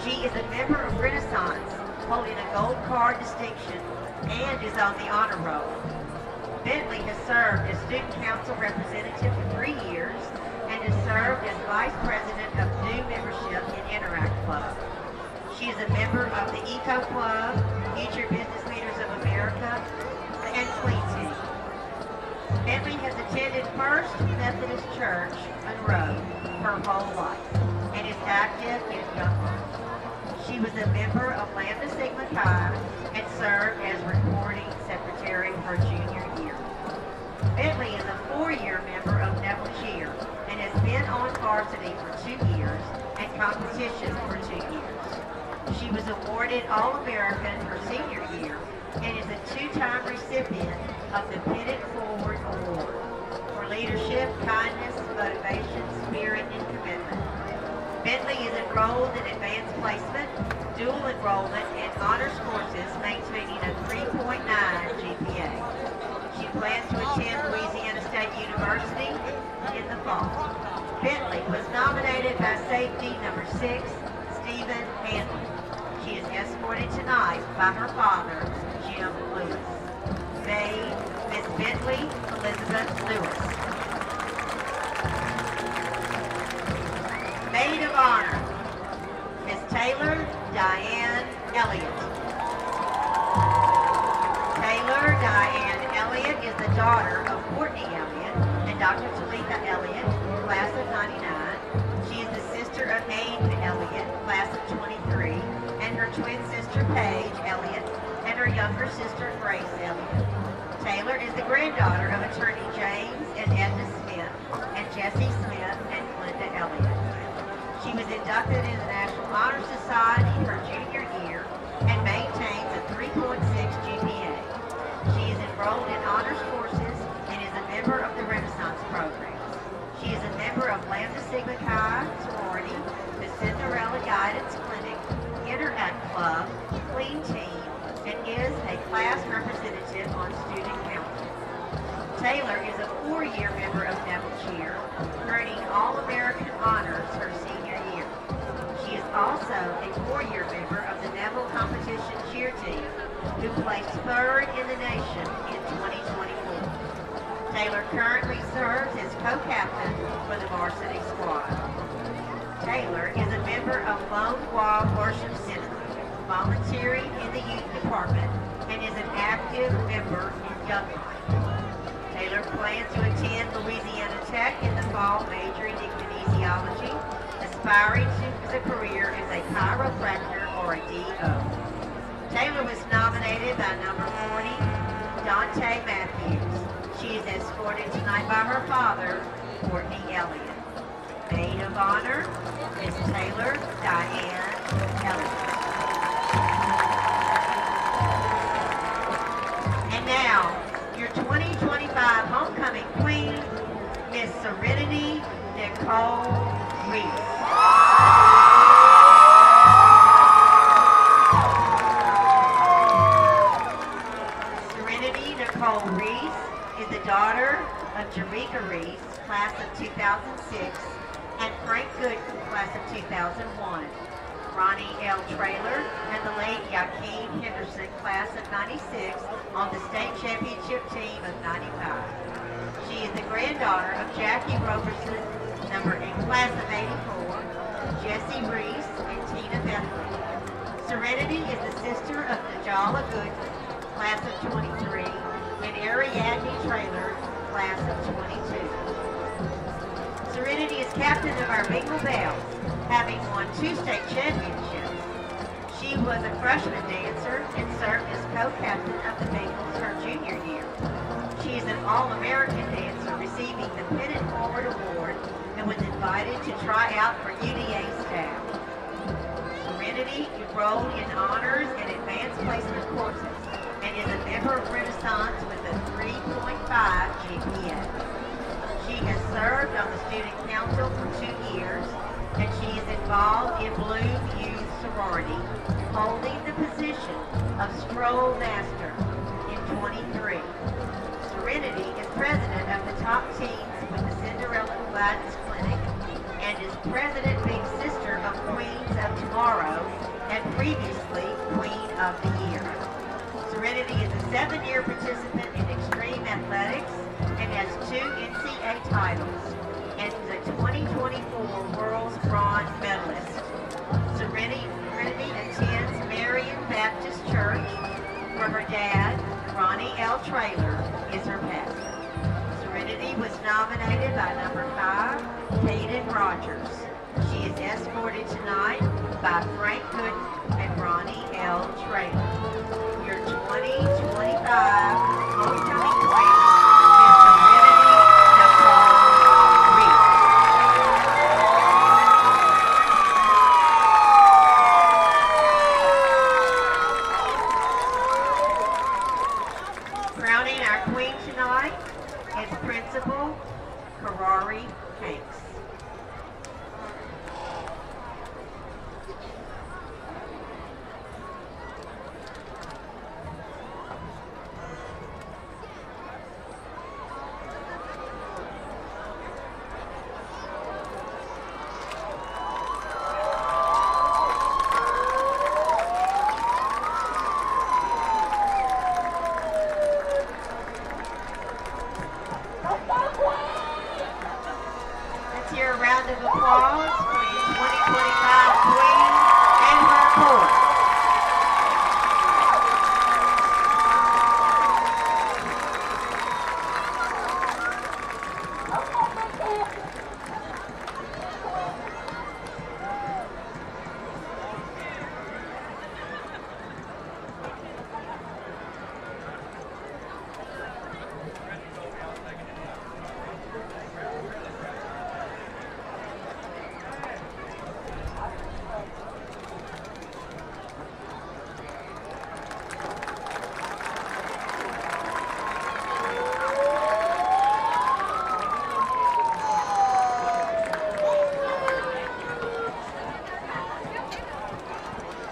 She is a member of Renaissance, holding a gold card distinction, and is on the honor roll. Bentley has served as student council representative for 3 years and has served as vice president of new membership in Interact Club. She is a member of the Eco Club, Future Business Leaders of America, and Clinching. Bentley has attended First Methodist Church, Monroe, her whole life, and is active in Young Life. She was a member of Lambda Sigma Chi and served as recording secretary her junior year. Bentley is a 4-year member of Neville Cheer and has been on varsity for 2 years and competition for 2 years. She was awarded All-American her senior year and is a 2-time recipient of the Pennant Forward Award for leadership, kindness, motivation, spirit, and commitment. Bentley is enrolled in advanced placement, dual enrollment, and honors courses, maintaining a 3.9 GPA. She plans to attend Louisiana State University in the fall. Bentley was nominated by safety number 6, Stephen Hanley. She is escorted tonight by her father, Jim Lewis. Miss Bentley Elizabeth Lewis. Maid of Honor, Miss Taylor Diane Elliott. Taylor Diane Elliott is the daughter of Courtney Elliott and Dr. Talitha Elliott, class of 99. She is the sister of Aiden Elliott, class of 23, and her twin sister Paige Elliott, and her younger sister Grace Elliott. Taylor is the granddaughter of attorney James and Edna Smith, and Jesse Smith and Linda Elliott. She was inducted in the National Honor Society her junior year and maintains a 3.6 GPA. She is enrolled in honors courses and is a member of the Renaissance programs. She is a member of Lambda Sigma Chi sorority, the Cinderella Guidance Clinic, Interact Club, Clean Team, and is a class representative on student council. Taylor is a 4-year member of Neville Cheer, earning All-American honors her senior year. She is also a 4-year member of the Neville Competition Cheer Team, who placed 3rd in the nation in 2024. Taylor currently serves as co-captain for the varsity squad. Taylor is a member of Lone Wild Worship Center, volunteering in the youth department, and is an active member in Young Life. Taylor plans to attend Louisiana Tech in the fall, majoring in kinesiology, aspiring to a career as a chiropractor or a DO. Taylor was nominated by number 40, Dante Matthews. She is escorted tonight by her father, Courtney Elliott. Maid of Honor is Taylor Diane Elliott. And now, your 2025 homecoming queen, Miss Serenity Nicole Reese. Serenity Nicole Reese is the daughter of Jerika Reese, class of 2006, and Frank Gooden, class of 2001. Ronnie L. Trailer and the late Joaquin Henderson, class of 96, on the state championship team of 95. She is the granddaughter of Jackie Roberson, class of 84, Jessie Reese, and Tina Bethany. Serenity is the sister of Najala Gooden, class of 23, and Ariadne Trailer, class of 22. Serenity is captain of our Bengal Bells, having won 2 state championships. She was a freshman dancer and served as co-captain of the Bengals her junior year. She is an All-American dancer, receiving the Pennant Forward Award, and was invited to try out for UDA staff. Serenity enrolled in honors and advanced placement courses, and is a member of Renaissance with a 3.5 GPA. She has served on the student council for 2 years, and she is involved in Blue Youth Sorority, holding the position of Stroll Master in 23. Serenity is president of the top teams with the Cinderella Guidance Clinic, and is president big sister of Queens of Tomorrow, and previously Queen of the Year. Serenity is a 7-year participant in extreme athletics and has 2 NCAA titles, and is a 2024 World's Bronze medalist. Serenity attends Marian Baptist Church, where her dad, Ronnie L. Trailer, is her pastor. Serenity was nominated by number 5, Caden Rogers. She is escorted tonight by Frank Gooden and Ronnie L. Trailer. Your 2025 homecoming queen is Serenity Nicole Reed. Crowning our queen tonight is Principal Karari Hanks. Let's hear a round of applause for your 2025 queen and her court.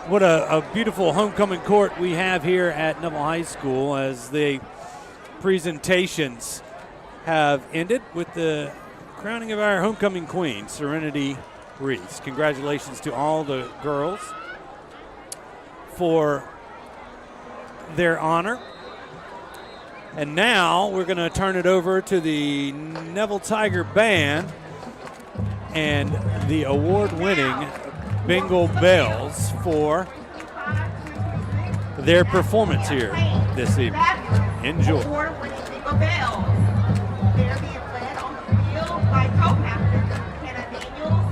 What a beautiful homecoming court we have here at Neville High School, as the presentations have ended with the crowning of our homecoming queen, Serenity Reese. Congratulations to all the girls for their honor. And now we're going to turn it over to the Neville Tiger Band and the award-winning Bengal Bells for their performance here this evening. Enjoy. Award-winning Bengal Bells. They're being led on the field by co-captains Kenna Daniels,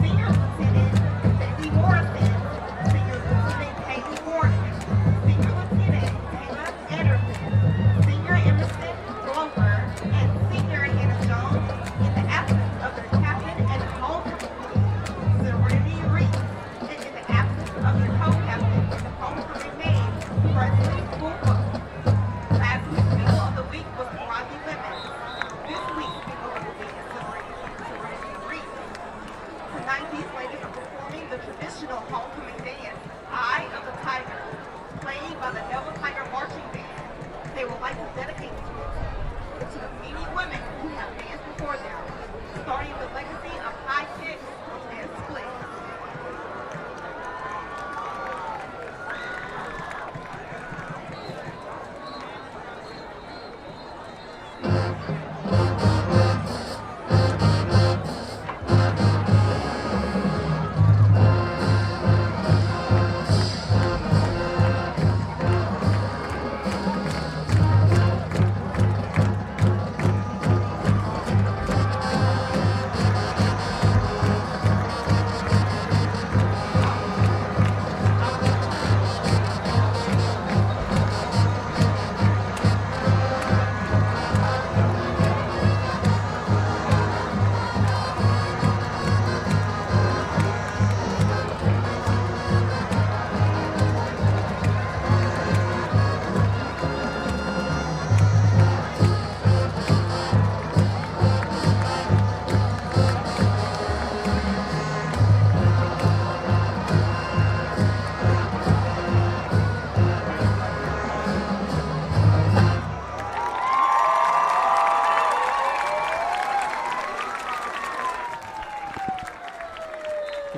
Senior Lieutenant Cindy Morrison, Senior Lieutenant Katie Morrison, Senior Lieutenant Hannah Anderson, Senior Emerson Glover, and Senior Hannah Jones, in the absence of their captain and homecoming queen, Serenity Reese, and in the absence of their co-captain and the homecoming name, President School Book. Last week's Meal of the Week was Karate Women. This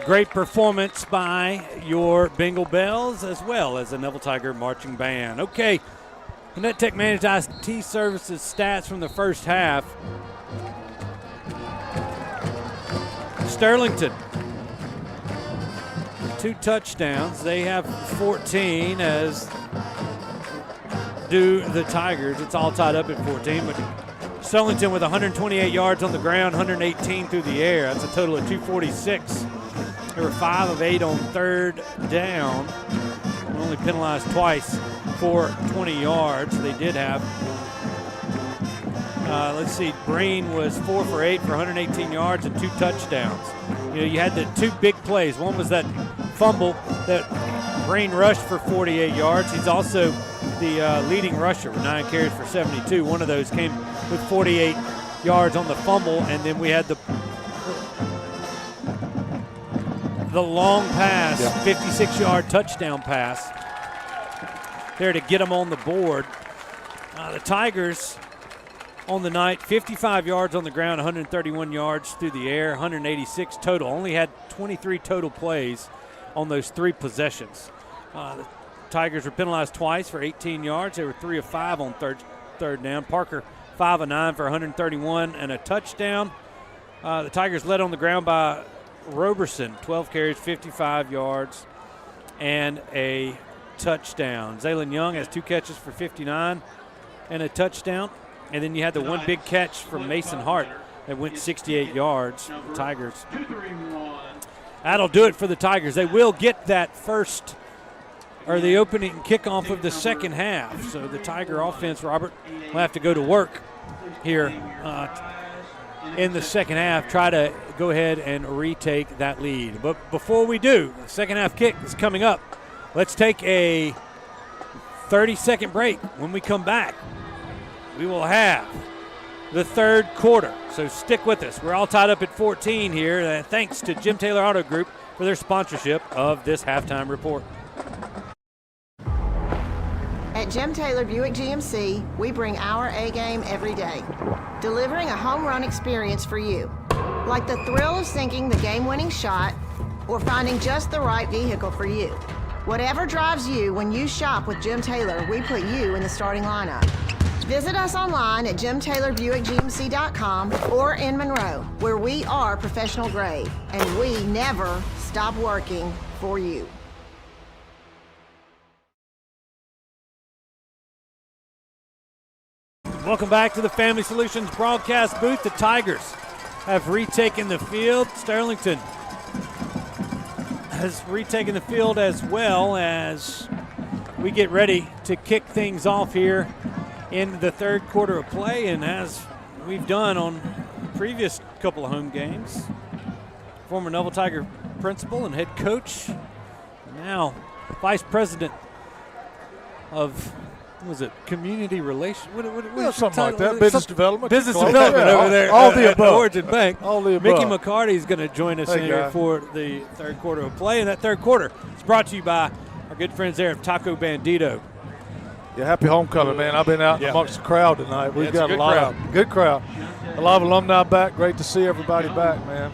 Great performance by your Bengal Bells as well as the Neville Tiger Marching Band. Okay, Net Tech Managed IT Services stats from the first half. Sterlington, 2 touchdowns. They have 14, as do the Tigers. It's all tied up at 14, but Sterlington with 128 yards on the ground, 118 through the air. That's a total of 246. They were 5 of 8 on third down. Only penalized twice for 20 yards. They did have, let's see, Breen was 4 for 8 for 118 yards and 2 touchdowns. You know, you had the 2 big plays. One was that fumble that Breen rushed for 48 yards. He's also the leading rusher with 9 carries for 72. One of those came with 48 yards on the fumble, and then we had the long pass, 56-yard touchdown pass there to get them on the board. The Tigers on the night, 55 yards on the ground, 131 yards through the air, 186 total. Only had 23 total plays on those 3 possessions. The Tigers were penalized twice for 18 yards. They were 3 of 5 on third down. Parker, 5 of 9 for 131 and a touchdown. The Tigers led on the ground by Roberson, 12 carries, 55 yards, and a touchdown. Zaylen Young has 2 catches for 59 and a touchdown. And then you had the one big catch from Mason Hart that went 68 yards for the Tigers. That'll do it for the Tigers. They will get that first, or the opening kickoff of the second half. So the Tiger offense, Robert, will have to go to work here in the second half, try to go ahead and retake that lead. But before we do, the second half kick is coming up. Let's take a 30-second break. When we come back, we will have the third quarter. So stick with us. We're all tied up at 14 here. Thanks to Jim Taylor Auto Group for their sponsorship of this halftime report. At Jim Taylor Buick GMC, we bring our A-game every day, delivering a home run experience for you, like the thrill of sinking the game-winning shot or finding just the right vehicle for you. Whatever drives you when you shop with Jim Taylor, we put you in the starting lineup. Visit us online at JimTaylorBuickGMC.com or in Monroe, where we are professional grade, and we never stop working for you. Welcome back to the Family Solutions broadcast booth. The Tigers have retaken the field. Sterlington has retaken the field as well as we get ready to kick things off here in the third quarter of play. And as we've done on the previous couple of home games, former Neville Tiger principal and head coach, now vice president of, community relations? Something like that. Business development. Business development over there. All the above. Origin Bank. All the above. Mickey McCarty is going to join us here for the third quarter of play. And that third quarter is brought to you by our good friends there at Taco Bandito. Yeah, happy homecoming, man. I've been out amongst the crowd tonight. We've got a lot of good crowd. A lot of alumni back. Great to see everybody back, man.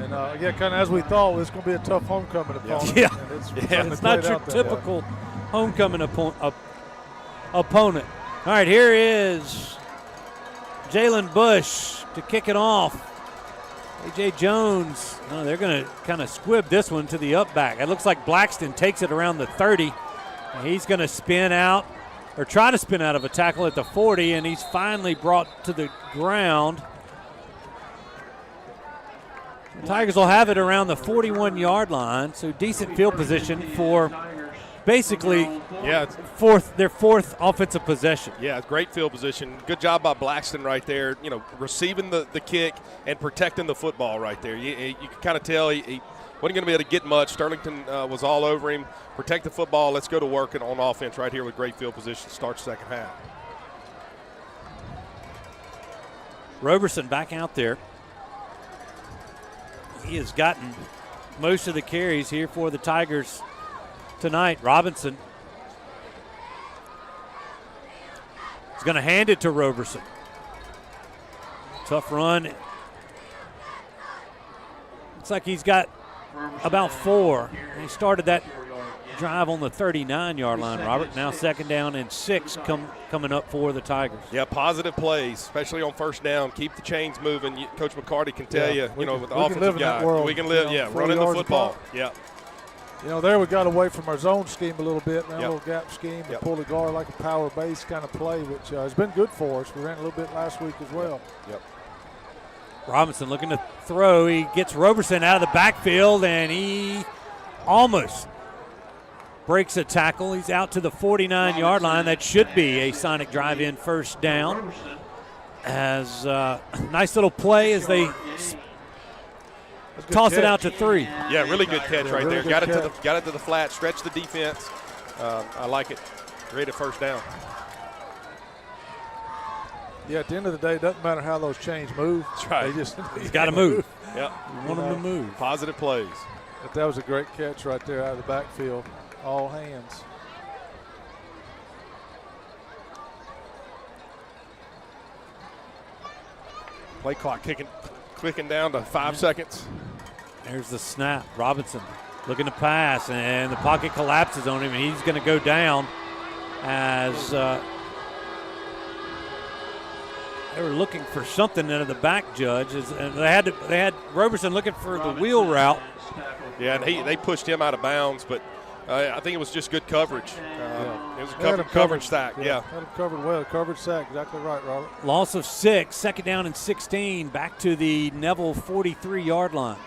And kind of as we thought, it's going to be a tough homecoming opponent. Yeah, it's not your typical homecoming opponent. All right, here is Jalen Bush to kick it off. A.J. Jones, they're going to kind of squib this one to the up back. It looks like Blackston takes it around the 30. He's going to spin out, or try to spin out of a tackle at the 40, and he's finally brought to the ground. The Tigers will have it around the 41-yard line, so decent field position for basically their fourth offensive possession. Yeah, great field position. Good job by Blackston right there, receiving the kick and protecting the football right there. You can kind of tell he wasn't going to be able to get much. Sterlington was all over him. Protect the football. Let's go to work on offense right here with great field position. Starts second half. Roberson back out there. He has gotten most of the carries here for the Tigers tonight. Robinson is going to hand it to Roberson. Tough run. Looks like he's got about 4. They started that drive on the 39-yard line, Robert. Now 2nd down and 6 coming up for the Tigers. Yeah, positive plays, especially on 1st down. Keep the chains moving. Coach McCarty can tell you, with the offensive guy. We can live, running the football. Yeah. There we got away from our zone scheme a little bit, a little gap scheme, and pull the guard like a power base kind of play, which has been good for us. We ran a little bit last week as well. Yep. Robinson looking to throw. He gets Roberson out of the backfield, and he almost breaks a tackle. He's out to the 49-yard line. That should be a Sonic drive-in 1st down. As nice little play as they toss it out to 3. Yeah, really good catch right there. Got it to the flat, stretched the defense. I like it. Great at 1st down. Yeah, at the end of the day, it doesn't matter how those chains move. That's right. He's got to move. Yep. You want him to move. Positive plays. But that was a great catch right there out of the backfield. All hands. Play clock clicking down to 5 seconds. There's the snap. Robinson looking to pass, and the pocket collapses on him, and he's going to go down as they were looking for something out of the back judge. And they had Roberson looking for the wheel route. Yeah, and they pushed him out of bounds, but I think it was just good coverage. It was a coverage sack. Yeah. Had him covered well. Coverage sack. Exactly right, Robert. Loss of 6. 2nd down and 16. Back to the Neville 43-yard line.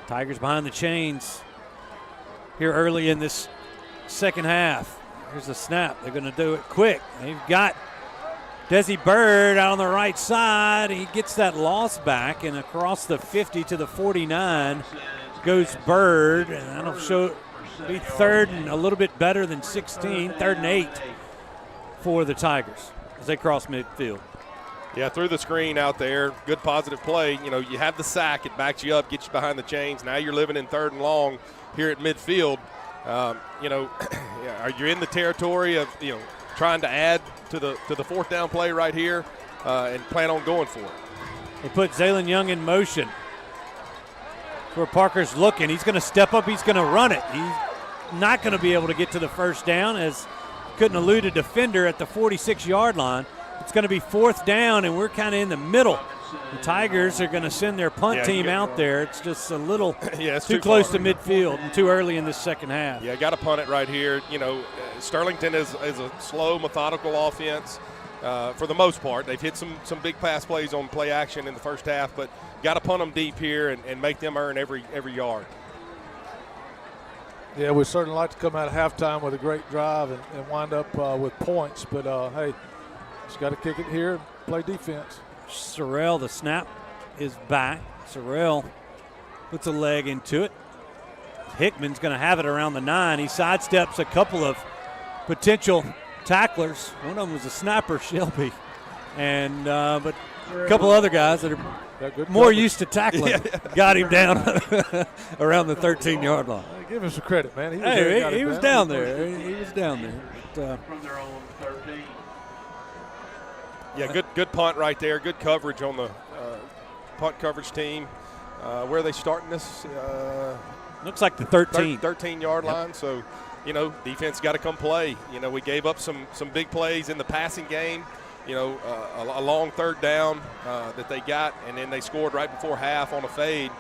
Tigers behind the chains here early in this 2nd half. Here's the snap. They're going to do it quick. They've got Desi Bird out on the right side. He gets that loss back, and across the 50 to the 49 goes Bird. And that'll be 3rd and a little bit better than 16. 3rd and 8 for the Tigers as they cross midfield. Yeah, through the screen out there. Good positive play. You have the sack. It backs you up, gets you behind the chains. Now you're living in 3rd and long here at midfield. Are you in the territory of, trying to add to the 4th down play right here and plan on going for it? They put Zaylen Young in motion. Where Parker's looking. He's going to step up. He's going to run it. He's not going to be able to get to the 1st down as couldn't elude a defender at the 46-yard line. It's going to be 4th down, and we're kind of in the middle. The Tigers are going to send their punt team out there. It's just a little too close to midfield and too early in this 2nd half. Yeah, got to punt it right here. Sterlington is a slow, methodical offense for the most part. They've hit some big pass plays on play action in the 1st half, but got to punt them deep here and make them earn every yard. Yeah, we'd certainly like to come out of halftime with a great drive and wind up with points, but hey, just got to kick it here and play defense. Sorrell, the snap is back. Sorrell puts a leg into it. Hickman's going to have it around the 9. He sidesteps a couple of potential tacklers. One of them was a snapper, Shelby, and but a couple other guys that are more used to tackling got him down around the 13-yard line. Give him some credit, man. He was down there. He was down there. But, from their own 13. Yeah, good punt right there. Good coverage on the punt coverage team. Where are they starting this? Looks like the 13. 13-yard line. So, defense got to come play. We gave up some big plays in the passing game. A long 3rd down that they got, and then they scored right before half on a fade.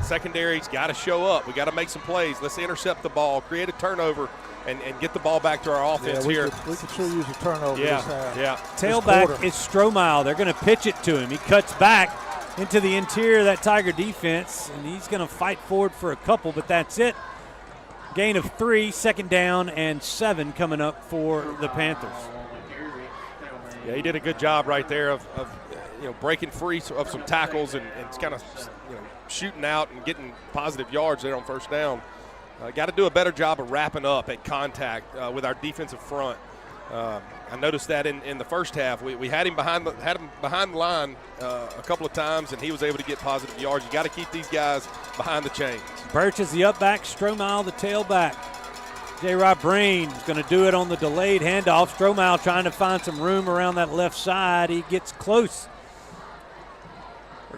Secondary's got to show up. We got to make some plays. Let's intercept the ball, create a turnover, and get the ball back to our offense here. We could sure use a turnover this half. Yeah. Tailback is Stromile. They're going to pitch it to him. He cuts back into the interior of that Tiger defense, and he's going to fight forward for a couple, but that's it. Gain of 3, 2nd down and 7 coming up for the Panthers. Yeah, he did a good job right there of breaking free of some tackles and kind of shooting out and getting positive yards there on 1st down. Got to do a better job of wrapping up at contact with our defensive front. I noticed that in the 1st half. We had him behind the line a couple of times, and he was able to get positive yards. You got to keep these guys behind the chains. Birch is the up back, Stromile the tailback. J-Rob Brain is going to do it on the delayed handoff. Stromile trying to find some room around that left side. He gets close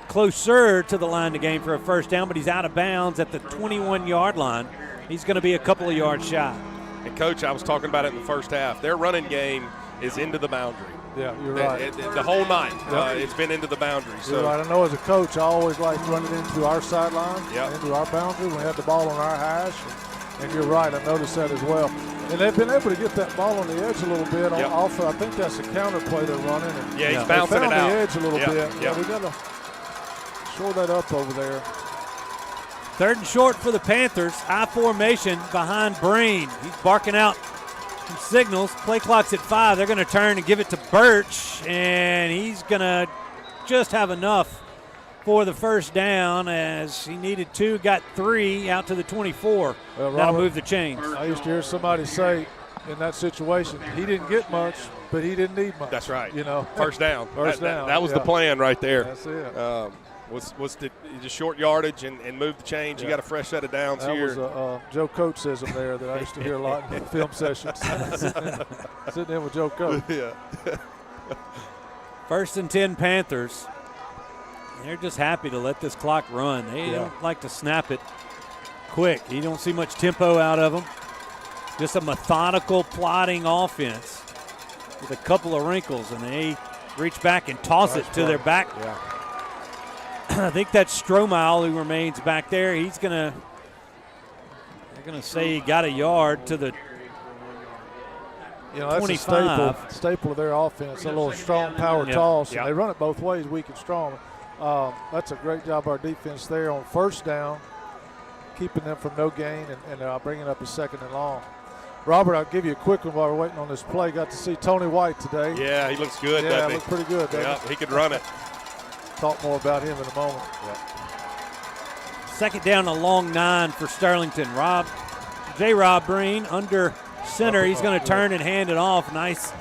closer to the line to gain for a first down, but he's out of bounds at the 21-yard line. He's going to be a couple of yards shy. And, Coach, I was talking about it in the first half. Their running game is into the boundary. Yeah, you're right. The whole night, it's been into the boundary. So. You're right. I know as a coach, I always like running into our sideline, into our boundary when we have the ball on our hash. And you're right, I noticed that as well. And they've been able to get that ball on the edge a little bit. Off, I think that's a counter play they're running. And he's bouncing it out. They found the edge a little bit. Yeah, we got to shore that up over there. 3rd and short for the Panthers. I formation behind Breen. He's barking out some signals. Play clock's at 5. They're going to turn and give it to Birch, and he's going to just have enough for the first down as he needed 2, got 3 out to the 24. That'll Robert, move the chains. I used to hear somebody say in that situation, he didn't get much, but he didn't need much. That's right. You know, first down. First down. That was the plan right there. That's it. Was the short yardage and move the chains. You got a fresh set of downs that here. That was Joe Coates says them there that I used to hear a lot in film sessions. Sitting in with Joe Coates. Yeah. 1st and 10 Panthers. They're just happy to let this clock run. They don't like to snap it quick. You don't see much tempo out of them. Just a methodical, plodding offense with a couple of wrinkles, and they reach back and toss it to their back. Yeah. I think that's Stromile who remains back there. They're going to say he got a yard to the 25. That's a staple of their offense, a little strong power toss. And they run it both ways, weak and strong. That's a great job our defense there on first down, keeping them from no gain and bringing up a 2nd and long. Robert, I'll give you a quick one while we're waiting on this play. Got to see Tony White today. Yeah, he looks good. Yeah, he looks pretty good. Yeah, he could run it. Talk more about him in a moment. Yeah. 2nd down, a long 9 for Sterlington. Rob Breen under center. He's going to turn and hand it off. Nice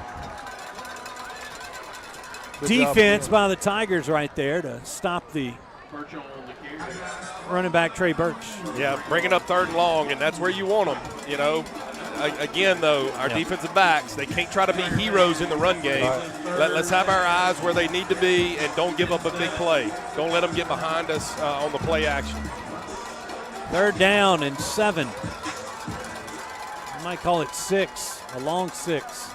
defense by the Tigers right there to stop the running back Trey Birch. Yeah, bringing up 3rd and long, and that's where you want them. You know, again though, our defensive backs, they can't try to be heroes in the run game. Let's have our eyes where they need to be, and don't give up a big play. Don't let them get behind us on the play action. 3rd down and 7. I might call it 6, a long 6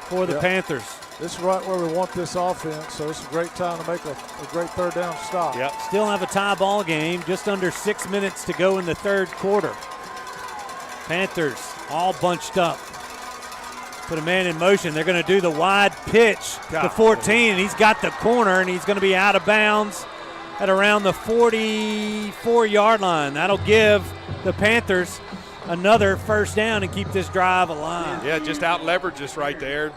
for the Panthers. This is right where we want this offense, so it's a great time to make a great 3rd down stop. Yep. Still have a tie ball game, just under 6 minutes to go in the 3rd quarter. Panthers all bunched up. Put a man in motion. They're going to do the wide pitch to 14, and he's got the corner, and he's going to be out of bounds at around the 44-yard line. That'll give the Panthers another first down and keep this drive alive. Yeah, just out leverage us right there.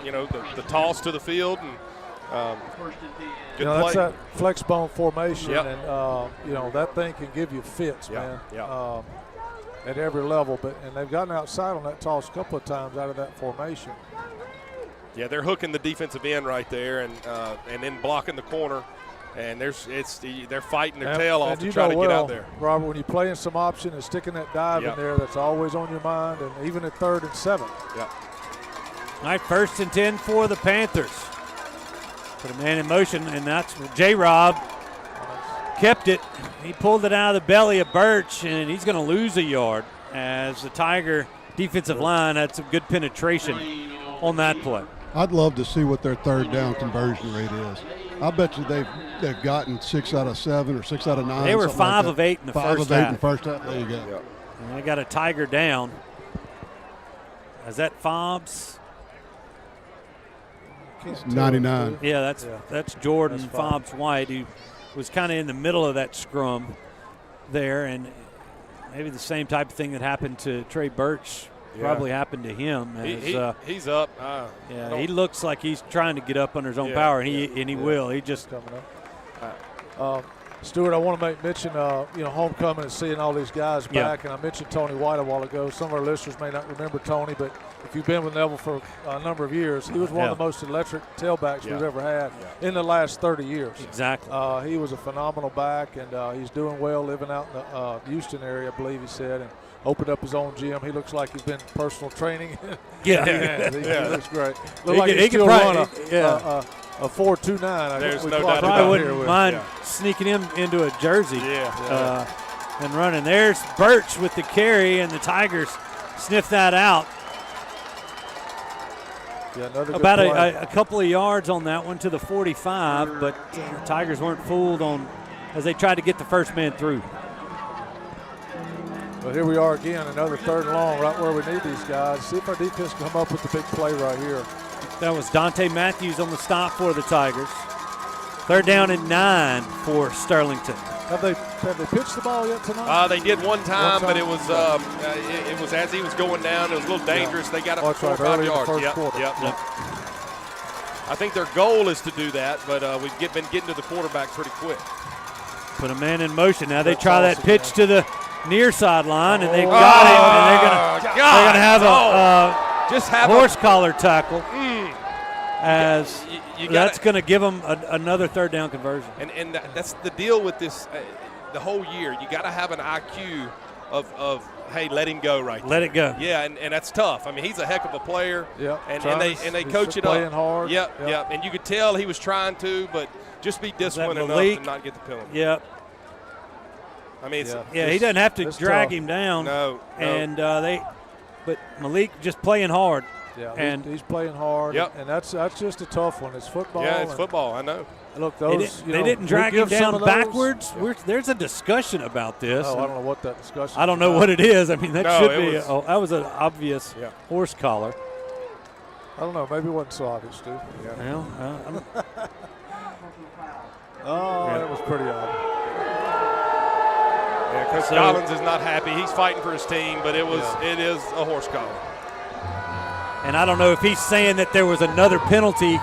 You know, the toss to the field and good play. That's that flex bone formation, and you know that thing can give you fits, man. At every level, and they've gotten outside on that toss a couple of times out of that formation. Yeah, they're hooking the defensive end right there, and then blocking the corner. And they're fighting their tail off to try to get out there. Robert, when you're playing some option and sticking that dive in there, that's always on your mind, and even at 3rd and 7. All right, 1st and 10 for the Panthers. Put a man in motion, and that's J-Rob kept it. He pulled it out of the belly of Birch, and he's going to lose a yard as the Tiger defensive line had some good penetration on that play. I'd love to see what their 3rd down conversion rate is. I bet you they've gotten 6 out of 7 or 6 out of 9. They were 5 of 8 in the first half. 5 of 8 in the first half. There you go. And they got a Tiger down. Is that Fobbs? 99. Yeah, that's Jordan Fobbs White, who was kind of in the middle of that scrum there, and maybe the same type of thing that happened to Trey Birch probably happened to him. As, he's up. He looks like he's trying to get up under his own power, and he will. He just coming up. Stewart, I want to make mention, homecoming and seeing all these guys back, and I mentioned Tony White a while ago. Some of our listeners may not remember Tony, but if you've been with Neville for a number of years, he was one of the most electric tailbacks we've ever had in the last 30 years. Exactly. He was a phenomenal back, and he's doing well living out in the Houston area, I believe he said, and opened up his own gym. He looks like he's been personal training. He looks great. Looks like he could run a 4.29. There's no doubt Probably about it. wouldn't mind sneaking him into a jersey and running. There's Birch with the carry, and the Tigers sniff that out. Yeah, another About good play. a couple of yards on that one to the 45, but the Tigers weren't fooled as they tried to get the first man through. But here we are again, another 3rd and long, right where we need these guys. See if our defense can come up with the big play right here. That was Dante Matthews on the stop for the Tigers. 3rd down and 9 for Sterlington. Have they pitched the ball yet tonight? They did one time, but it was as he was going down. It was a little dangerous. They got up 4 or 5 yards. Yep. I think their goal is to do that, but we've been getting to the quarterback pretty quick. Put a man in motion. Now they try that pitch to the near sideline, and they got him, and they're gonna have a horse collar tackle. As that's going to give them another 3rd down conversion. And that's the deal with this the whole year. You got to have an IQ of hey, let him go right there. Let it go. Yeah, and that's tough. I mean, he's a heck of a player. Yep. And they coach it playing up. hard. Yep. And you could tell he was trying to, but just be disciplined enough to not get the penalty. Yep. I mean, he doesn't have to drag him down. No. And but Malik just playing hard. Yeah, and he's playing hard, and that's just a tough one. It's football. Yeah, it's football. I know. Look, those they didn't drag him down backwards. There's a discussion about this. I don't know what that discussion. I don't know what it is. I mean, that that was an obvious horse collar. I don't know. Maybe it wasn't so obvious, Stu. Yeah. That was pretty obvious. Yeah, Coach Collins is not happy. He's fighting for his team, but it is a horse collar. And I don't know if he's saying that there was another penalty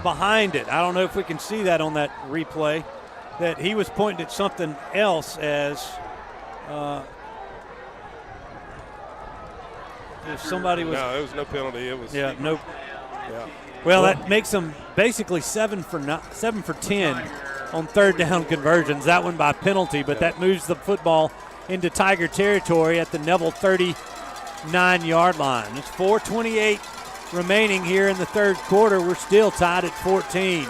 behind it. I don't know if we can see that on that replay, that he was pointing at something else as if somebody was. No, it was no penalty. It was. Yeah, no. Yeah. Well, that makes them basically 7 for 10 on 3rd down conversions. That one by penalty, but that moves the football into Tiger territory at the Neville 39-yard line. It's 4:28 remaining here in the 3rd quarter. We're still tied at 14.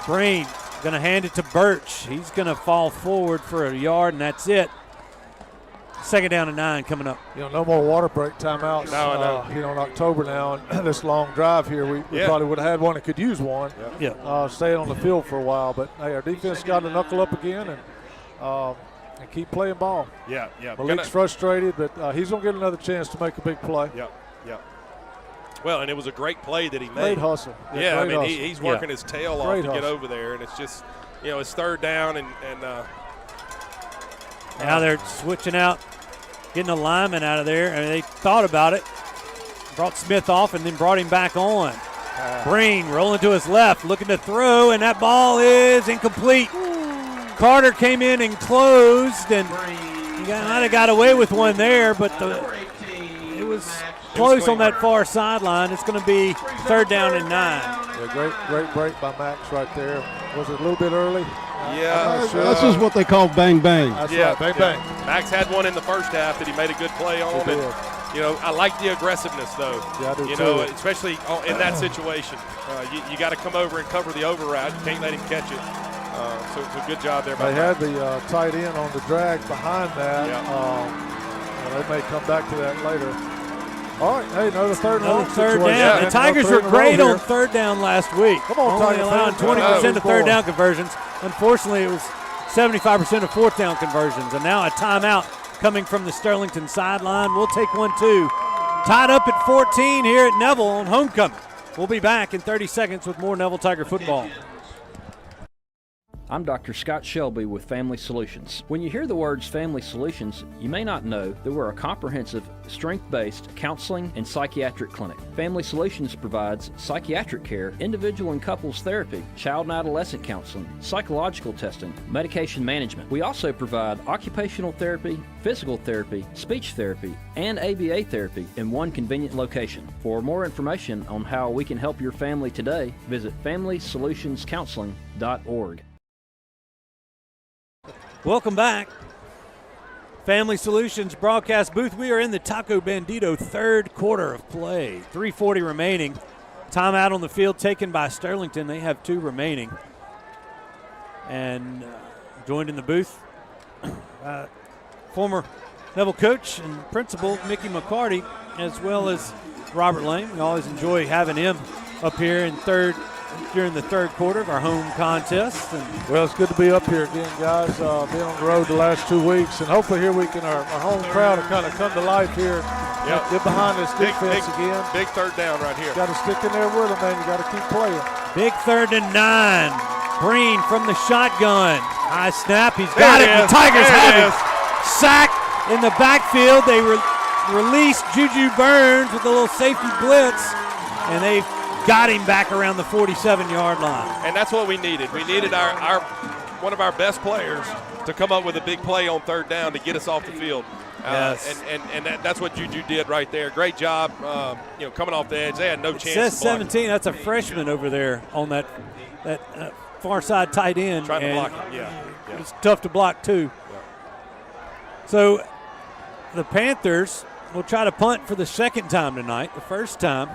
Breen going to hand it to Birch. He's going to fall forward for a yard, and that's it. 2nd down and 9 coming up. No more water break timeouts. No. In October now, and this long drive here, we probably would have had one that could use one. Staying on the field for a while, but hey, our defense got to knuckle up again and keep playing ball. Yeah. Malik's frustrated, but he's going to get another chance to make a big play. Yeah. Well, and it was a great play that he made. Great hustle. Yeah, I mean, he's working his tail off to get over there, and it's just, it's 3rd down, and now they're switching out, getting a lineman out of there. I mean, they thought about it, brought Smith off, and then brought him back on. Breen rolling to his left, looking to throw, and that ball is incomplete. Carter came in and closed, and he might have got away with one there, but it was close on that far sideline. It's going to be 3rd down and 9. Yeah, great break by Max right there. Was it a little bit early? Yeah. This is what they call bang bang. That's right, bang bang. Max had one in the first half that he made a good play on. And, I like the aggressiveness, though. Yeah, I do too. Especially in that situation. You got to come over and cover the over route. You can't let him catch it. So it's a good job there by They had the tight end on the drag behind that. They may come back to that later. All right, hey, another 3rd down. 3rd down. The Tigers were great on 3rd down last week. Come on, only allowing 20% of 3rd down conversions. Unfortunately, it was 75% of 4th down conversions. And now a timeout coming from the Sterlington sideline. We'll take one, too. Tied up at 14 here at Neville on homecoming. We'll be back in 30 seconds with more Neville Tiger football. I'm Dr. Scott Shelby with Family Solutions. When you hear the words Family Solutions, you may not know that we're a comprehensive, strength-based counseling and psychiatric clinic. Family Solutions provides psychiatric care, individual and couples therapy, child and adolescent counseling, psychological testing, medication management. We also provide occupational therapy, physical therapy, speech therapy, and ABA therapy in one convenient location. For more information on how we can help your family today, visit FamilySolutionsCounseling.org. Welcome back. Family Solutions broadcast booth. We are in the Taco Bandito 3rd quarter of play. 3:40 remaining. Timeout on the field taken by Sterlington. They have 2 remaining. And joined in the booth, former Neville coach and principal Mickey McCarty, as well as Robert Lane. We always enjoy having him up here during the third quarter of our home contest. And well, it's good to be up here again, guys. Been on the road the last 2 weeks, and hopefully here we can, our home crowd will kind of come to life here. Yep. Get behind this defense again. Big third down right here. Got to stick in there with them, man. You got to keep playing. Big 3rd and 9. Breen from the shotgun. High snap. He's got it. The Tigers have it. Sack in the backfield. They released Juju Burns with a little safety blitz, and they got him back around the 47-yard line. And that's what we needed. We needed our one of our best players to come up with a big play on 3rd down to get us off the field. Yes. And that's what Juju did right there. Great job, coming off the edge. They had no chance. It says 17. That's a freshman over there on that far side tight end. Trying to block him, yeah. It's tough to block, too. Yeah. So the Panthers will try to punt for the 2nd time tonight. The first time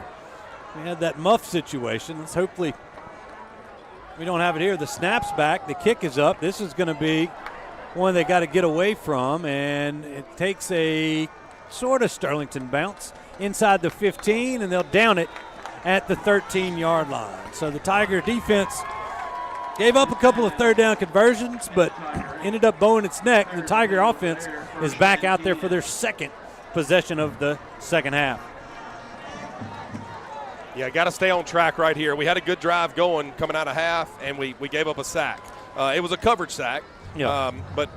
we had that muff situation. Let's hopefully we don't have it here. The snap's back. The kick is up. This is going to be one they got to get away from, and it takes a sort of Sterlington bounce inside the 15, and they'll down it at the 13-yard line. So the Tiger defense gave up a couple of 3rd down conversions, but ended up bowing its neck. And the Tiger offense is back out there for their 2nd possession of the 2nd half. Yeah, got to stay on track right here. We had a good drive going coming out of half, and we gave up a sack. It was a coverage sack, yeah. But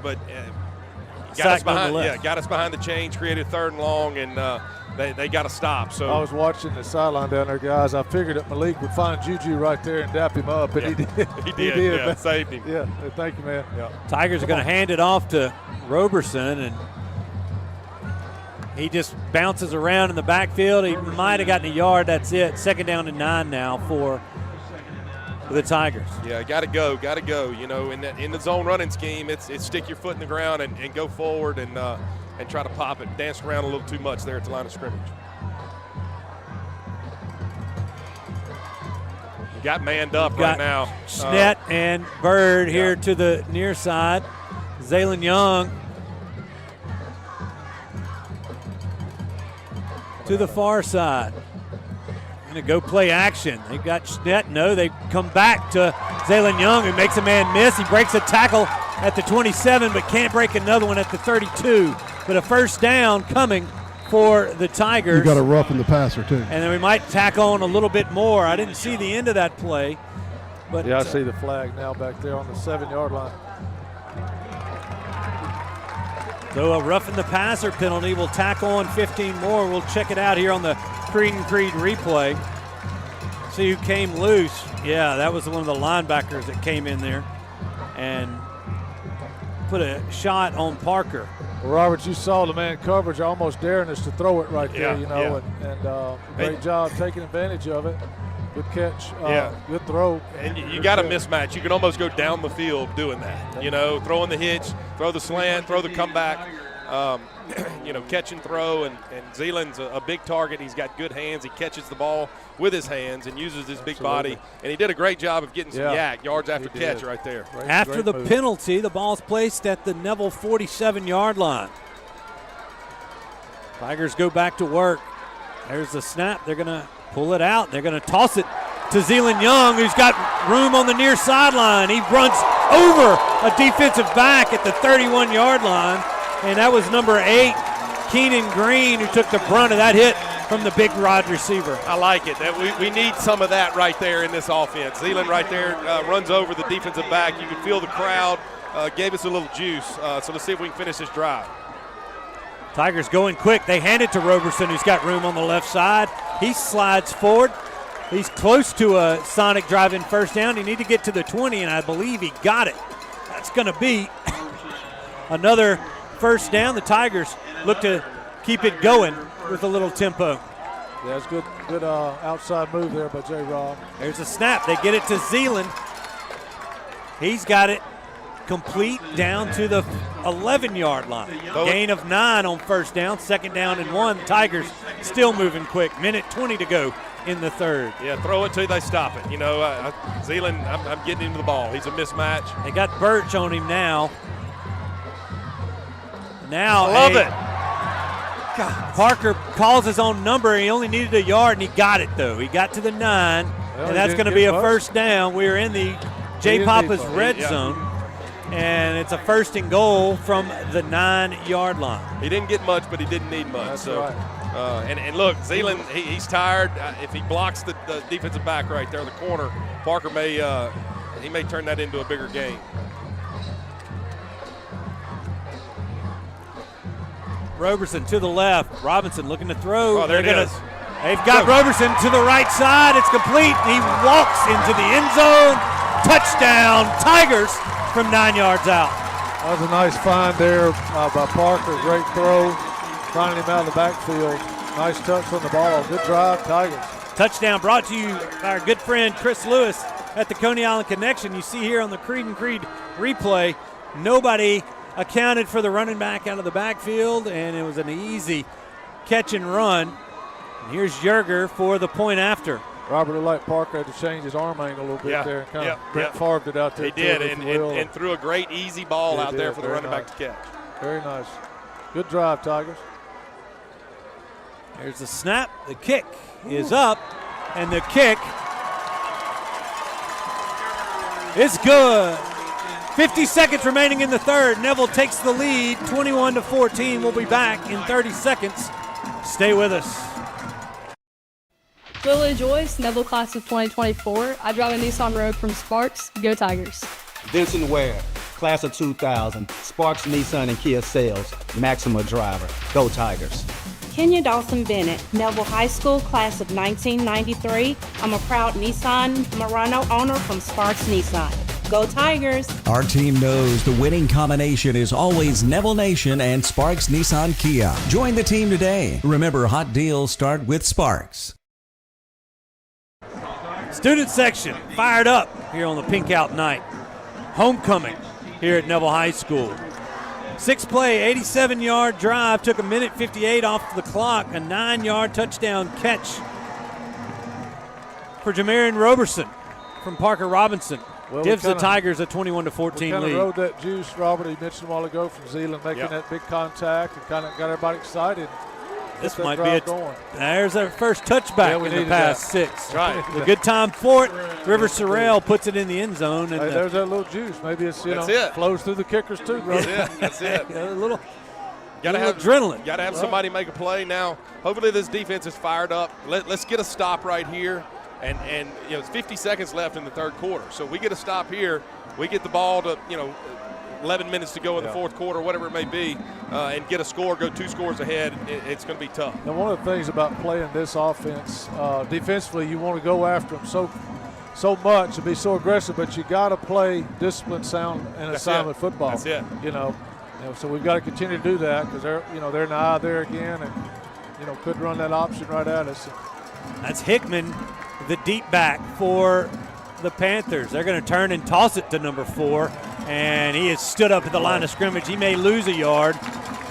got us behind the chains, created 3rd and long, and they got to stop. So I was watching the sideline down there, guys. I figured that Malik would find Juju right there and dap him up, and he did. He did. Yeah, saved him. Yeah, thank you, man. Yeah. Tigers are going to hand it off to Roberson, and he just bounces around in the backfield. He might have gotten a yard. That's it. 2nd down and 9 now for the Tigers. Yeah, got to go. In the zone running scheme, it's stick your foot in the ground and go forward and try to pop it. Dance around a little too much there at the line of scrimmage. You got manned up right now. Schnedt and Bird here to the near side. Zaylen Young to the far side. Going to go play action. They've got Schnedt. No, they come back to Zaylen Young, who makes a man miss. He breaks a tackle at the 27, but can't break another one at the 32. But a 1st down coming for the Tigers. You got to roughen the passer, too. And then we might tack on a little bit more. I didn't see the end of that play. But yeah, I see the flag now back there on the 7-yard line. So a roughing the passer penalty will tack on 15 more. We'll check it out here on the Creed and Creed replay. See who came loose. Yeah, that was one of the linebackers that came in there and put a shot on Parker. Well, Robert, you saw the man coverage almost daring us to throw it right there, and great job taking advantage of it. Good catch, good throw. And you got a mismatch. You can almost go down the field doing that. Throwing the hitch, throw the slant, throw the comeback, catch and throw. And Zeeland's a big target. He's got good hands. He catches the ball with his hands and uses his big body. And he did a great job of getting some yards after catch right there. After the penalty, the ball's placed at the Neville 47-yard line. Tigers go back to work. There's the snap. They're going to pull it out. They're going to toss it to Zaylen Young, who's got room on the near sideline. He runs over a defensive back at the 31-yard line, and that was number 8, Keenan Green, who took the brunt of that hit from the big wide receiver. I like it. We need some of that right there in this offense. Zeeland right there runs over the defensive back. You can feel the crowd. Gave us a little juice. So let's see if we can finish this drive. Tigers going quick. They hand it to Roberson, who's got room on the left side. He slides forward. He's close to a Sonic drive-in first down. He needed to get to the 20, and I believe he got it. That's going to be another first down. The Tigers look to keep it going with a little tempo. Yeah, it's good outside move there by J. Rob. There's a snap. They get it to Zeeland. He's got it complete down to the 11-yard line. Gain of 9 on first down, second down and 1. Tigers still moving quick. Minute 20 to go in the third. Yeah, throw it till they stop it. You know, Zeeland, I'm getting into the ball. He's a mismatch. They got Birch on him now. Now, I love it. God, Parker calls his own number. He only needed a yard, and he got it, though. He got to the 9, and that's going to be a first down. We're in the J. Papa's red zone, and it's a first and goal from the 9-yard line. He didn't get much, but he didn't need much. That's so. right. And look, Zeeland, he's tired. If he blocks the defensive back right there, the corner, Parker may turn that into a bigger game. Roberson to the left. Robinson looking to throw. Oh, there it is. They've got Roberson to the right side. It's complete. He walks into the end zone. Touchdown, Tigers from 9 yards out. That was a nice find there by Parker. Great throw. Finding him out of the backfield. Nice touch on the ball. Good drive, Tigers. Touchdown brought to you by our good friend Chris Lewis at the Coney Island Connection. You see here on the Creed and Creed replay, nobody accounted for the running back out of the backfield, and it was an easy catch and run. And here's Yerger for the point after. Robert looked like Parker had to change his arm angle a little bit there. Kind of Brett Favre'd it out there. He did, and threw a great easy ball out there for the running back to catch. Very nice. Good drive, Tigers. Here's the snap. The kick is up, and the kick is good. 50 seconds remaining in the third. Neville takes the lead, 21-14. We'll be back in 30 seconds. Stay with us. Lily Joyce, Neville class of 2024. I drive a Nissan Rogue from Sparks. Go Tigers. Vincent Ware, class of 2000. Sparks Nissan and Kia sales. Maxima driver. Go Tigers. Kenya Dawson Bennett, Neville High School, class of 1993. I'm a proud Nissan Murano owner from Sparks Nissan. Go Tigers! Our team knows the winning combination is always Neville Nation and Sparks Nissan Kia. Join the team today. Remember, hot deals start with Sparks. Student section fired up here on the pink out night. Homecoming here at Neville High School. 6-play, 87-yard drive, took a minute 58 off the clock, a 9-yard touchdown catch for Jamarian Roberson from Parker Robinson. Well, gives the Tigers a 21-14 lead. We kind of rode that juice, Robert, he mentioned a while ago, from Zeeland, making that big contact and kind of got everybody excited. This might be there's our first touchback in the past 6. Right. A good time for it. River Sorrell puts it in the end zone. And there's that little juice. Maybe it's flows through the kickers too, bro. That's it. A little adrenaline. Got to have somebody make a play now. Hopefully this defense is fired up. Let's get a stop right here. And it's 50 seconds left in the third quarter. So we get a stop here. We get the ball to 11 minutes to go in the fourth quarter, whatever it may be, and get a score, go 2 scores ahead. It's going to be tough. And one of the things about playing this offense, defensively, you want to go after them so much and be so aggressive, but you got to play disciplined, sound, and assignment football. That's it. So we've got to continue to do that because they're in the eye there again, and could run that option right at us. That's Hickman, the deep back for the Panthers. They're going to turn and toss it to number 4, and he has stood up at the line of scrimmage. He may lose a yard,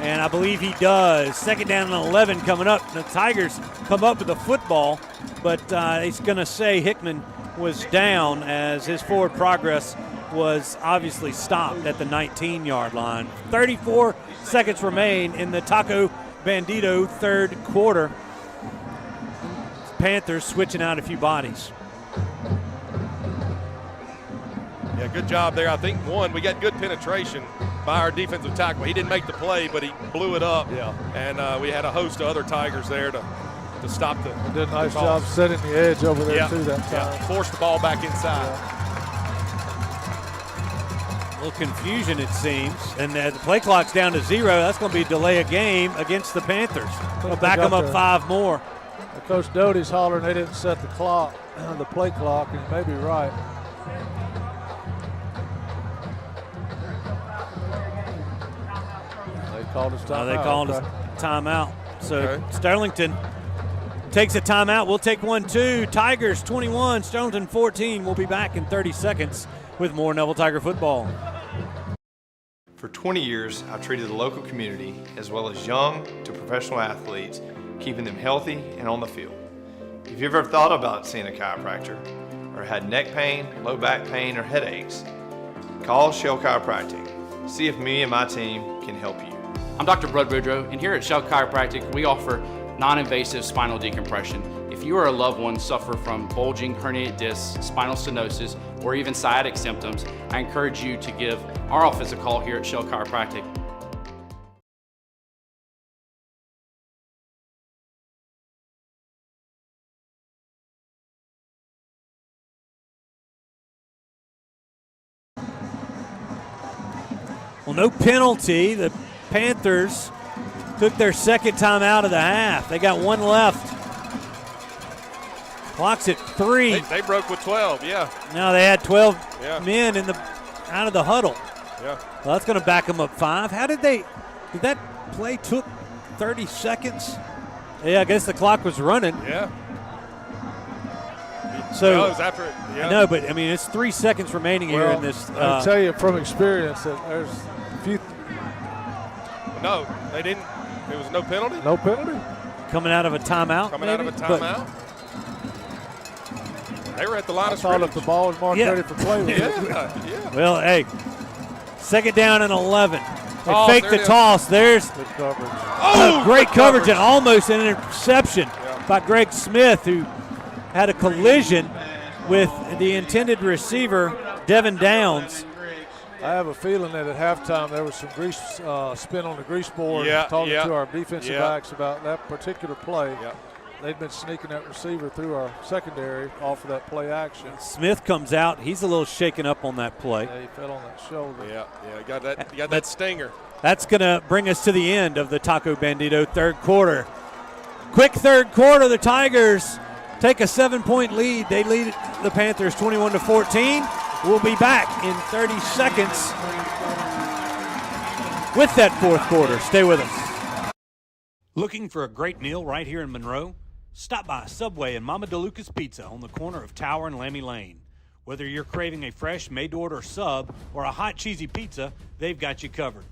and I believe he does. Second down and 11 coming up. The Tigers come up with the football, but he's going to say Hickman was down as his forward progress was obviously stopped at the 19-yard line. 34 seconds remain in the Taco Bandito third quarter. Panthers switching out a few bodies. Yeah, good job there. I think, we got good penetration by our defensive tackle. He didn't make the play, but he blew it up. Yeah. And we had a host of other Tigers there to stop the did a nice job setting the edge over there, too, that time. Yeah, forced the ball back inside. A little confusion, it seems. And the play clock's down to 0. That's going to be a delay of game against the Panthers. They'll back them up 5 more. Coach Doty's hollering they didn't set the clock, the play clock, and he may be right. They called us timeout. They called us timeout. So Sterlington takes a timeout. We'll take one too. Tigers 21, Sterlington 14. We'll be back in 30 seconds with more Neville Tiger football. For 20 years, I've treated the local community, as well as young to professional athletes, keeping them healthy and on the field. If you've ever thought about seeing a chiropractor, or had neck pain, low back pain, or headaches, call Shell Chiropractic. See if me and my team can help you. I'm Dr. Bud Woodrow, and here at Shell Chiropractic, we offer non-invasive spinal decompression. If you or a loved one suffer from bulging, herniated discs, spinal stenosis, or even sciatic symptoms, I encourage you to give our office a call here at Shell Chiropractic. Well, no penalty. The Panthers took their second time out of the half. They got one left. Clock's at 3. They broke with 12, yeah. Now they had 12 men out of the huddle. Yeah. Well, that's going to back them up 5. How did that play took 30 seconds? Yeah, I guess the clock was running. Yeah. So it was after it. Yeah. I know, but I mean, it's 3 seconds remaining here in this. I'll tell you from experience that there's a few. No, they didn't. There was no penalty? No penalty. Coming out of a timeout. Out of a timeout. They were at the line of scrimmage. If the ball was marked ready for play. Yeah. Well, hey, second down and 11. They fake the is. toss. There's good coverage. Great coverage and almost an interception by Greg Smith, who had a collision with the intended receiver, Devin Downs. I have a feeling that at halftime there was some grease spin on the grease board. Talking to our defensive backs about that particular play. They'd been sneaking that receiver through our secondary off of that play action. Smith comes out. He's a little shaken up on that play. Yeah, he fell on that shoulder. Yeah, he got that stinger. That's going to bring us to the end of the Taco Bandito third quarter. Quick third quarter, the Tigers take a 7-point lead. They lead the Panthers 21-14. We'll be back in 30 seconds with that fourth quarter. Stay with us. Looking for a great meal right here in Monroe? Stop by Subway and Mama DeLuca's Pizza on the corner of Tower and Lammy Lane. Whether you're craving a fresh, made-to-order sub or a hot, cheesy pizza, they've got you covered.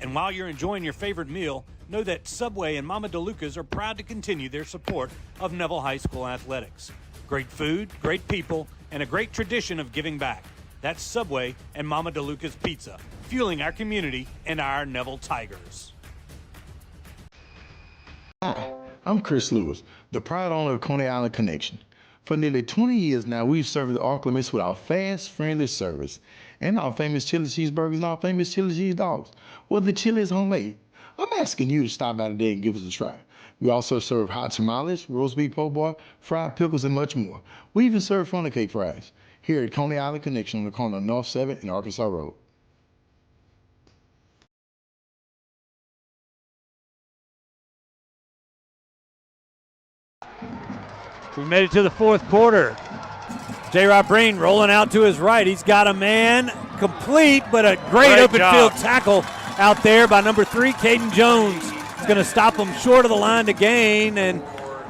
And while you're enjoying your favorite meal, know that Subway and Mama DeLuca's are proud to continue their support of Neville High School athletics. Great food, great people, and a great tradition of giving back. That's Subway and Mama DeLuca's Pizza, fueling our community and our Neville Tigers. Hi, I'm Chris Lewis, the proud owner of Coney Island Connection. For nearly 20 years now, we've served the Oklahomites with our fast, friendly service and our famous chili cheeseburgers and our famous chili cheese dogs. Well, the chili is homemade. I'm asking you to stop by today and give us a try. We also serve hot tamales, roast beef po' boy, fried pickles, and much more. We even serve funnel cake fries here at Coney Island Connection on the corner of North 7th and Arkansas Road. We made it to the fourth quarter. J-Rob Breen rolling out to his right. He's got a man complete, but a great open field tackle out there by number 3, Caden Jones. He's going to stop him short of the line to gain, and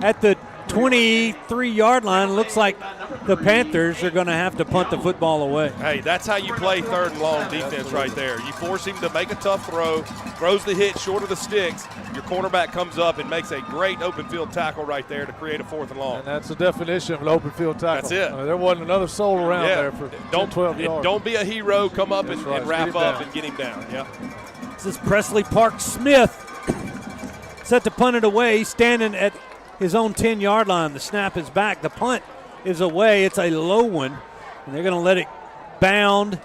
at the 23-yard line, looks like the Panthers are going to have to punt the football away. Hey, that's how you play third and long defense right there. You force him to make a tough throw, throws the hit short of the sticks. Your cornerback comes up and makes a great open field tackle right there to create a fourth and long. And that's the definition of an open field tackle. That's it. I mean, there wasn't another soul around there for 12 yards. Don't be a hero. Come up and wrap up and get him down. Yep. This is Presley Park Smith set to punt it away, standing at his own 10-yard line. The snap is back. The punt is away. It's a low one, and they're going to let it bound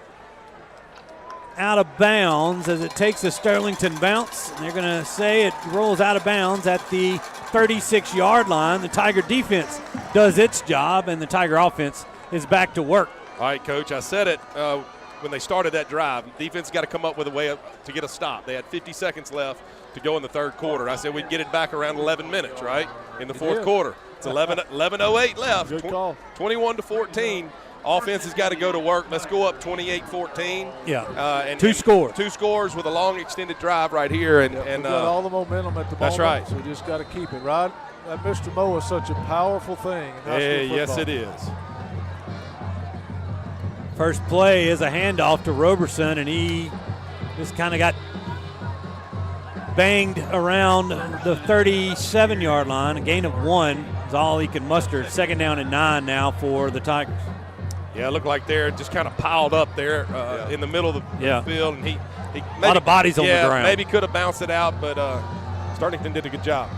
out of bounds as it takes a Sterlington bounce. And they're going to say it rolls out of bounds at the 36-yard line. The Tiger defense does its job, and the Tiger offense is back to work. All right, Coach, I said it when they started that drive. Defense got to come up with a way to get a stop. They had 50 seconds left to go in the third quarter. I said we'd get it back around 11 minutes, right, in the fourth quarter. It's 11:08 left. Good call. 21-14. Offense has got to go to work. Let's go up 28-14. Yeah. And two scores. Two scores with a long extended drive right here. And we've got all the momentum at the moment. That's right. So we just got to keep it, right? That Mr. Moe is such a powerful thing. Yes, it is. First play is a handoff to Roberson, and he Just kind of got banged around the 37-yard line. A gain of 1 is all he can muster. 2nd down and 9 now for the Tigers. Yeah, it looked like they're just kind of piled up there in the middle of the field. And he maybe, a lot of bodies on the ground. Maybe could have bounced it out, but Sterlington did a good job.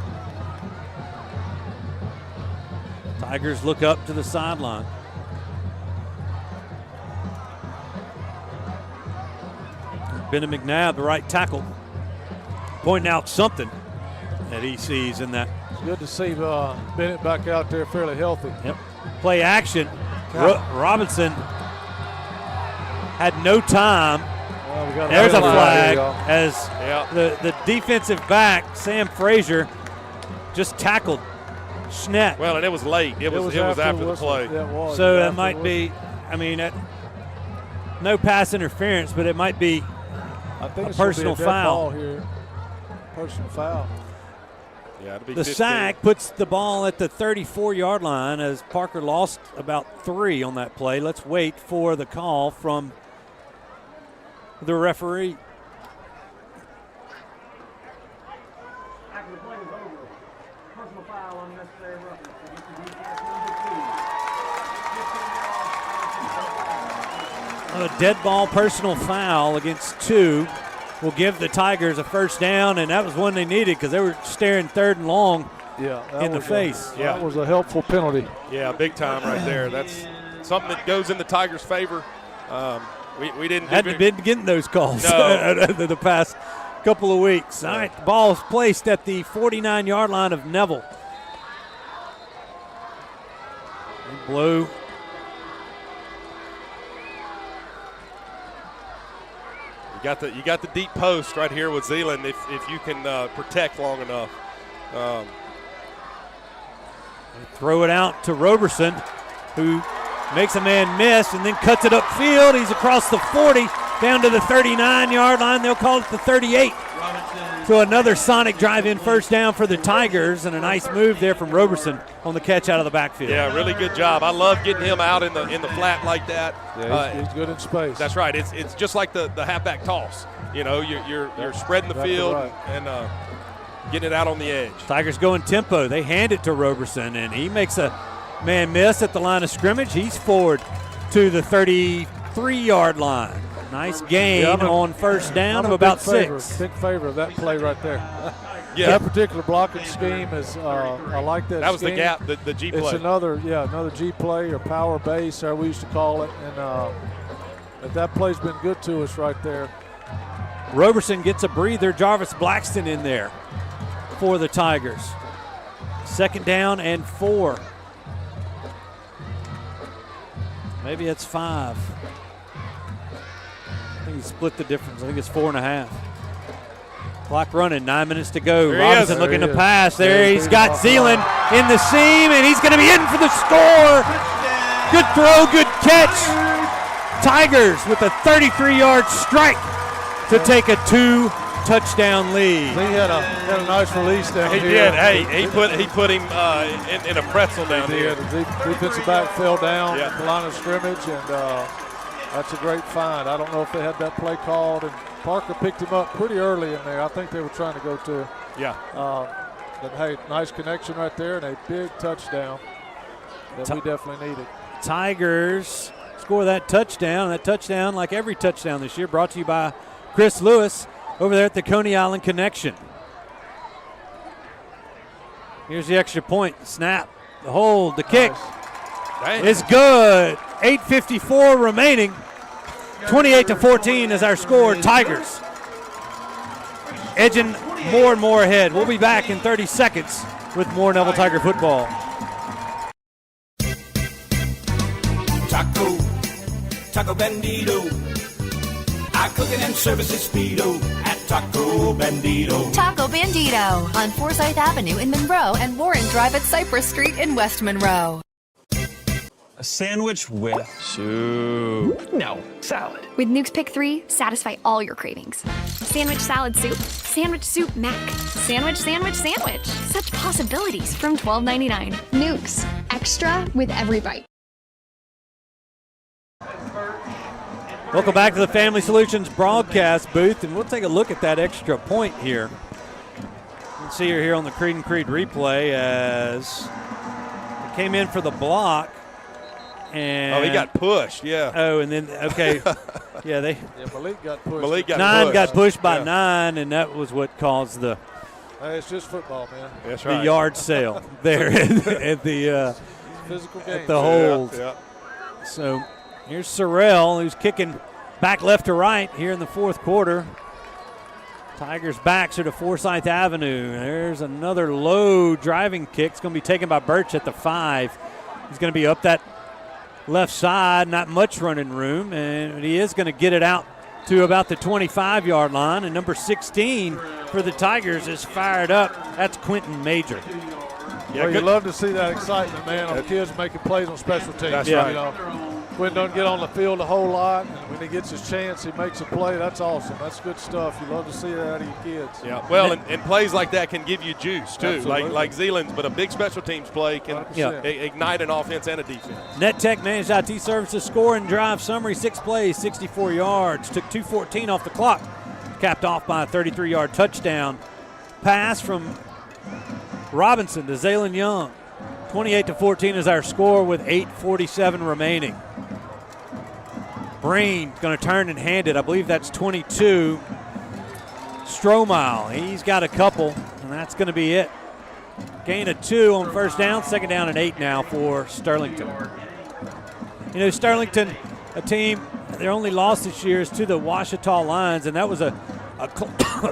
Tigers look up to the sideline. Ben McNabb, the right tackle, pointing out something that he sees in that. It's good to see Bennett back out there fairly healthy. Yep. Play action. Robinson had no time. Well, there's a flag as the defensive back, Sam Frazier, just tackled Schneck. Well, and it was late. It was after the play. So it might be, I mean, no pass interference, but it might be I think a personal foul. Here. Personal foul. Yeah, it'll be the 15. sack puts the ball at the 34-yard line as Parker lost about 3 on that play. Let's wait for the call from the referee. A dead ball personal foul against 2 will give the Tigers a first down, and that was one they needed because they were staring 3rd and long in the face. That was a helpful penalty. Yeah, big time right there. That's something that goes in the Tigers' favor. We didn't hadn't been getting those calls the past couple of weeks. All right, the ball is placed at the 49-yard line of Neville. Blue. You got the deep post right here with Zeeland if you can protect long enough. Throw it out to Roberson, who makes a man miss and then cuts it upfield. He's across the 40 down to the 39-yard line. They'll call it the 38. So another sonic drive-in first down for the Tigers, and a nice move there from Roberson on the catch out of the backfield. Yeah, really good job. I love getting him out in the flat like that. Yeah, he's good in space. That's right. It's just like the halfback toss. You know, you're spreading the field and getting it out on the edge. Tigers going tempo. They hand it to Roberson, and he makes a man miss at the line of scrimmage. He's forward to the 33-yard line. Nice gain on first down of about 6. Big favor of that play right there. Yeah. That particular blocking scheme is, I like that. That was scheme. the gap, the G play. It's another G play or power base, or we used to call it. And that play's been good to us right there. Roberson gets a breather. Jarvis Blackston in there for the Tigers. 2nd down and 4. Maybe it's 5. I think he split the difference. I think it's 4.5. Clock running, 9 minutes to go. Robinson looking to pass. There he's got Zeeland in the seam, and he's going to be in for the score. Good throw, good catch. Tigers with a 33-yard strike to take a 2-touchdown lead. He had a nice release down he here. Did. Hey, he put him in a pretzel down here. The defensive back fell down at the line of scrimmage, and that's a great find. I don't know if they had that play called, and Parker picked him up pretty early in there. I think they were trying to go to him. Yeah. But, hey, nice connection right there and a big touchdown that we definitely needed. Tigers score that touchdown. That touchdown, like every touchdown this year, brought to you by Chris Lewis over there at the Coney Island Connection. Here's the extra point. Snap, the hold, the kick. Is good. 8:54 remaining. 28-14 is our score. Tigers edging more and more ahead. We'll be back in 30 seconds with more Neville Tiger football. Taco Bandito. Our cooking and service is speedo at Taco Bandito. Taco Bandito on Forsyth Avenue in Monroe and Warren Drive at Cypress Street in West Monroe. A sandwich with soup. No, salad. With Nuke's Pick 3, satisfy all your cravings. Sandwich salad soup, sandwich soup mac, sandwich, sandwich, sandwich. Such possibilities from $12.99. Nuke's, extra with every bite. Welcome back to the Family Solutions broadcast booth, and we'll take a look at that extra point here. You can see her here on the Creed and Creed replay as it came in for the block. And he got pushed, yeah. Oh, and then, okay. Yeah, Malik got pushed. Nine got pushed by 9, and that was what caused the Hey, it's just football, man. That's right. The yard sale there at the physical game. At the hold. Yeah. So here's Sorrell, who's kicking back left to right here in the fourth quarter. Tigers backs are to Forsyth Avenue. There's another low driving kick. It's going to be taken by Birch at the 5. He's going to be up that left side, not much running room, and he is going to get it out to about the 25-yard line. And number 16 for the Tigers is fired up. That's Quentin Major. Yeah, you love to see that excitement, man, on kids making plays on special teams. That's right. You know, Quentin doesn't get on the field a whole lot, and when he gets his chance, he makes a play. That's awesome. That's good stuff. You love to see that out of your kids. Yeah, well, and plays like that can give you juice, too, Absolutely. like Zeeland's, but a big special teams play can ignite an offense and a defense. NetTech Managed IT Services score and drive summary, 6 plays, 64 yards. Took 2:14 off the clock. Capped off by a 33-yard touchdown pass from Robinson to Zaylen Young. 28-14 is our score with 8:47 remaining. Breen going to turn and hand it. I believe that's 22. Stromile, he's got a couple, and that's going to be it. Gain of 2 on first down, second down and 8 now for Sterlington. You know, Sterlington, a team, their only loss this year is to the Ouachita Lions, and that was a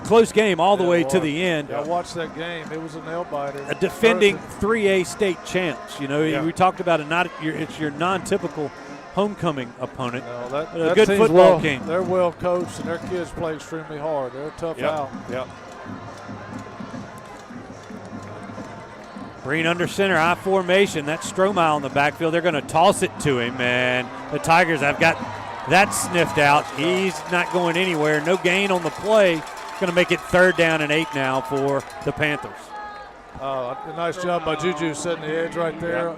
close game all the way to the end. Yeah, I watched that game. It was a nail-biter. A defending 3A state champs. You know, we talked about it. It's your non-typical homecoming opponent. No, that a good football game. They're well coached, and their kids play extremely hard. They're a tough out. Yep. Breen under center, I formation. That's Stromile in the backfield. They're going to toss it to him, and the Tigers have got that sniffed out. He's not going anywhere. No gain on the play. Going to make it third down and 8 now for the Panthers. A nice job by Juju setting the edge right there.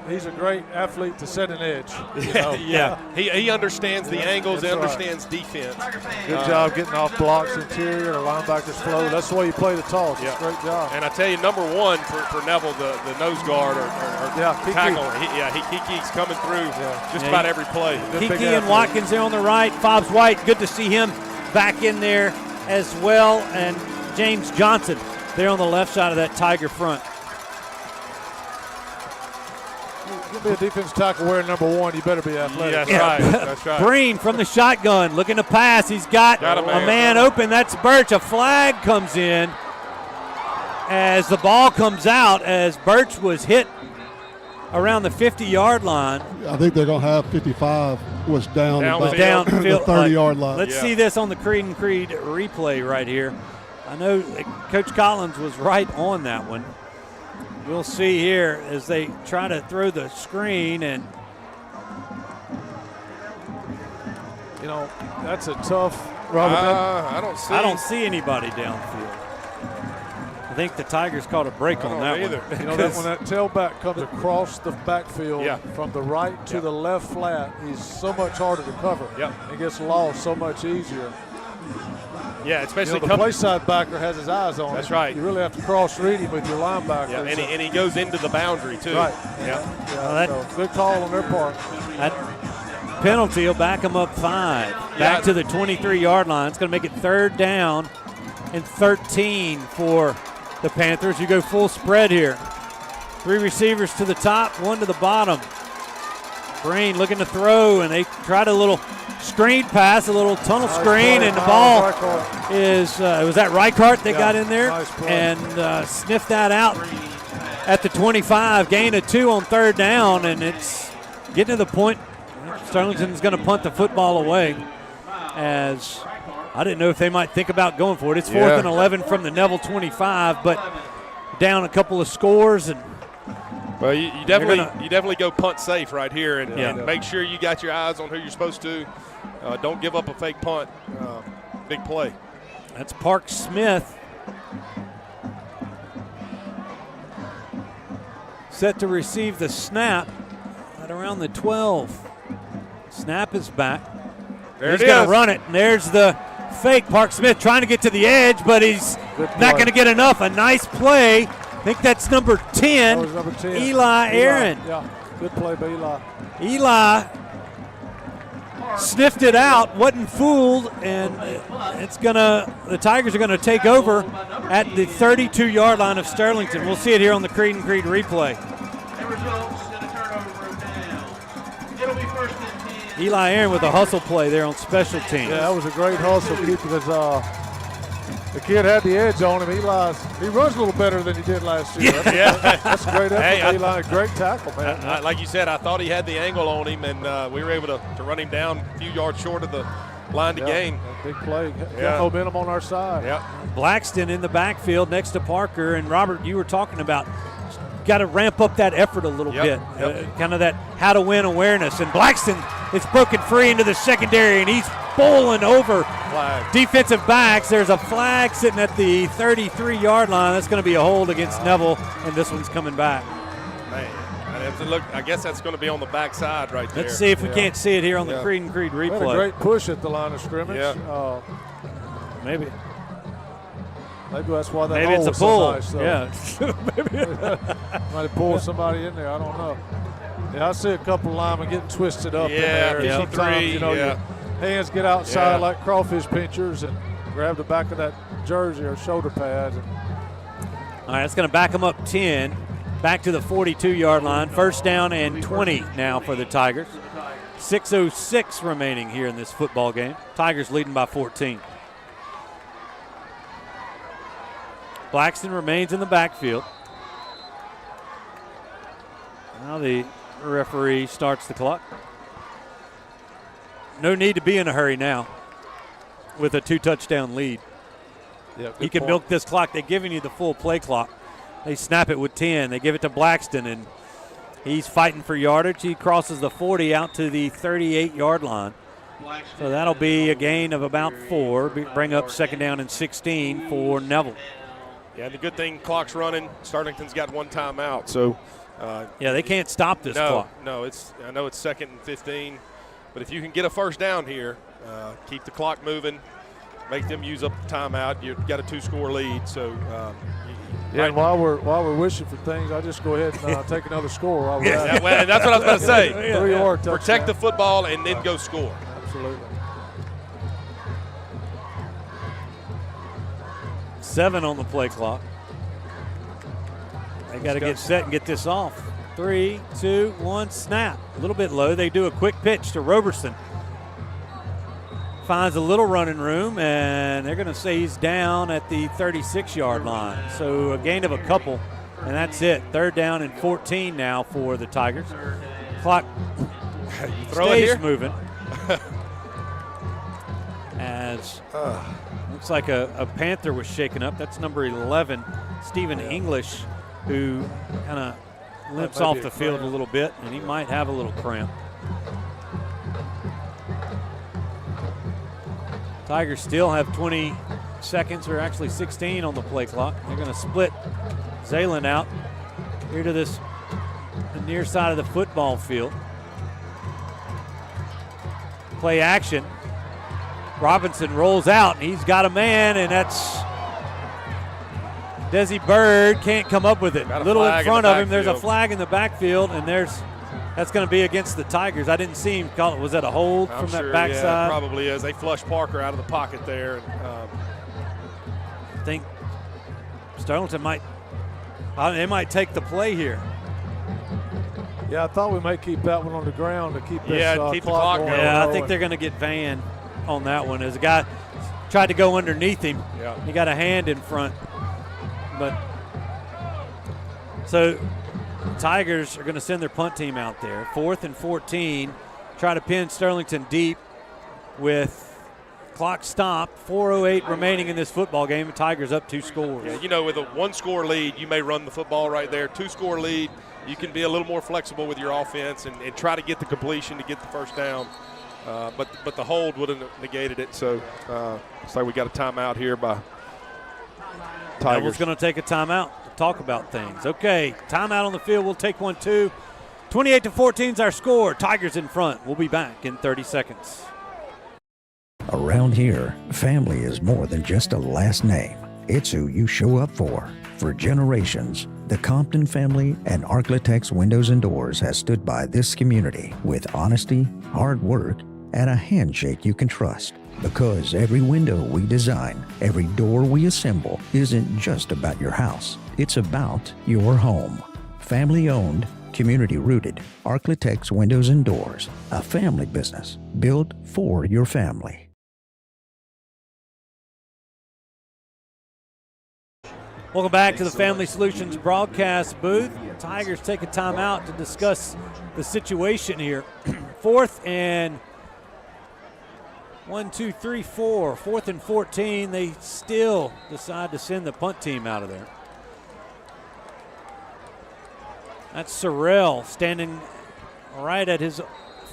He's a great athlete to set an edge. You know? Yeah, he understands the angles, he That's understands defense. Good job getting off blocks interior, the linebackers flow. That's the way you play the toss. It's a great job. And I tell you, number 1 for Neville, the nose guard or tackle. Kiki's coming through just about every play. Kiki and Watkins there on the right. Fobbs White, good to see him back in there as well. And James Johnson there on the left side of that Tiger front. You'll be a defensive tackle wearing number 1. You better be athletic. That's right. Breen from the shotgun looking to pass. He's got a man open. That's Birch. A flag comes in as the ball comes out as Birch was hit around the 50-yard line. I think they're going to have 55 was down the 30-yard line. Let's see this on the Creed and Creed replay right here. I know Coach Collins was right on that one. We'll see here as they try to throw the screen, and you know that's a tough. Robert, I don't see anybody downfield. I think the Tigers caught a break on that either. one. You know that when that tailback comes across the backfield from the right to the left flat, he's so much harder to cover. He gets lost so much easier. Yeah, especially the play side backer has his eyes on. That's right. You really have to cross read him with your linebacker. Yeah, and he goes into the boundary too. Right. Yeah. So good call on their part. That penalty will back them up 5. Back to the 23-yard line. It's going to make it third down and 13 for the Panthers. You go full spread here. 3 receivers to the top, 1 to the bottom. Breen looking to throw, and they tried a little screen pass, a little tunnel screen, and the ball is, was that Reichart that got in there and sniffed that out at the 25. Gain of 2 on third down, and it's getting to the point Sterlington's going to punt the football away, as I didn't know if they might think about going for it. It's 4th and 11 from the Neville 25, but down a couple of scores. And well, you definitely go punt safe right here, and make sure you got your eyes on who you're supposed to. Don't give up a fake punt. Big play. That's Park Smith. Set to receive the snap at around the 12. Snap is back. He's going to run it, and there's the fake. Park Smith trying to get to the edge, but he's not going to get enough. A nice play. I think that's number 10, Eli Aaron. Yeah, good play by Eli. Eli sniffed it out, wasn't fooled, and the Tigers are gonna take over at the 32-yard line of Sterlington. We'll see it here on the Creed and Creed replay. Eli Aaron with a hustle play there on special teams. Yeah, that was a great hustle because the kid had the edge on him. He runs a little better than he did last year. That's a great effort by Eli. Great tackle, man. Like you said, I thought he had the angle on him, and we were able to run him down a few yards short of the line to gain. Big play. Got momentum on our side. Blackston in the backfield next to Parker. And, Robert, you were talking about got to ramp up that effort a little bit, kind of that how to win awareness. And Blackston is broken free into the secondary, and he's bowling over defensive backs. There's a flag sitting at the 33-yard line. That's going to be a hold against Neville, and this one's coming back. Man, I have to look. I guess that's going to be on the backside right there. Let's see if we can't see it here on the Creed and Creed replay. Had a great push at the line of scrimmage. Maybe that's why that maybe it's a pull. So nice, maybe might have pulled somebody in there. I don't know. Yeah, I see a couple of linemen getting twisted up in there. Sometimes, your hands get outside like crawfish pinchers and grab the back of that jersey or shoulder pad. All right, it's going to back them up 10, back to the 42-yard line. First down and 20 now for the Tigers. 6:06 remaining here in this football game. Tigers leading by 14. Blackston remains in the backfield. Now the referee starts the clock. No need to be in a hurry now with a 2-touchdown lead. He can milk this clock. They're giving you the full play clock. They snap it with 10. They give it to Blackston, and he's fighting for yardage. He crosses the 40 out to the 38-yard line. So that'll be a gain of about 4. Bring up second down and 16 for Neville. Yeah, the good thing, clock's running. Sterlington's got one timeout, so they can't stop this clock. No, I know it's second and 15, but if you can get a first down here, keep the clock moving, make them use up the timeout. You've got a 2-score lead, so. And while we're wishing for things, I'll just go ahead and take another score. While we're that's what I was going to say. Protect the football and then go score. Absolutely. 7 on the play clock. They got to get set and get this off. 3, 2, 1, snap. A little bit low. They do a quick pitch to Roberson. Finds a little running room, and they're going to say he's down at the 36-yard line. So a gain of a couple, and that's it. Third down and 14 now for the Tigers. Clock stays moving. As looks like a Panther was shaken up. That's number 11, Stephen English, who kind of limps off the field a little bit, and he might have a little cramp. Tigers still have 20 seconds, or actually 16 on the play clock. They're going to split Zaylen out here to the near side of the football field. Play action. Robinson rolls out, and he's got a man, and that's Desi Bird. Can't come up with it. A little in front of him. There's a flag in the backfield, and that's going to be against the Tigers. I didn't see him call it. Was that a hold from that backside? Yeah, probably is. They flushed Parker out of the pocket there. I think Sterlington might take the play here. Yeah, I thought we might keep that one on the ground to keep this keep the clock going. Yeah, I think they're going to get Van on that one. As a guy tried to go underneath him, he got a hand in front. But so Tigers are going to send their punt team out there. 4th and 14. Try to pin Sterlington deep with clock stopped. 4:08 remaining in this football game. The Tigers up 2 scores. Yeah, with a 1-score lead, you may run the football right there. 2-score lead, you can be a little more flexible with your offense and try to get the completion to get the first down. But the hold would have negated it. So looks like we got a timeout here by Tigers. Neville's going to take a timeout to talk about things. Okay, timeout on the field. We'll take one too. 28-14 is our score. Tigers in front. We'll be back in 30 seconds. Around here, family is more than just a last name. It's who you show up for. For generations, the Compton family and Arklatex Windows and Doors has stood by this community with honesty, hard work, and a handshake you can trust. Because every window we design, every door we assemble, isn't just about your house. It's about your home. Family owned, community rooted, Arklatex Windows and Doors, a family business built for your family. Welcome back to the Family Solutions broadcast booth. Tigers take a timeout to discuss the situation here. 4th and 4th and 14. They still decide to send the punt team out of there. That's Sorrell standing right at his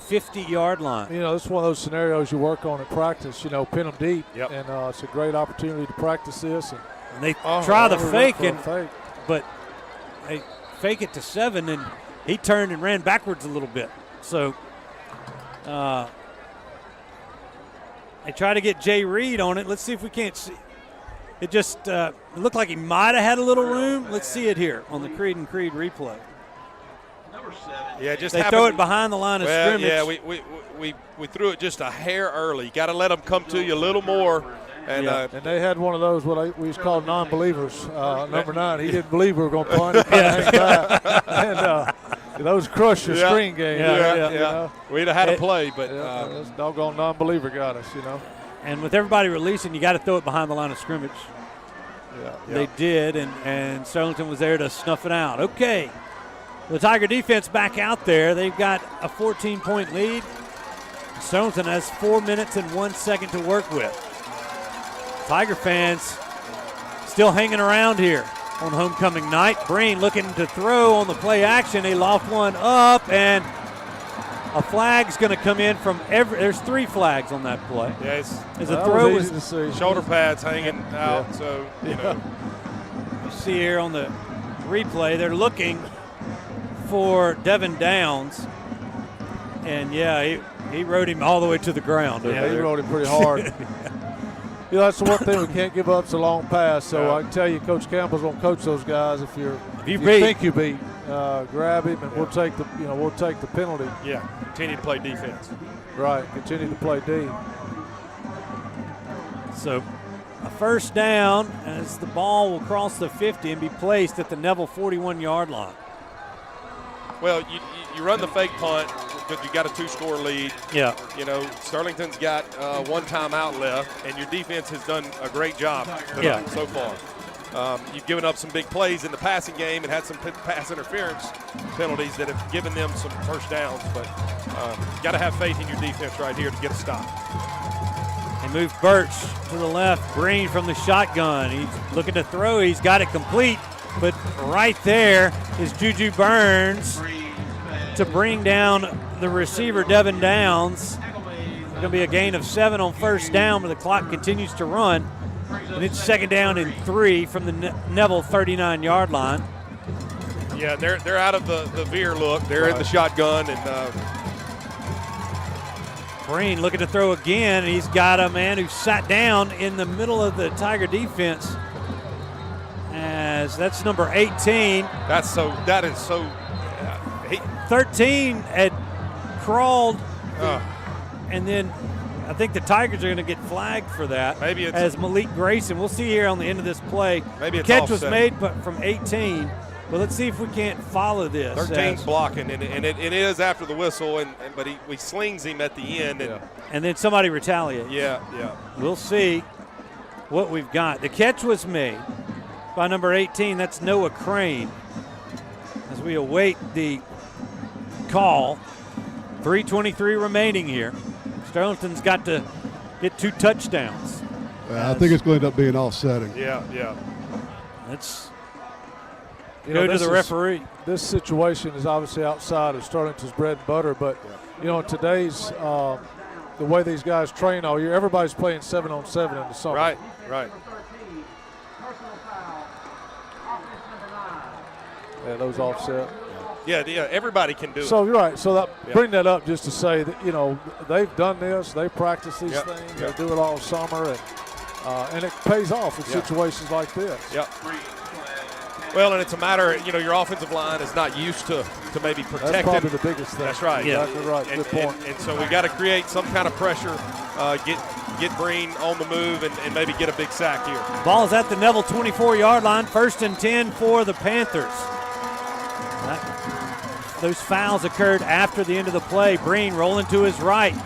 50-yard line. You know, it's one of those scenarios you work on in practice, pin them deep. Yep. And it's a great opportunity to practice this. And they try the fake, but they fake it to 7, and he turned and ran backwards a little bit. So they try to get Jay Reed on it. Let's see if we can't see. It just it looked like he might have had a little room. Let's see it here on the Creed and Creed replay. Yeah, just they throw it behind the line of scrimmage. Yeah, we threw it just a hair early. Got to let them come to you a little more. And, and they had one of those what we used to call non-believers. Number 9, he didn't believe we were going to punt. He hang back. And those crushed your screen game. Yeah. We'd have had a play, but this doggone non-believer got us. And with everybody releasing, you got to throw it behind the line of scrimmage. They did, and Sterlington was there to snuff it out. Okay, the Tiger defense back out there. They've got a 14-point lead. Sterlington has 4 minutes and 1 second to work with. Tiger fans still hanging around here on homecoming night. Breen looking to throw on the play action. They loft one up, and a flag's going to come in from there's 3 flags on that play. Yeah, as a throw was shoulder pads hanging out. So you see here on the replay, they're looking for Devin Downs, and he rode him all the way to the ground. Yeah, he rode him pretty hard. That's the one thing we can't give up. It's a long pass. So I can tell you, Coach Campbell's gonna coach those guys. If you think you beat, grab him, and we'll take the penalty. Yeah, continue to play defense. Right, continue to play D. So a first down as the ball will cross the 50 and be placed at the Neville 41-yard line. Well, you run the fake punt because you got a 2-score lead. Yeah. Sterlington's got 1 timeout left, and your defense has done a great job so far. You've given up some big plays in the passing game and had some pass interference penalties that have given them some first downs, but got to have faith in your defense right here to get a stop. They move Birch to the left. Green from the shotgun. He's looking to throw. He's got it complete. But right there is Juju Burns to bring down the receiver, Devin Downs. It's going to be a gain of 7 on first down, but the clock continues to run. And it's 2nd down and 3 from the Neville 39-yard line. Yeah, they're out of the veer look. They're in the shotgun. And Breen looking to throw again, and he's got a man who sat down in the middle of the Tiger defense. As that's number 18. That is so. 13 had crawled, and then I think the Tigers are going to get flagged for that. Maybe it's as Malik Grayson. We'll see here on the end of this play. Maybe it's catch was made, but from 18. But let's see if we can't follow this. 13's blocking, and it is after the whistle, but he slings him at the end, and then somebody retaliates. Yeah. We'll see what we've got. The catch was made by number 18. That's Noah Crane. As we await the call, 3:23 remaining here. Sterlington's got to get 2 touchdowns. I think it's going to end up being offsetting. Yeah. Let's go to the referee. This situation is obviously outside of Sterlington's bread and butter, but in today's the way these guys train all year, everybody's playing 7-on-7 in the summer. Right. Yeah, those offset. Yeah, everybody can do it. So you're right. So bring that up just to say that they've done this. They practice these things. They do it all summer, and it pays off in situations like this. Yep. Well, and it's a matter, your offensive line is not used to maybe protecting. That's probably the biggest thing. That's right. Exactly right. Good point. And so we got to create some kind of pressure, get Breen on the move, and maybe get a big sack here. Ball is at the Neville 24-yard line. 1st and 10 for the Panthers. Those fouls occurred after the end of the play. Breen rolling to his right.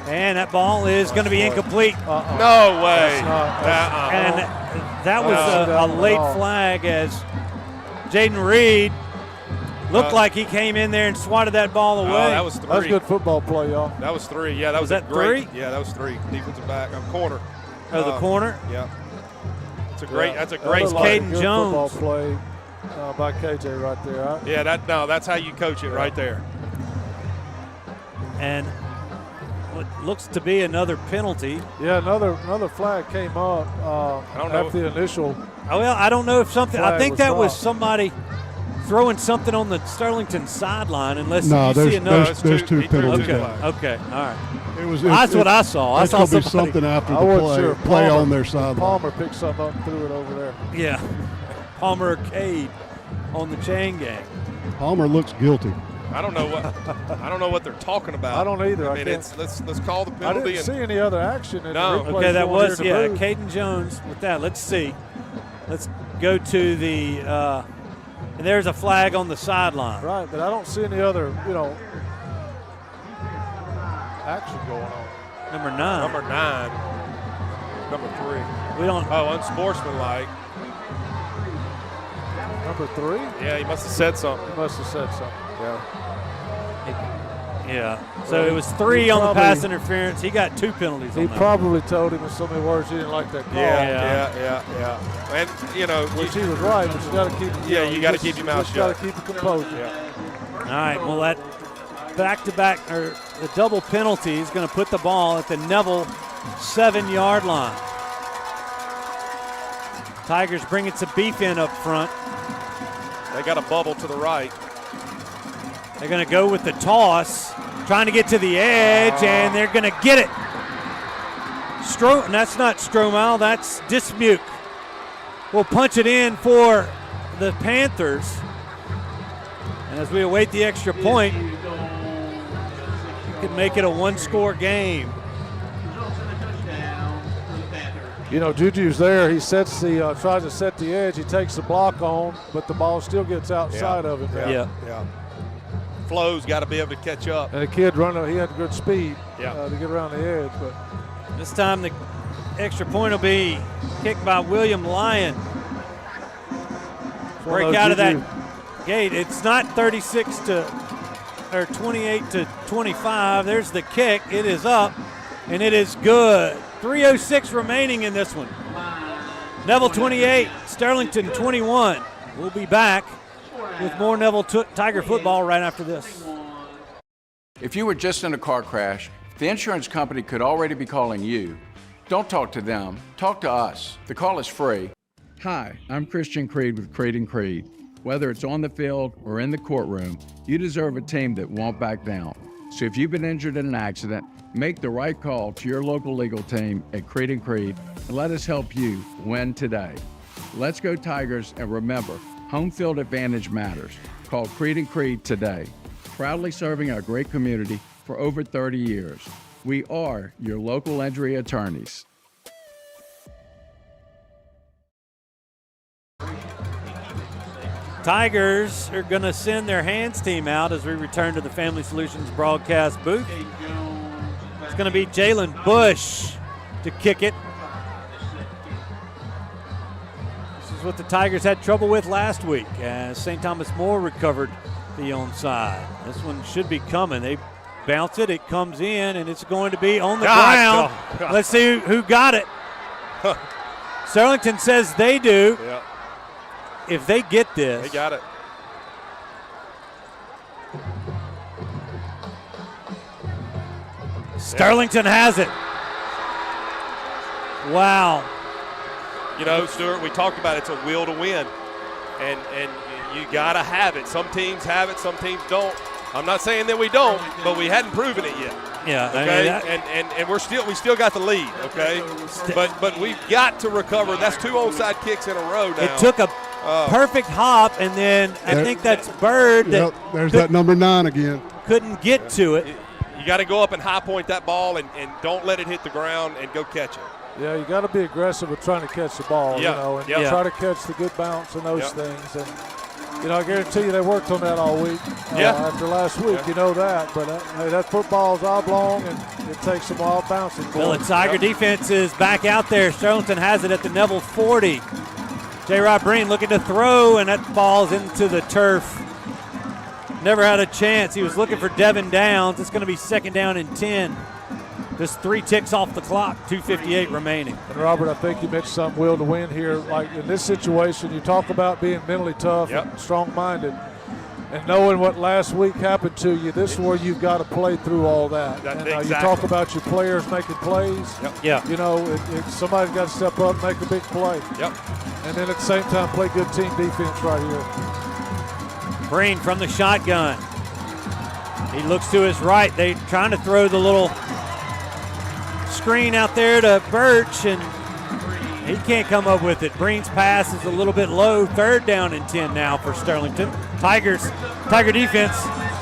And that ball is going to be incomplete. No way. And that was a late flag as Jaden Reed looked like he came in there and swatted that ball away. That was 3. That's good football play, y'all. That was 3. Yeah, that was that great. 3? Yeah, that was 3. Defensive back, corner. Oh, the corner? Yeah. That's a great Caden Jones. Football play by KJ right there. Right? Yeah, that's how you coach it right there. And what looks to be another penalty. Yeah, another flag came up after the initial. Well, I don't know if something. I think that was dropped. somebody throwing something on the Sterlington sideline. Unless there's see another. there's two penalties. Okay, all right. That's what I saw. I saw be something after the play on their sideline. Palmer picked something up and threw it over there. Yeah, Palmer Arcade on the chain gang. Palmer looks guilty. I don't know what they're talking about. I don't either. I mean, let's call the penalty. I didn't see any other action. Okay, that was Caden Jones with that. Let's see. Let's go to the and there's a flag on the sideline. Right, but I don't see any other action going on. Number 9. Number 3. We don't. Oh, unsportsmanlike. Number 3? Yeah, he must have said something. Yeah. So it was 3 on the pass interference. He got 2 penalties on that. He probably told him in so many words he didn't like that call. Yeah. And which he was right, but you got to keep. You got to keep your mouth shut. You got to keep the composure. Yeah. All right. Well, that back-to-back or the double penalty is going to put the ball at the Neville 7-yard line. Tigers bringing some beef in up front. They got a bubble to the right. They're going to go with the toss, trying to get to the edge, and they're going to get it. And that's not Stromal, that's Dismuke. Will punch it in for the Panthers. And as we await the extra point, could make it a 1-score game. Juju's there. He sets tries to set the edge. He takes the block on, but the ball still gets outside of him. Yeah. Flo's got to be able to catch up. And the kid he had good speed to get around the edge. But this time the extra point will be kicked by William Lyon. Break out of that gate. It's not 28 to 25. There's the kick. It is up, and it is good. 3:06 remaining in this one. Neville 28, Sterlington 21. We'll be back with more Neville Tiger football right after this. If you were just in a car crash, the insurance company could already be calling you. Don't talk to them, talk to us. The call is free. Hi, I'm Christian Creed with Creed & Creed. Whether it's on the field or in the courtroom, you deserve a team that won't back down. So if you've been injured in an accident, make the right call to your local legal team at Creed & Creed and let us help you win today. Let's go Tigers, and remember, home field advantage matters. Call Creed & Creed today. Proudly serving our great community for over 30 years. We are your local injury attorneys. Tigers are going to send their hands team out as we return to the Family Solutions broadcast booth. It's going to be Jalen Bush to kick it. This is what the Tigers had trouble with last week as St. Thomas More recovered the onside. This one should be coming. They bounce it, it comes in, and it's going to be on the ground. God. Let's see who got it. Sterlington says they do. Yeah. If they get this. They got it. Sterlington has it. Wow. Stuart, we talked about it's a will to win. And you got to have it. Some teams have it, some teams don't. I'm not saying that we don't, but we hadn't proven it yet. Yeah. Okay. I mean, and we still got the lead. Okay. But we've got to recover. That's 2 onside kicks in a row now. It took a perfect hop, and then I think that's Bird. There's that number 9 again. Couldn't get to it. You got to go up and high point that ball and don't let it hit the ground and go catch it. Yeah, you got to be aggressive with trying to catch the ball, and try to catch the good bounce and those things. And I guarantee you they worked on that all week. After last week, you know that. But hey, that football's oblong, and it takes some wild bounces. Well, the Tiger defense is back out there. Sterlington has it at the Neville 40. J-Rod Breen looking to throw, and that ball's into the turf. Never had a chance. He was looking for Devin Downs. It's going to be 2nd down and 10. Just 3 ticks off the clock, 2:58 remaining. And Robert, I think you mentioned something, Will, to win here. Like in this situation, you talk about being mentally tough and strong-minded. And knowing what last week happened to you, this is where you've got to play through all that. You talk about your players making plays. Somebody's got to step up and make a big play. And then at the same time, play good team defense right here. Breen from the shotgun. He looks to his right. They're trying to throw the little screen out there to Birch, and he can't come up with it. Breen's pass is a little bit low. 3rd down and 10 now for Sterlington. Tiger defense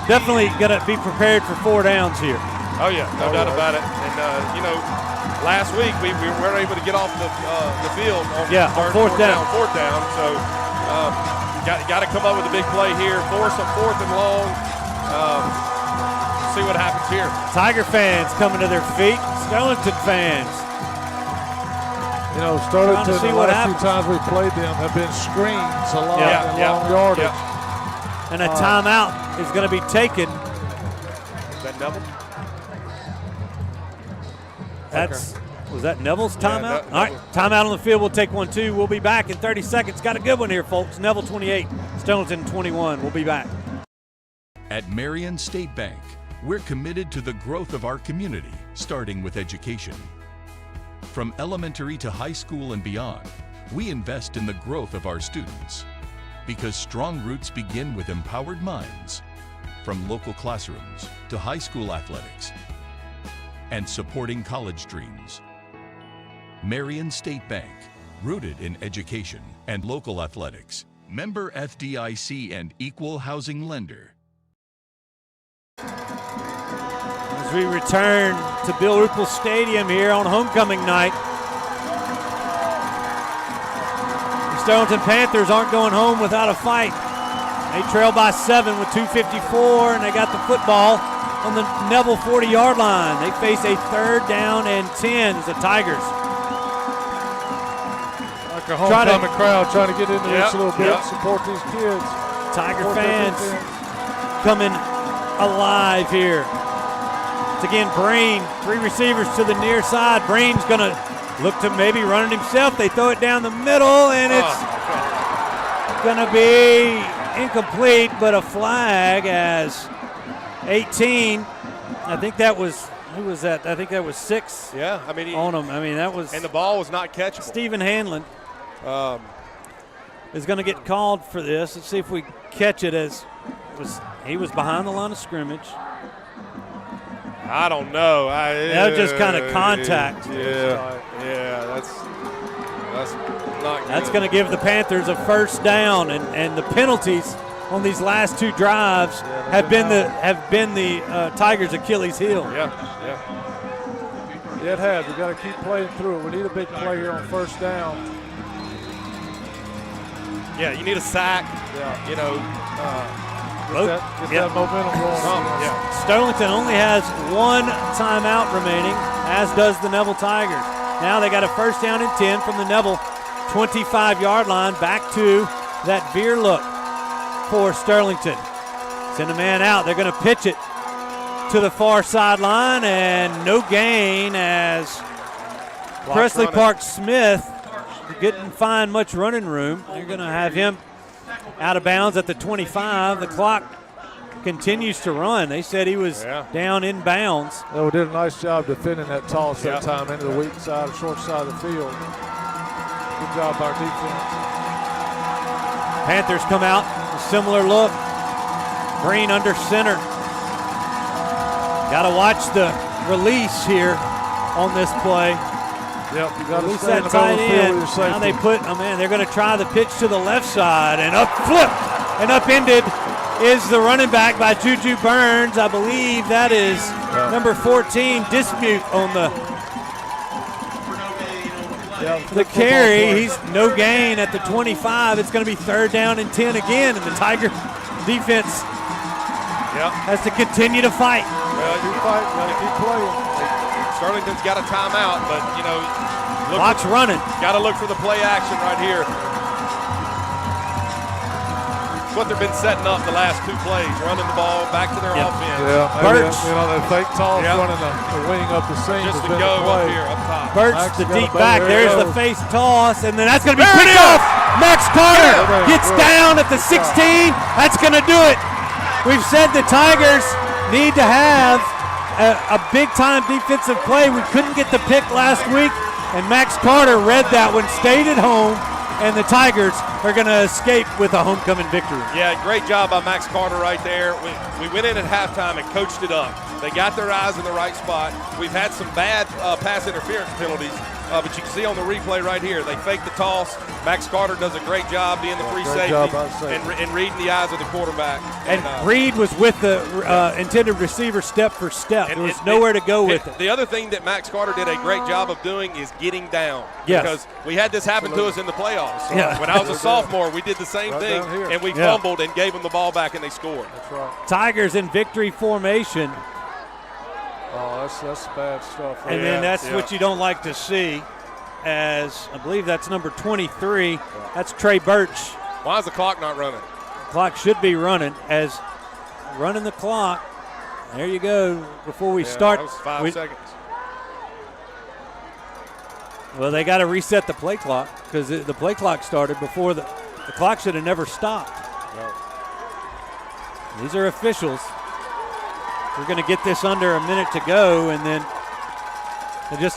definitely going to be prepared for 4 downs here. Oh, yeah, no doubt about it. And, last week we weren't able to get off the field on 4th down. So got to come up with a big play here. Force a 4th and long. See what happens here. Tiger fans coming to their feet. Sterlington fans. Sterlington, the last few times we played them have been screens a lot and long yardage. And a timeout is going to be taken. Is that Neville? Was that Neville's timeout? All right, timeout on the field. We'll take one, too. We'll be back in 30 seconds. Got a good one here, folks. Neville 28, Sterlington 21. We'll be back. At Marion State Bank, we're committed to the growth of our community, starting with education. From elementary to high school and beyond, we invest in the growth of our students. Because strong roots begin with empowered minds, from local classrooms to high school athletics, and supporting college dreams. Marion State Bank, rooted in education and local athletics. Member FDIC and equal housing lender. As we return to Bill Ruple Stadium here on homecoming night, the Sterlington Panthers aren't going home without a fight. They trail by 7 with 2:54, and they got the football on the Neville 40-yard line. They face a 3rd down and 10 as the Tigers. Like a homecoming crowd trying to get into this a little bit, support these kids. Tiger fans coming alive here. It's again Breen, 3 receivers to the near side. Breen's going to look to maybe run it himself. They throw it down the middle, and it's going to be incomplete, but a flag as 18. I think that was, who was that? I think that was 6 on him. I mean, that was. And the ball was not catchable. Stephen Hanlon is going to get called for this. Let's see if we catch it as he was behind the line of scrimmage. I don't know. That was just kind of contact. That's not good. That's going to give the Panthers a 1st down, and the penalties on these last 2 drives have been the Tigers' Achilles heel. Yeah, it has. We got to keep playing through it. We need a big play here on 1st down. Yeah, you need a sack. Get that momentum going. Sterlington only has 1 timeout remaining, as does the Neville Tigers. Now they got a 1st down and 10 from the Neville 25-yard line, back to that veer look for Sterlington. Send a man out. They're going to pitch it to the far sideline, and no gain as Presley Park Smith didn't find much running room. They're going to have him out of bounds at the 25. The clock continues to run. They said he was down in bounds. We did a nice job defending that toss that time into the weak side, short side of the field. Good job by our defense. Panthers come out. The similar look. Green under center. Got to watch the release here on this play. Yep, you got to release stay in that the middle tight of the field end. with your safety. Now they put, they're going to try the pitch to the left side and up flipped and upended is the running back by Juju Burns. I believe that is number 14, Dismute on the carry. He's no gain at the 25. It's going to be 3rd down and 10 again, and the Tiger defense has to continue to fight. Well, you fight, got to keep playing. Sterlington's got a timeout, but, clock's running. Got to look for the play action right here. It's what they've been setting up the last 2 plays, running the ball back to their offense. Yeah, Birch. The fake toss running the wing up the seam. Just to go up here, up top. Birch, the deep back. There's the face toss, and then that's going to be picked off. Max Carter gets down at the 16. That's going to do it. We've said the Tigers need to have a big-time defensive play. We couldn't get the pick last week, and Max Carter read that one, stayed at home, and the Tigers are going to escape with a homecoming victory. Yeah, great job by Max Carter right there. We went in at halftime and coached it up. They got their eyes in the right spot. We've had some bad pass interference penalties, but you can see on the replay right here, they fake the toss. Max Carter does a great job being the free safety and reading the eyes of the quarterback. And Reed was with the intended receiver step for step. There was nowhere to go with it. The other thing that Max Carter did a great job of doing is getting down. Yes. Because we had this happen to us in the playoffs. When I was a sophomore, we did the same thing, and we fumbled and gave them the ball back, and they scored. That's right. Tigers in victory formation. Oh, that's bad stuff. And then that's what you don't like to see, as I believe that's number 23. That's Trey Birch. Why is the clock not running? Clock should be running, as running the clock. There you go. Before we start. That was 5 seconds. Well, they got to reset the play clock because the play clock started before the clock should have never stopped. No. These are officials. We're going to get this under a minute to go, and then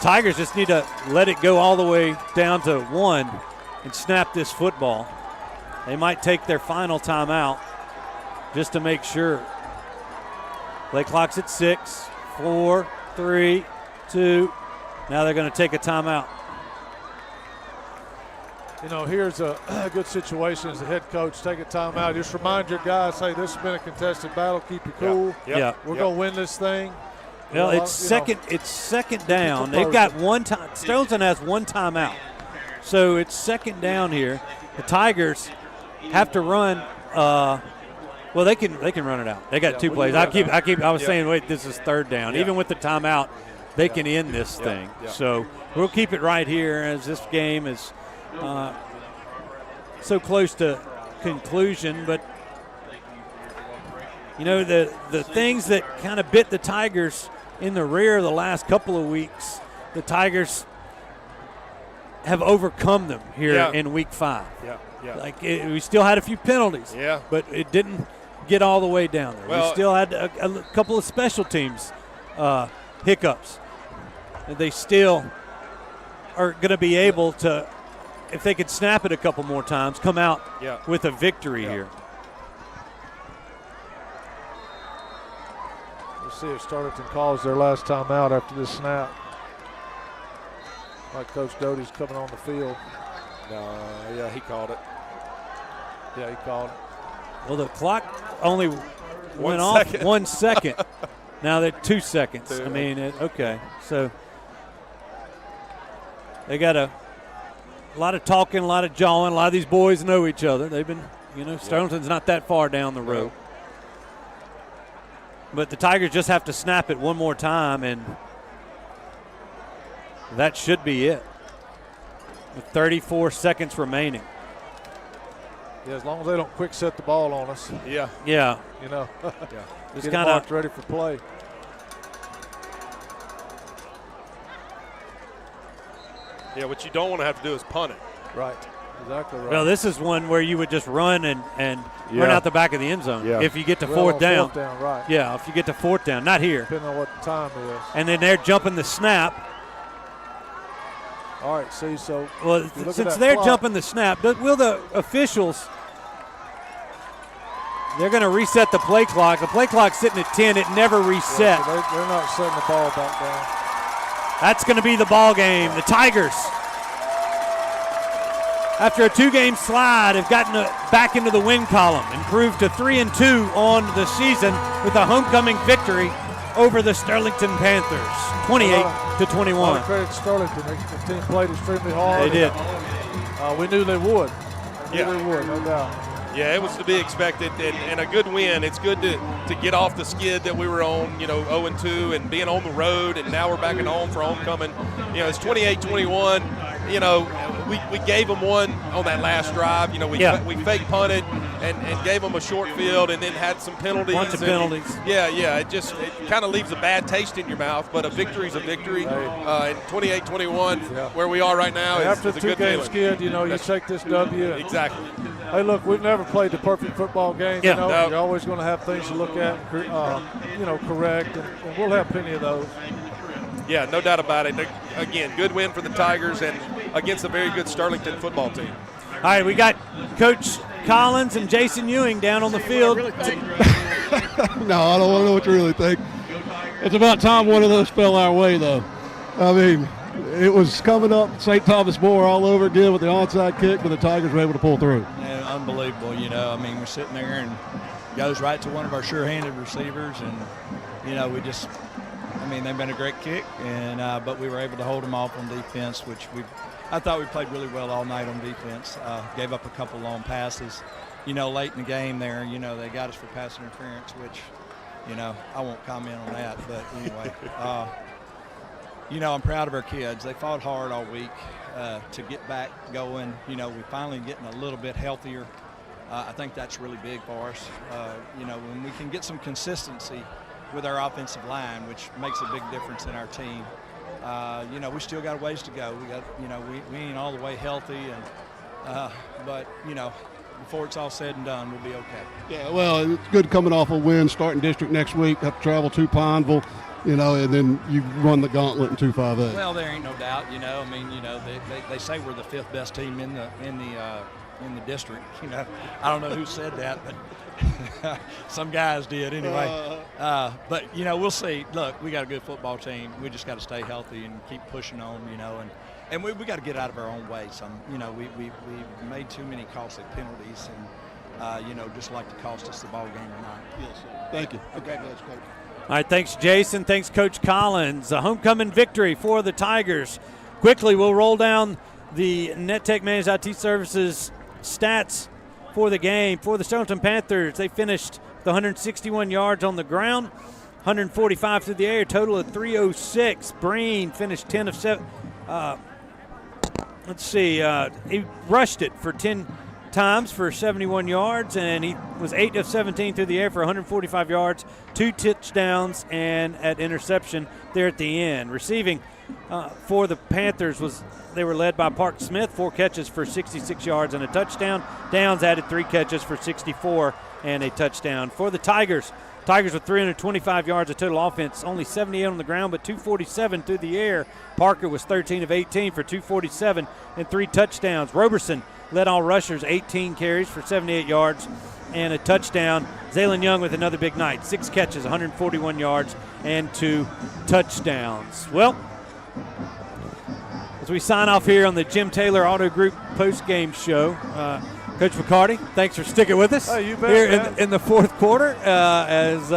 Tigers just need to let it go all the way down to 1 and snap this football. They might take their final timeout just to make sure. Play clock's at 6, 4, 3, 2. Now they're going to take a timeout. Here's a good situation as the head coach. Take a timeout. Just remind your guys, hey, this has been a contested battle. Keep you cool. Yeah. We're going to win this thing. Well, it's second down. They've got one time. Sterlington has one timeout. So it's second down here. The Tigers have to run well, they can run it out. They got 2 plays. I was saying, wait, this is 3rd down. Even with the timeout, they can end this thing. So we'll keep it right here as this game is so close to conclusion. But the things that kind of bit the Tigers in the rear the last couple of weeks, the Tigers have overcome them here in week 5. We still had a few penalties, but it didn't get all the way down there. We still had a couple of special teams hiccups. And they still are going to be able to, if they could snap it a couple more times, come out with a victory here. We'll see if Sterlington calls their last time out after this snap. Like Coach Doty's coming on the field. He called it. Yeah, he called it. Well, the clock only went off 1 second. Now they're 2 seconds. Okay. So they got a lot of talking, a lot of jawing. A lot of these boys know each other. They've been, Sterlington's not that far down the road. But the Tigers just have to snap it one more time, and that should be it. With 34 seconds remaining. Yeah, as long as they don't quick set the ball on us. Yeah. Just kind of ready for play. Yeah, what you don't want to have to do is punt it. Right. Exactly right. Well, this is one where you would just run and run out the back of the end zone if you get to fourth down. Fourth down, right. Yeah, if you get to 4th down. Not here. Depending on what the time is. And then they're jumping the snap. All right, see, so. Well, since they're jumping the snap, will the officials They're going to reset the play clock. The play clock's sitting at 10. It never reset. Yeah, so they're not setting the ball back down. That's going to be the ball game. The Tigers, after a 2-game slide, have gotten back into the win column, improved to 3-2 on the season with a homecoming victory over the Sterlington Panthers, 28-21. A lot of credit to Sterlington. The team played extremely hard. They did. We knew they would. They would, no doubt. Yeah, it was to be expected, and a good win. It's good to get off the skid that we were on, 0-2, and being on the road, and now we're back at home for homecoming. It's 28-21. We gave them one on that last drive. We fake punted and gave them a short field, and then had some penalties. Bunch of penalties. It kind of leaves a bad taste in your mouth, but a victory's a victory. And 28-21, where we are right now, after is a good two-game feeling. skid, you take this W. Exactly. Hey, look, we've never played the perfect football game. Yeah. You're always going to have things to look at, correct, and we'll have plenty of those. Yeah, no doubt about it. Again, good win for the Tigers and against a very good Sterlington football team. All right, we got Coach Collins and Jason Ewing down on the field. No, I don't want to know what you really think. It's about time one of those fell our way, though. I mean, it was coming up St. Thomas More all over again with the onside kick, but the Tigers were able to pull through. Yeah, unbelievable, we're sitting there and goes right to one of our sure-handed receivers, and, they've been a great kick, and but we were able to hold them off on defense, which I thought we played really well all night on defense. Gave up a couple long passes, late in the game there. They got us for pass interference, which, I won't comment on that. But anyway, I'm proud of our kids. They fought hard all week to get back going. We're finally getting a little bit healthier. I think that's really big for us. When we can get some consistency with our offensive line, which makes a big difference in our team. We still got a ways to go. We got, we ain't all the way healthy, and but before it's all said and done, we'll be okay. Yeah, well, it's good coming off a win, starting district next week. Have to travel to Pineville, and then you run the gauntlet in 2-5A. Well, there ain't no doubt. They say we're the 5th best team in the district. I don't know who said that, but some guys did anyway. But we'll see. Look, we got a good football team. We just got to stay healthy and keep pushing on. And we got to get out of our own way. We made too many costly penalties, and just like to cost us the ball game tonight. Yes, sir. Thank you. Congratulations, Coach. All right, thanks, Jason. Thanks, Coach Collins. A homecoming victory for the Tigers. Quickly, we'll roll down the NetTech Managed IT Services stats for the game. For the Sterlington Panthers, they finished with 161 yards on the ground, 145 through the air, total of 306. Breen finished 10 of 7. He rushed it for 10 times for 71 yards, and he was 8 of 17 through the air for 145 yards, 2 touchdowns, and an interception there at the end. Receiving for the Panthers they were led by Park Smith, 4 catches for 66 yards and a touchdown. Downs added 3 catches for 64 and a touchdown. For the Tigers with 325 yards of total offense, only 78 on the ground, but 247 through the air. Parker was 13 of 18 for 247 and 3 touchdowns. Roberson led all rushers, 18 carries for 78 yards and a touchdown. Zaylen Young with another big night, 6 catches, 141 yards and 2 touchdowns. Well, as we sign off here on the Jim Taylor Auto Group post-game show, Coach McCarty, thanks for sticking with us you bet, here in the fourth quarter as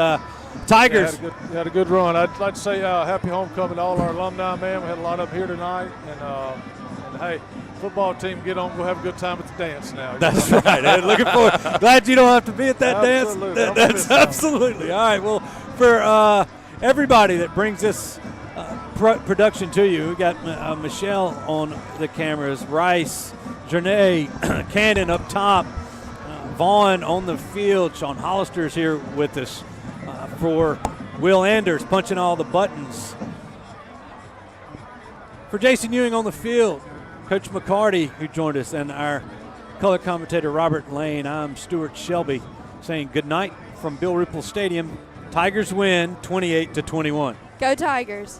Tigers. Had a good run. I'd like to say happy homecoming to all our alumni, man. We had a lot of them here tonight. And hey, football team, get on, go have a good time at the dance now. That's right. And looking forward. Glad you don't have to be at that Absolutely. dance. That's absolutely. All right. Well, for everybody that brings this production to you, we got Michelle on the cameras, Rice, Janae, Cannon up top, Vaughn on the field. Sean Hollister's here with us for Will Anders, punching all the buttons. For Jason Ewing on the field, Coach McCarty, who joined us, and our color commentator, Robert Lane. I'm Stewart Shelby saying good night from Bill Ruple Stadium. Tigers win 28-21. Go Tigers.